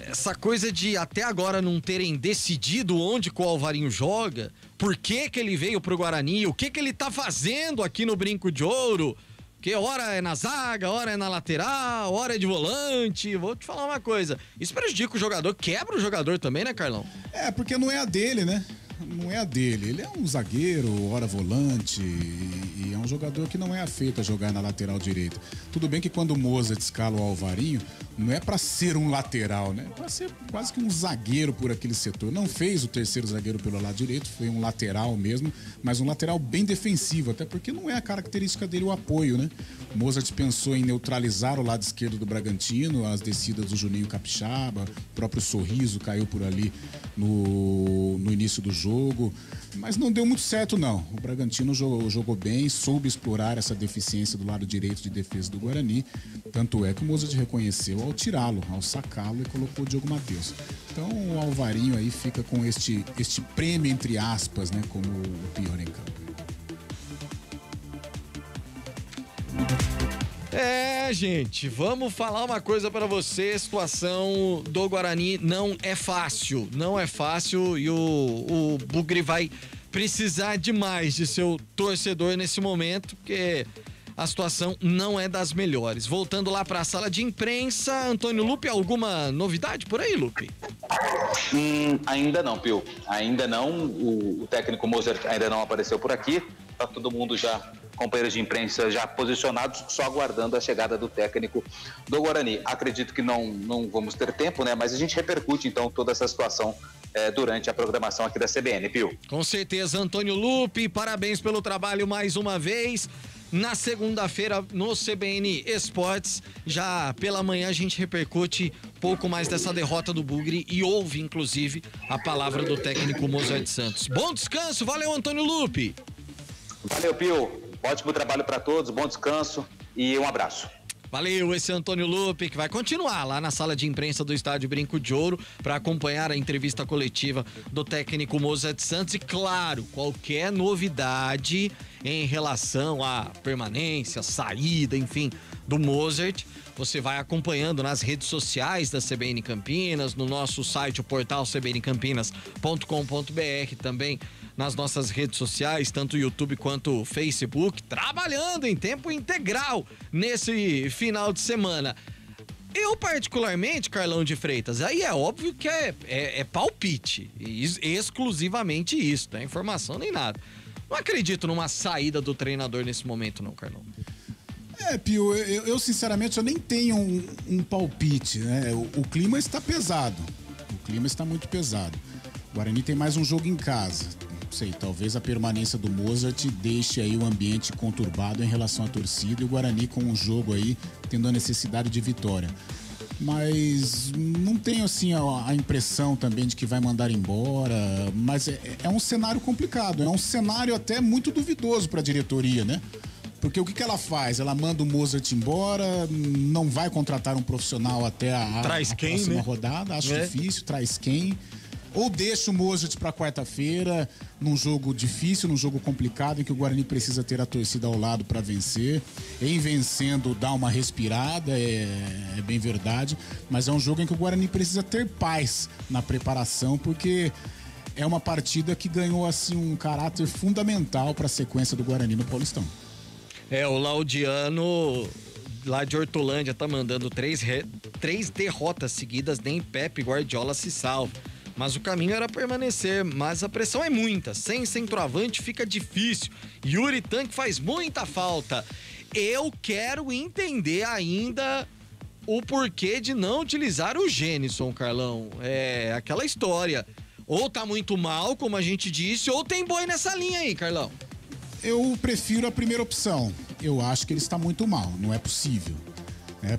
essa coisa de até agora não terem decidido onde que o Alvarinho joga, por que que ele veio pro Guarani, o que que ele tá fazendo aqui no Brinco de Ouro, que hora é na zaga, hora é na lateral, hora é de volante. Vou te falar uma coisa, isso prejudica o jogador, quebra o jogador também, né, Carlão? Porque não é a dele, né? Não é a dele, ele é um zagueiro, hora volante, e é um jogador que não é afeito a jogar na lateral direita. Tudo bem que quando o Mozart escala o Alvarinho, não é pra ser um lateral, né? É pra ser quase que um zagueiro por aquele setor. Não fez o terceiro zagueiro pelo lado direito, foi um lateral mesmo, mas um lateral bem defensivo, até porque não é a característica dele o apoio, né? O Mozart pensou em neutralizar o lado esquerdo do Bragantino, as descidas do Juninho Capixaba, o próprio Sorriso caiu por ali no início do jogo, mas não deu muito certo não. O Bragantino jogou bem, soube explorar essa deficiência do lado direito de defesa do Guarani, tanto é que o Mozart reconheceu ao tirá-lo, ao sacá-lo e colocou o Diogo Matheus. Então o Alvarinho aí fica com este prêmio entre aspas, né, como o pior em campo. Gente, vamos falar uma coisa pra você, a situação do Guarani não é fácil e o Bugre vai precisar demais de seu torcedor nesse momento, porque a situação não é das melhores. Voltando lá pra sala de imprensa, Antônio Lupe, alguma novidade por aí, Lupe? Ainda não, Pio, ainda não, o técnico Mozart ainda não apareceu por aqui, tá todo mundo já, companheiros de imprensa já posicionados, só aguardando a chegada do técnico do Guarani. Acredito que não vamos ter tempo, né? Mas a gente repercute então toda essa situação durante a programação aqui da CBN, Pio. Com certeza, Antônio Lupe, parabéns pelo trabalho mais uma vez. Na segunda-feira no CBN Esportes, já pela manhã a gente repercute pouco mais dessa derrota do Bugre e ouve inclusive a palavra do técnico Mozart Santos. Bom descanso, valeu Antônio Lupe. Valeu, Pio. Ótimo trabalho para todos, bom descanso e um abraço. Valeu, esse é Antônio Lupe, que vai continuar lá na sala de imprensa do Estádio Brinco de Ouro para acompanhar a entrevista coletiva do técnico Mozart Santos. E claro, qualquer novidade em relação à permanência, saída, enfim, do Mozart, você vai acompanhando nas redes sociais da CBN Campinas, no nosso site, o portal cbncampinas.com.br, também nas nossas redes sociais, tanto o YouTube quanto o Facebook, trabalhando em tempo integral nesse final de semana. Eu, particularmente, Carlão de Freitas, aí é óbvio que é palpite, exclusivamente isso, não é informação nem nada. Não acredito numa saída do treinador nesse momento não, Carlão. Pio, eu sinceramente eu nem tenho um palpite, né? O clima está pesado, o clima está muito pesado. O Guarani tem mais um jogo em casa. Não sei, talvez a permanência do Mozart deixe aí o ambiente conturbado em relação à torcida e o Guarani com um jogo aí tendo a necessidade de vitória. Mas não tenho assim a impressão também de que vai mandar embora, mas é um cenário complicado, é um cenário até muito duvidoso para a diretoria, né? Porque o que ela faz? Ela manda o Mozart embora, não vai contratar um profissional até a próxima rodada, acho difícil, traz quem? ou deixa o Mozart para quarta-feira, num jogo difícil, num jogo complicado, em que o Guarani precisa ter a torcida ao lado para vencer. Em vencendo, dá uma respirada, é bem verdade, mas é um jogo em que o Guarani precisa ter paz na preparação, porque é uma partida que ganhou assim um caráter fundamental para a sequência do Guarani no Paulistão. O Laudiano, lá de Hortolândia, tá mandando três derrotas seguidas, nem Pepe Guardiola se salva. Mas o caminho era permanecer, mas a pressão é muita. Sem centroavante fica difícil. Yuri Tanque faz muita falta. Eu quero entender ainda o porquê de não utilizar o Gênison, Carlão. É aquela história. Ou tá muito mal, como a gente disse, ou tem boi nessa linha aí, Carlão. Eu prefiro a primeira opção. Eu acho que ele está muito mal, não é possível.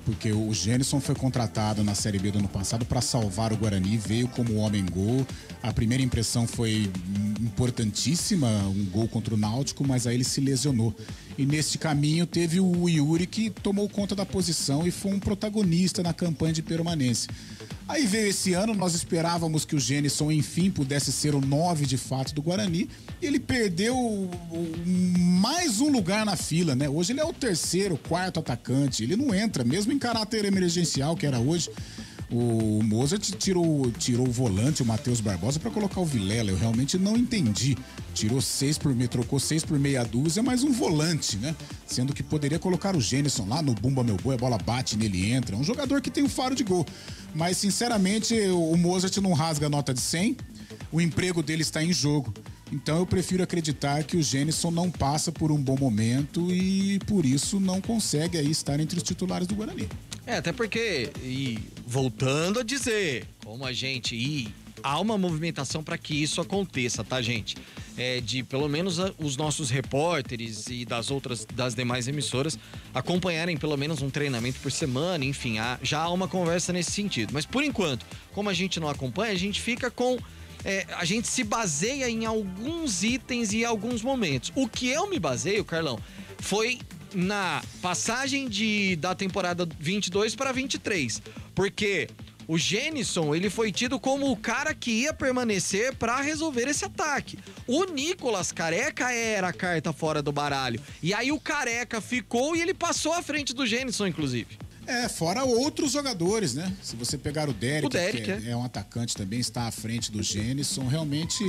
Porque o Gênison foi contratado na Série B do ano passado para salvar o Guarani, veio como homem-gol. A primeira impressão foi importantíssima, um gol contra o Náutico, mas aí ele se lesionou. E neste caminho teve o Yuri, que tomou conta da posição e foi um protagonista na campanha de permanência. Aí veio esse ano, nós esperávamos que o Gênison, enfim, pudesse ser o 9 de fato do Guarani, e ele perdeu mais um lugar na fila, né? Hoje ele é o terceiro, quarto atacante, ele não entra, mesmo em caráter emergencial, que era hoje. O Mozart tirou o volante, o Matheus Barbosa, para colocar o Vilela. Eu realmente não entendi. Trocou 6 por meia dúzia, mais um volante, né? Sendo que poderia colocar o Gênison lá no Bumba Meu Boi, a bola bate nele e entra. É um jogador que tem um faro de gol. Mas, sinceramente, o Mozart não rasga a nota de 100. O emprego dele está em jogo. Então eu prefiro acreditar que o Gênison não passa por um bom momento e por isso não consegue aí estar entre os titulares do Guarani. Até porque, e voltando a dizer, como a gente há uma movimentação para que isso aconteça, tá, gente? De pelo menos os nossos repórteres e das demais emissoras acompanharem pelo menos um treinamento por semana, enfim, já há uma conversa nesse sentido. Mas por enquanto, como a gente não acompanha, a gente fica com... a gente se baseia em alguns itens e alguns momentos. O que eu me baseio, Carlão, foi na passagem da temporada 22 para 23, porque o Gênison, ele foi tido como o cara que ia permanecer para resolver esse ataque. O Nicolas Careca era a carta fora do baralho, e aí o Careca ficou e ele passou à frente do Gênison, inclusive. Fora outros jogadores, né? Se você pegar o Derek que é um atacante também, está à frente do Gênison, realmente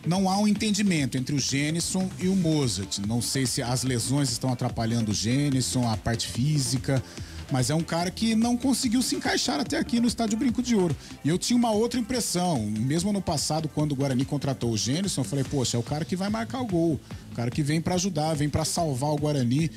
não há um entendimento entre o Gênison e o Mozart. Não sei se as lesões estão atrapalhando o Gênison, a parte física, mas é um cara que não conseguiu se encaixar até aqui no Estádio Brinco de Ouro. E eu tinha uma outra impressão, mesmo ano passado, quando o Guarani contratou o Gênison, eu falei, poxa, é o cara que vai marcar o gol, o cara que vem para ajudar, vem para salvar o Guarani.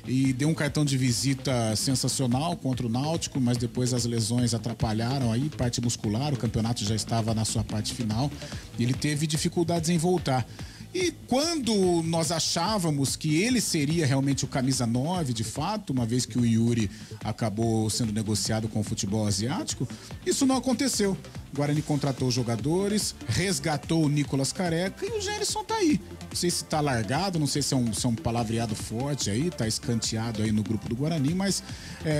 E deu um cartão de visita sensacional contra o Náutico, mas depois as lesões atrapalharam aí, parte muscular, o campeonato já estava na sua parte final, e ele teve dificuldades em voltar. E quando nós achávamos que ele seria realmente o camisa 9, de fato, uma vez que o Yuri acabou sendo negociado com o futebol asiático, isso não aconteceu. O Guarani contratou jogadores, resgatou o Nicolas Careca e o Gênison tá aí. Não sei se tá largado, não sei se é um palavreado forte aí, tá escanteado aí no grupo do Guarani, mas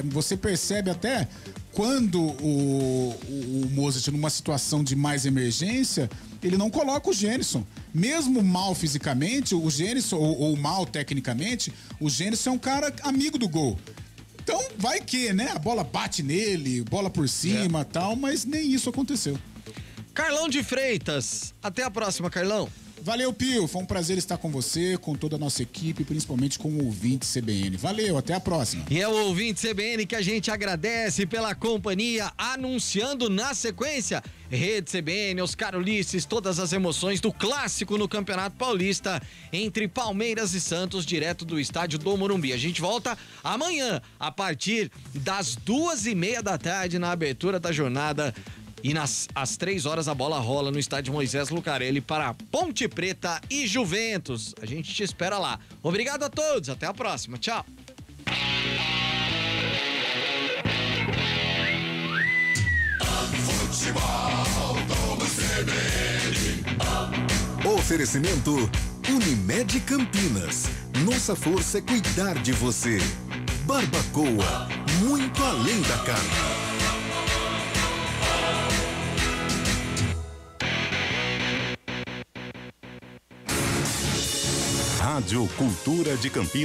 você percebe até quando o Mozart, numa situação de mais emergência, ele não coloca o Gênison. Mesmo mal fisicamente, o Gênison, ou mal tecnicamente, o Gênison é um cara amigo do gol. Então, vai que, né? A bola bate nele, bola por cima e tal, mas nem isso aconteceu. Carlão de Freitas, até a próxima, Carlão. Valeu, Pio. Foi um prazer estar com você, com toda a nossa equipe, principalmente com o ouvinte CBN. Valeu, até a próxima. E é o ouvinte CBN que a gente agradece pela companhia, anunciando na sequência Rede CBN, Oscar Ulisses, todas as emoções do clássico no Campeonato Paulista entre Palmeiras e Santos, direto do estádio do Morumbi. A gente volta amanhã, a partir das 2:30 da tarde, na abertura da jornada. E às 3 horas a bola rola no estádio Moisés Lucarelli para Ponte Preta e Juventus. A gente te espera lá. Obrigado a todos, até a próxima. Tchau. Oferecimento Unimed Campinas. Nossa força é cuidar de você. Barbacoa, muito além da carne. Rádio Cultura de Campinas.